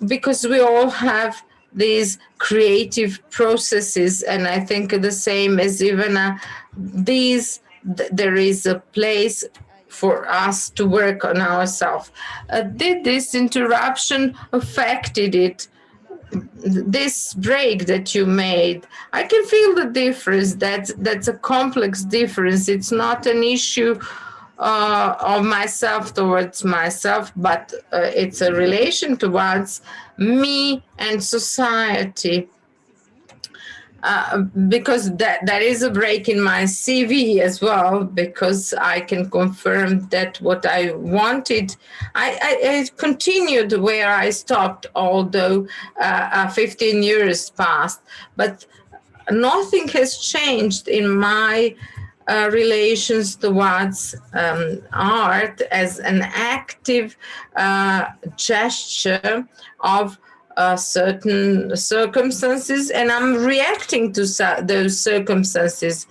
because we all have these creative processes, and I think the same as IVANA, there is a place for us to work on ourselves. Did this interruption affected it? This break that you made, I can feel the difference. That's a complex difference. It's not an issue of myself towards myself, but it's a relation towards me and society. Because that is a break in my CV as well, because I can confirm that what I wanted, I continued where I stopped, although 15 years passed, but nothing has changed in my relations towards art as an active gesture of certain circumstances, and I'm reacting to those circumstances.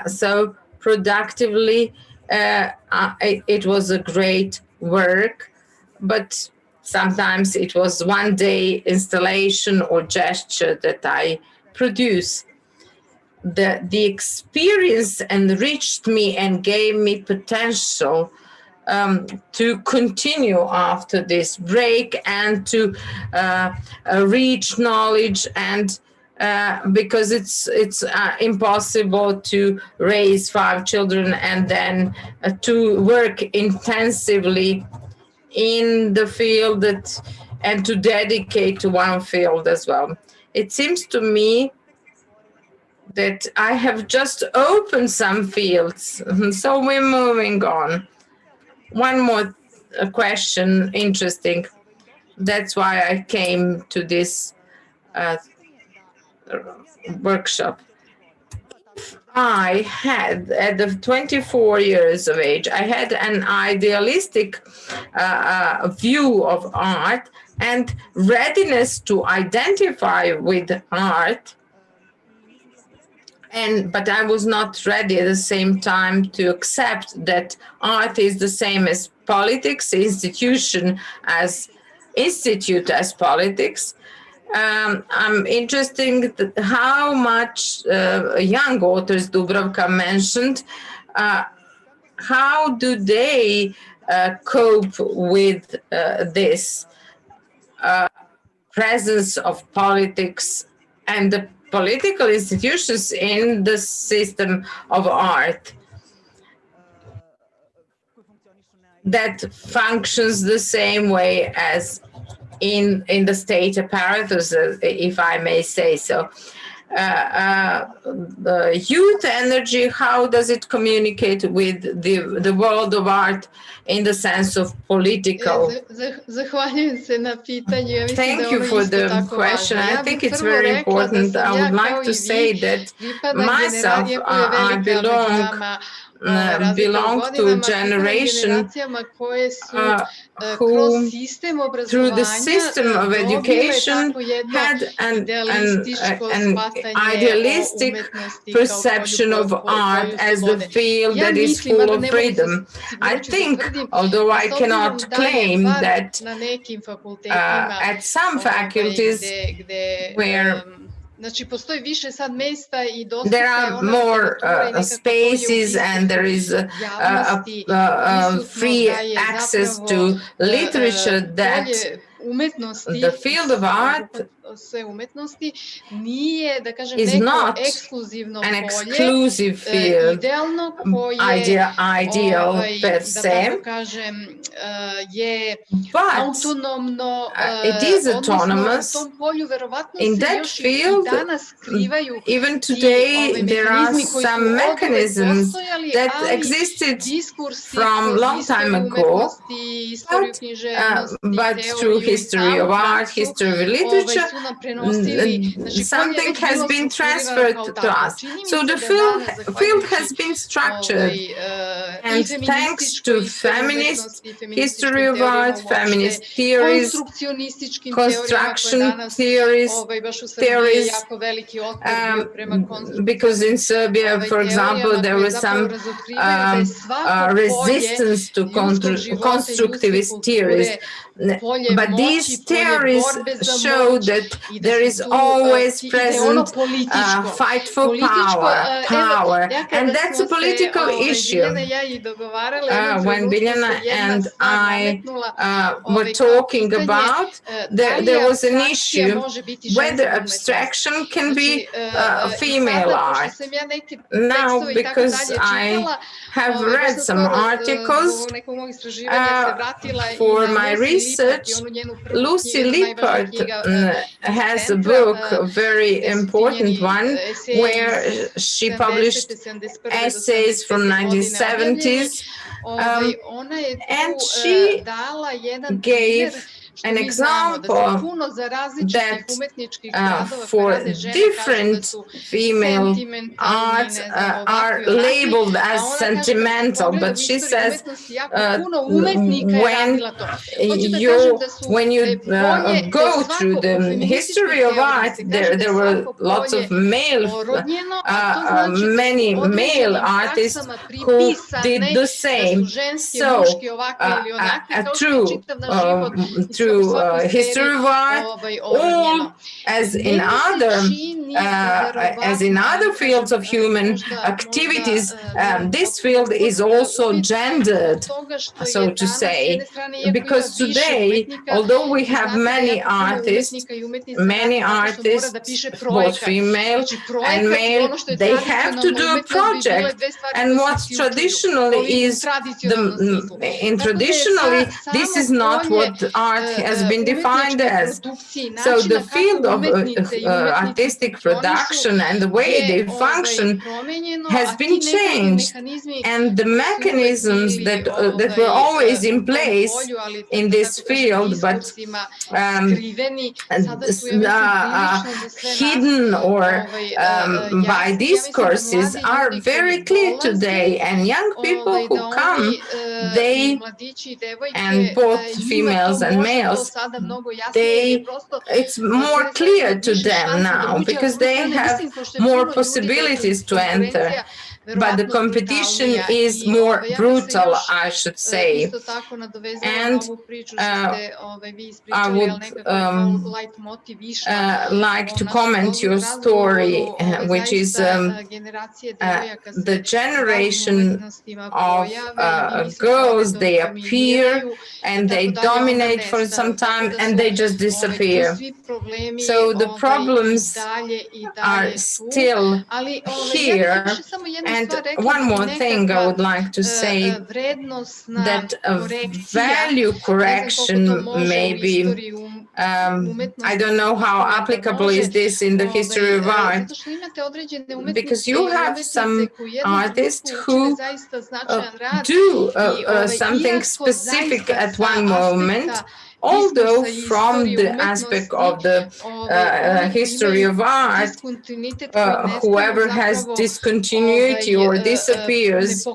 So productively, it was a great work, but sometimes it was one day installation or gesture that I produce. The experience enriched me and gave me potential to continue after this break and to reach knowledge, and because it's impossible to raise 5 children and then to work intensively in the field and to dedicate to one field as well. It seems to me that I have just opened some fields, so we're moving on. One more question, interesting. That's why I came to this workshop. I had, at the 24 years of age, I had an idealistic view of art and readiness to identify with art. But I was not ready at the same time to accept that art is the same as politics, institute as politics. I'm interested how much young authors Dubravka mentioned, how do they cope with this presence of politics and the political institutions in the system of art that functions the same way as in the state apparatus, if I may say so. The youth energy, how does it communicate with the world of art in the sense of political? Thank you for the question. I think it's very important. I would like to say that myself, I belong to a generation who, through the system of education, had an idealistic perception of art as the field that is full of freedom. I think, although I cannot claim that at some faculties where there are more spaces and there is free access to literature, that the field of art is not an exclusive field, ideal per se, but it is autonomous. In that field, even today, there are some mechanisms that existed from a long time ago, but through history of art, history of literature, something has been transferred to us. So the field has been structured, and thanks to feminist history of art, feminist theories, construction theories, because in Serbia, for example, there was some resistance to constructivist theories. but these theories show that there is always present fight for power, and that's a political issue. When Biljana and I were talking about, there was an issue whether abstraction can be female art. Now, because I have read some articles for my research, Lucy Lippert has a book, a very important one, where she published essays from 1970s, and she gave an example that for different female arts are labeled as sentimental, but she says when you go through the history of art, there were lots of many male artists who did the same. So through history of art, all as in other fields of human activities, this field is also gendered, so to say, because today, although we have many artists, both female and male, they have to do a project, and what traditionally is traditionally, this is not what art has been defined as. So the field of artistic production and the way they function has been changed, and the mechanisms that were always in place in this field, but hidden or by discourses, are very clear today. And young people who come, and both females and males, it's more clear to them now because they have more possibilities to enter. But the competition is more brutal, I should say. And I would like to comment your story, which is the generation of girls. They appear and they dominate for some time and they just disappear. So the problems are still here. And one more thing I would like to say, that value correction maybe, I don't know how applicable is this in the history of art, because you have some artists who do something specific at one moment, although from the aspect of the history of art, whoever has discontinuity or disappears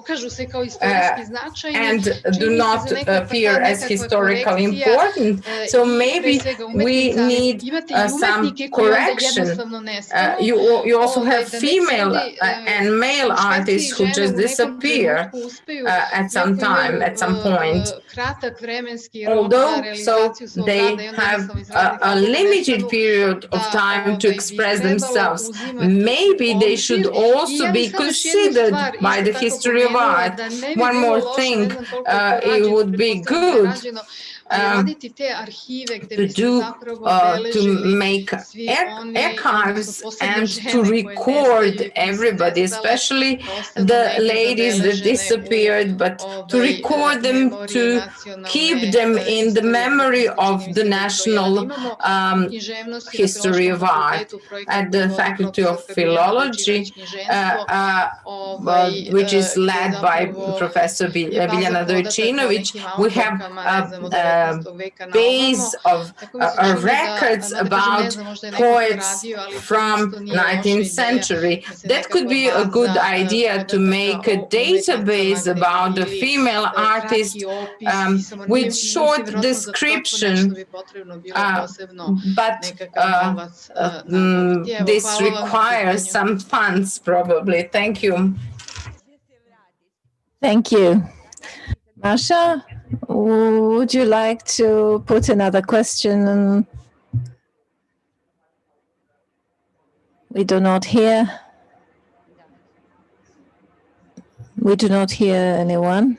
and do not appear as historically important. So maybe we need some correction. You also have female and male artists who just disappear at some time, at some point. Although, so they have a limited period of time to express themselves. Maybe they should also be considered by the history of art. One more thing, it would be good to make archives and to record everybody, especially the ladies that disappeared, but to record them, to keep them in the memory of the national history of art. At the Faculty of Philology, which is led by Professor Biljana Jotić, we have base of records about poets from 19th century. That could be a good idea, to make a database about the female artist with short description, but this requires some funds probably. Thank you. Thank you. Masha, Would you like to put another question? We do not hear. We do not hear anyone.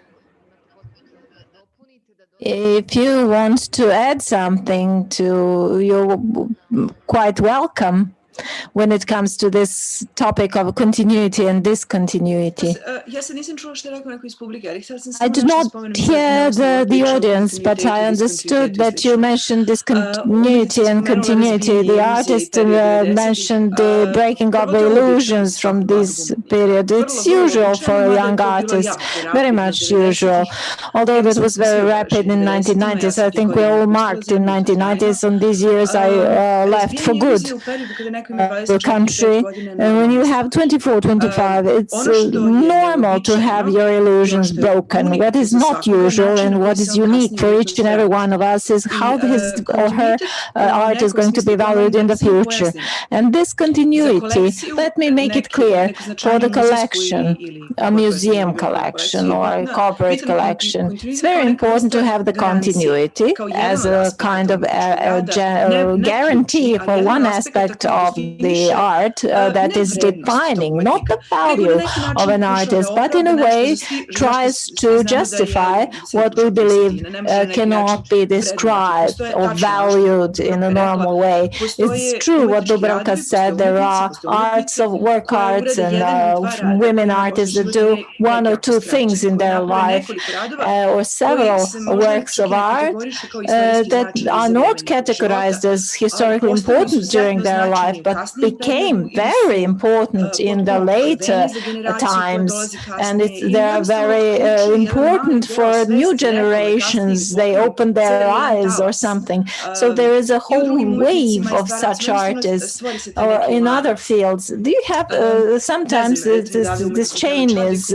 If you want to add something you're quite welcome when it comes to this topic of continuity and discontinuity. I did not hear the audience, but I understood that you mentioned discontinuity and continuity. The artist mentioned the breaking of the illusions from this period. It's usual for a young artist, very much usual. Although that was very rapid in 1990s, I think we all marked in 1990s. On these years, I left for good the country, and when you have 24, 25, it's normal to have your illusions broken. What is not usual and what is unique for each and every one of us is how his or her art is going to be valued in the future. And this continuity, let me make it clear, for the collection, a museum collection or a corporate collection, it's very important to have the continuity as a kind of guarantee for one aspect of the art that is defining not the value of an artist, but in a way tries to justify what we believe cannot be described or valued in a normal way. It's true what Dubravka said, there are work arts and women artists that do one or two things in their life or several works of art that are not categorized as historically important during their life, but became very important in the later times, and they are very important for new generations. They open their eyes or something. So there is a whole wave of such artists, or in other fields. Do you have sometimes this chain is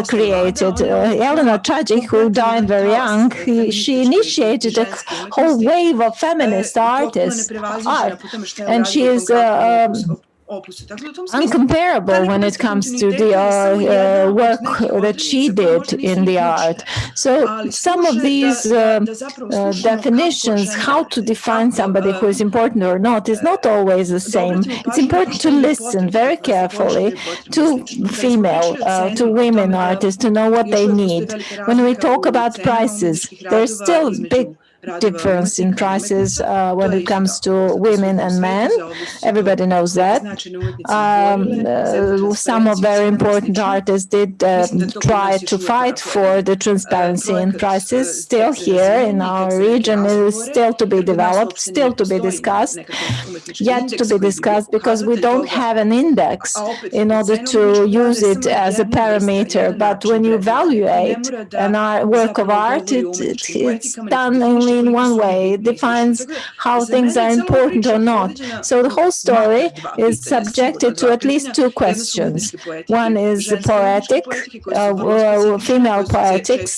created? Biljana Jotić, who died very young, she initiated a whole wave of feminist artists, and she is uncomparable when it comes to the work that she did in the art. So some of these definitions, how to define somebody who is important or not, is not always the same. It's important to listen very carefully to to women artists, to know what they need. When we talk about prices, there's still big difference in prices when it comes to women and men. Everybody knows that. Some of very important artists did try to fight for the transparency in prices. Still here in our region, it is still to be developed, still to be discussed, yet to be discussed, because we don't have an index in order to use it as a parameter. But when you evaluate a work of art, it's done only in one way. It defines how things are important or not. So the whole story is subjected to at least two questions. One is poetic, female poetics,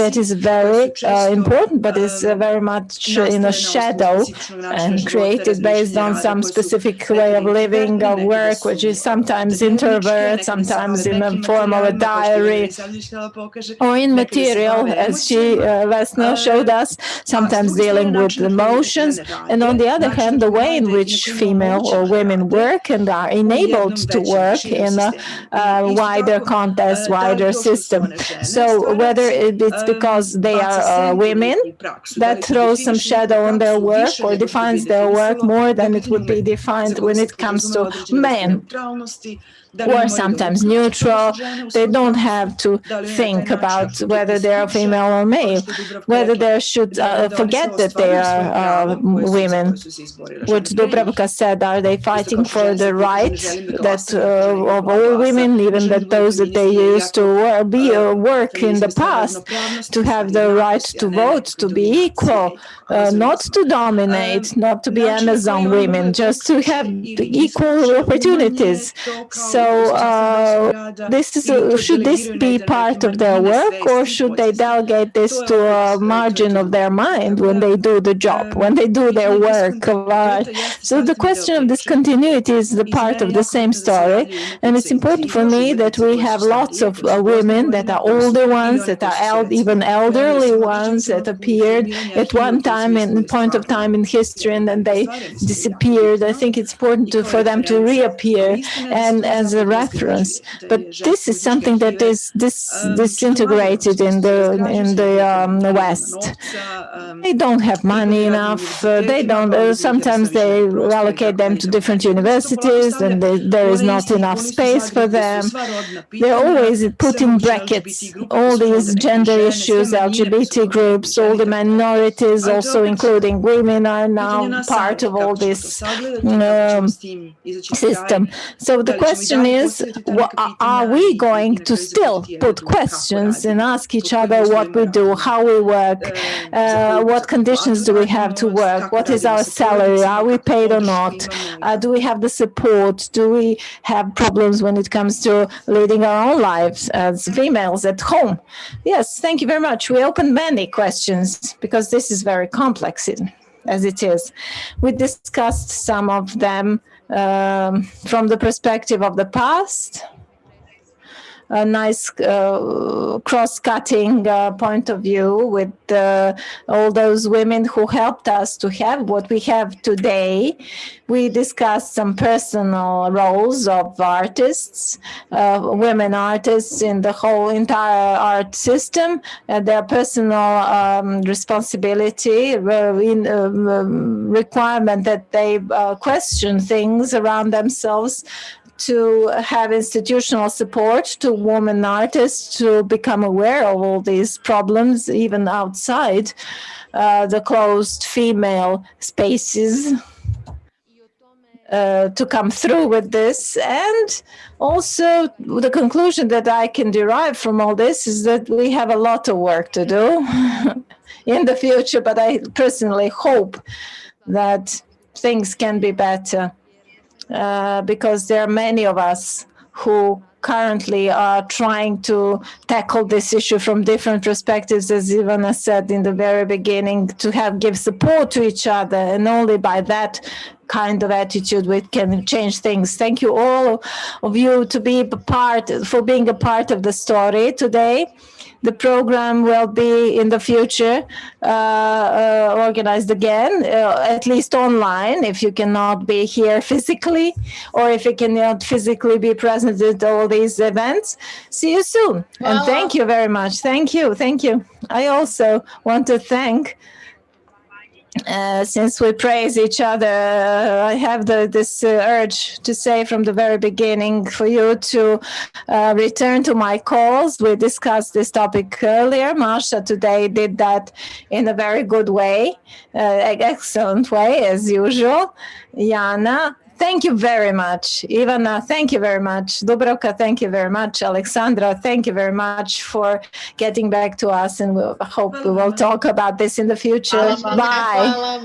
that is very important, but is very much in a shadow and created based on some specific way of living, of work, which is sometimes introvert, sometimes in the form of a diary, or in material, as Vesna showed us, sometimes dealing with emotions, and on the other hand, the way in which female or women work and are enabled to work in a wider context, wider system. So whether it's because they are women that throws some shadow on their work or defines their work more than it would be defined when it comes to men, or sometimes neutral. They don't have to think about whether they are female or male, whether they should forget that they are women. What Dubravka said, are they fighting for the right that of all women, even that those that they used to work in the past, to have the right to vote, to be equal, not to dominate, not to be Amazon women, just to have equal opportunities. So should this be part of their work, or should they delegate this to a margin of their mind? mind when they do the job, when they do their work of art. So the question of this continuity is the part of the same story, and it's important for me that we have lots of women that are older ones, that are even elderly ones that appeared at one time in point of time in history and then they disappeared. I think it's important for them to reappear and as a reference. But this is something that is disintegrated in the West. They don't have money enough. They don't. Sometimes they allocate them to different universities, and there is not enough space for them. They're always put in brackets. All these gender issues, LGBT groups, all the minorities, also including women, are now part of all this system. So the question is, are we going to still put questions and ask each other what we do, how we work, what conditions do we have to work, what is our salary, are we paid or not, do we have the support, do we have problems when it comes to leading our own lives as females at home? Yes, thank you very much. We opened many questions because this is very complex as it is. We discussed some of them from the perspective of the past, a nice cross-cutting point of view with all those women who helped us to have what we have today. We discussed some personal roles of artists, women artists in the whole entire art system, their personal responsibility, requirement that they question things around themselves, to have institutional support to women artists to become aware of all these problems, even outside the closed female spaces, to come through with this. And also the conclusion that I can derive from all this is that we have a lot of work to do in the future, but I personally hope that things can be better. Because there are many of us who currently are trying to tackle this issue from different perspectives, as Ivana said in the very beginning, to give support to each other, and only by that kind of attitude we can change things. Thank you all of you for being a part of the story today. The program will be in the future organized again, at least online, if you cannot be here physically, or if you cannot physically be present at all these events. See you soon. And thank you very much. Thank you. Thank you. I also want to thank, since we praise each other, I have this urge to say from the very beginning for you to return to my calls. We discussed this topic earlier. Masha today did that in a very good way, excellent way as usual. IANA, thank you very much. Ivana, thank you very much. DUBRAVKA, thank you very much. Alexandra, thank you very much for getting back to us, and we hope we will talk about this in the future. Bye.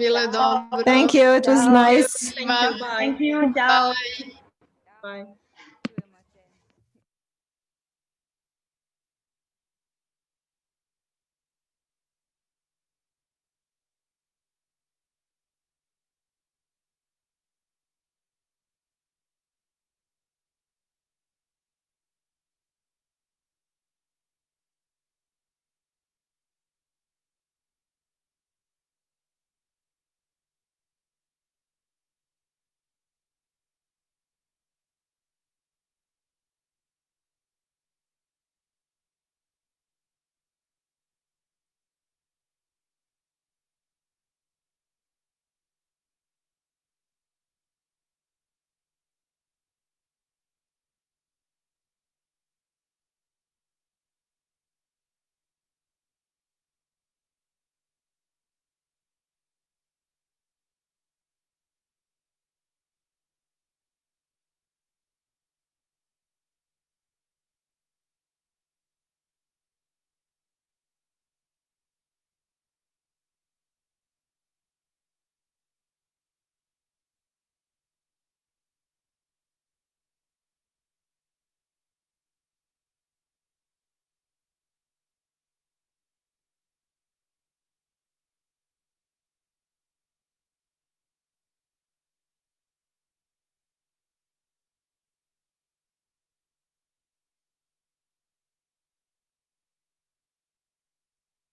Thank you. It was nice. Thank you. Bye. Thank you. Ciao. Bye.